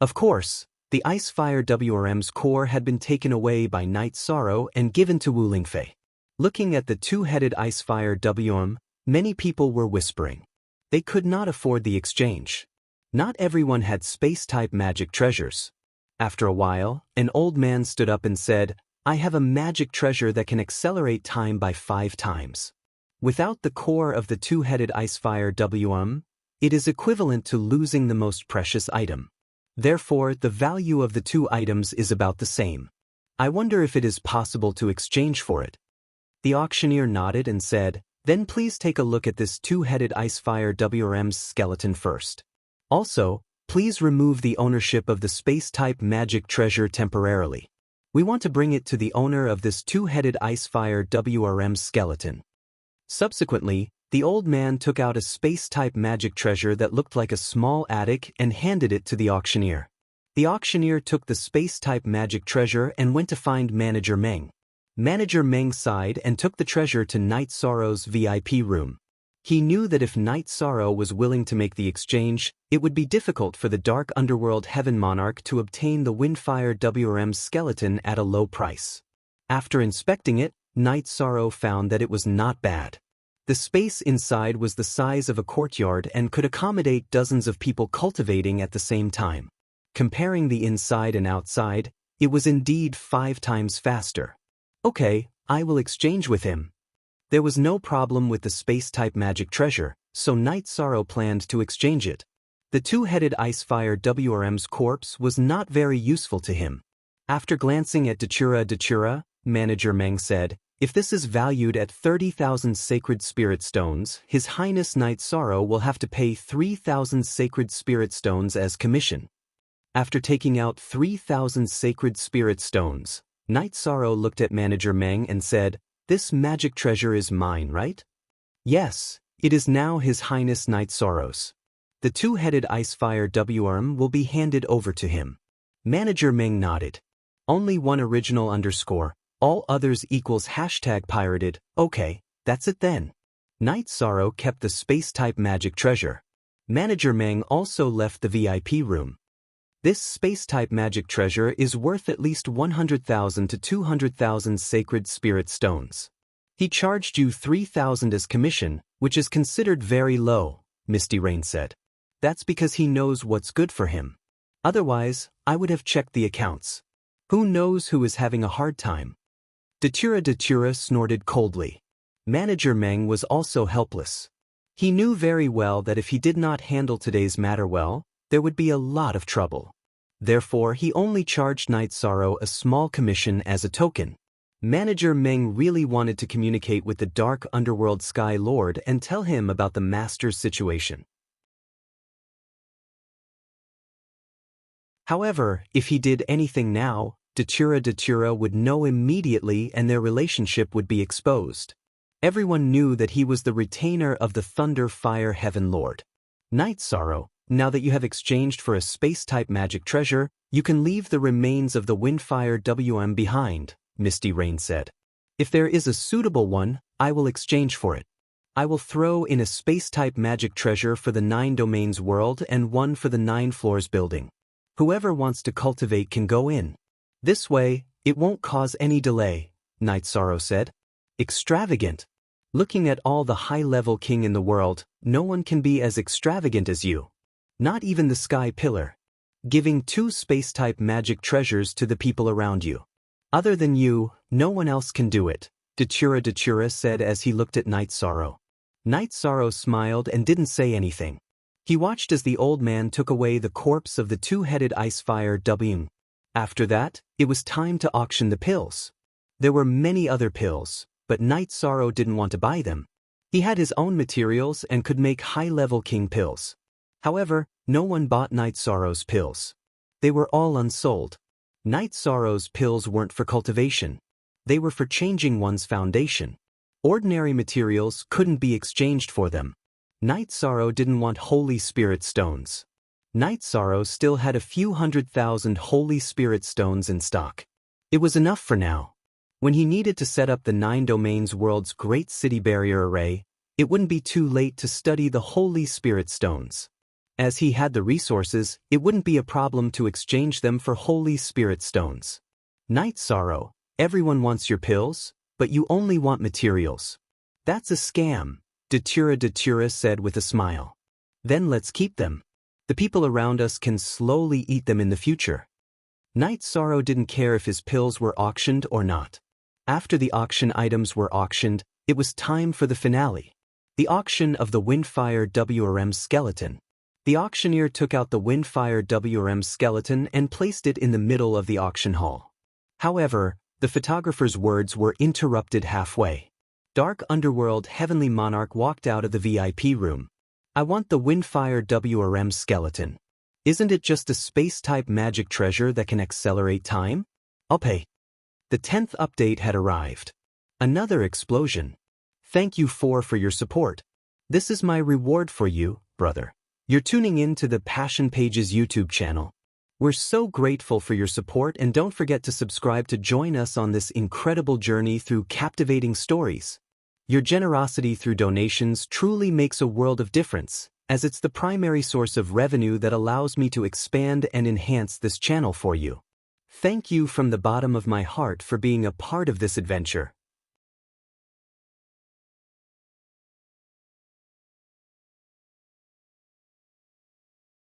Of course, the Icefire WRM's core had been taken away by Night Sorrow and given to Wu Lingfei. Looking at the 2-headed Icefire WM, many people were whispering. They could not afford the exchange. Not everyone had space-type magic treasures. After a while, an old man stood up and said, I have a magic treasure that can accelerate time by 5 times. Without the core of the two-headed icefire it is equivalent to losing the most precious item. Therefore, the value of the 2 items is about the same. I wonder if it is possible to exchange for it. The auctioneer nodded and said, then please take a look at this two-headed icefire skeleton first. Also, please remove the ownership of the space-type magic treasure temporarily. We want to bring it to the owner of this two-headed icefire skeleton. Subsequently, the old man took out a space-type magic treasure that looked like a small attic and handed it to the auctioneer. The auctioneer took the space-type magic treasure and went to find Manager Meng. Manager Meng sighed and took the treasure to Night Sorrow's VIP room. He knew that if Night Sorrow was willing to make the exchange, it would be difficult for the Dark Underworld Heaven Monarch to obtain the Windfire skeleton at a low price. After inspecting it, Night Sorrow found that it was not bad. The space inside was the size of a courtyard and could accommodate dozens of people cultivating at the same time. Comparing the inside and outside, it was indeed 5 times faster. Okay, I will exchange with him. There was no problem with the space-type magic treasure, so Night Sorrow planned to exchange it. The two-headed icefire corpse was not very useful to him. After glancing at Datura, Manager Meng said, if this is valued at 30,000 sacred spirit stones, His Highness Night Sorrow will have to pay 3,000 sacred spirit stones as commission. After taking out 3,000 sacred spirit stones, Night Sorrow looked at Manager Meng and said, this magic treasure is mine, right? Yes, it is now His Highness Night Sorrow's. The two-headed icefire will be handed over to him. Manager Meng nodded. Only one original _ all others equals #pirated, okay, that's it then. Night Sorrow kept the space-type magic treasure. Manager Meng also left the VIP room. This space-type magic treasure is worth at least 100,000 to 200,000 sacred spirit stones. He charged you 3,000 as commission, which is considered very low, Misty Rain said. That's because he knows what's good for him. Otherwise, I would have checked the accounts. Who knows who is having a hard time? Datura snorted coldly. Manager Meng was also helpless. He knew very well that if he did not handle today's matter well, there would be a lot of trouble. Therefore, he only charged Night Sorrow a small commission as a token. Manager Meng really wanted to communicate with the Dark Underworld Sky Lord and tell him about the Master's situation. However, if he did anything now, Datura would know immediately and their relationship would be exposed. Everyone knew that he was the retainer of the Thunder Fire Heaven Lord. Night Sorrow, now that you have exchanged for a space-type magic treasure, you can leave the remains of the Windfire behind, Misty Rain said. If there is a suitable one, I will exchange for it. I will throw in a space-type magic treasure for the 9 Domains world and one for the 9 Floors building. Whoever wants to cultivate can go in. This way, it won't cause any delay, Night Sorrow said. Extravagant. Looking at all the high-level king in the world, no one can be as extravagant as you. Not even the Sky Pillar. Giving 2 space-type magic treasures to the people around you. Other than you, no one else can do it, Datura said as he looked at Night Sorrow. Night Sorrow smiled and didn't say anything. He watched as the old man took away the corpse of the two-headed icefire After that, it was time to auction the pills. There were many other pills, but Night Sorrow didn't want to buy them. He had his own materials and could make high-level king pills. However, no one bought Night Sorrow's pills. They were all unsold. Night Sorrow's pills weren't for cultivation. They were for changing one's foundation. Ordinary materials couldn't be exchanged for them. Night Sorrow didn't want Holy Spirit stones. Night Sorrow still had a few 100,000 Holy Spirit stones in stock. It was enough for now. When he needed to set up the 9 Domains world's Great City Barrier Array, it wouldn't be too late to study the Holy Spirit stones. As he had the resources, it wouldn't be a problem to exchange them for Holy Spirit stones. Night Sorrow, everyone wants your pills, but you only want materials. That's a scam, Datura said with a smile. Then let's keep them. The people around us can slowly eat them in the future. Night Sorrow didn't care if his pills were auctioned or not. After the auction items were auctioned, it was time for the finale. The auction of the Windfire WRM skeleton. The auctioneer took out the Windfire WRM skeleton and placed it in the middle of the auction hall. However, the photographer's words were interrupted halfway. Dark Underworld Heavenly Monarch walked out of the VIP room. I want the Windfire WRM skeleton. Isn't it just a space-type magic treasure that can accelerate time? I'll pay. The 10th update had arrived. Another explosion. Thank you for your support. This is my reward for you, brother. You're tuning in to the Passion Pages YouTube channel. We're so grateful for your support, and don't forget to subscribe to join us on this incredible journey through captivating stories. Your generosity through donations truly makes a world of difference, as it's the primary source of revenue that allows me to expand and enhance this channel for you. Thank you from the bottom of my heart for being a part of this adventure.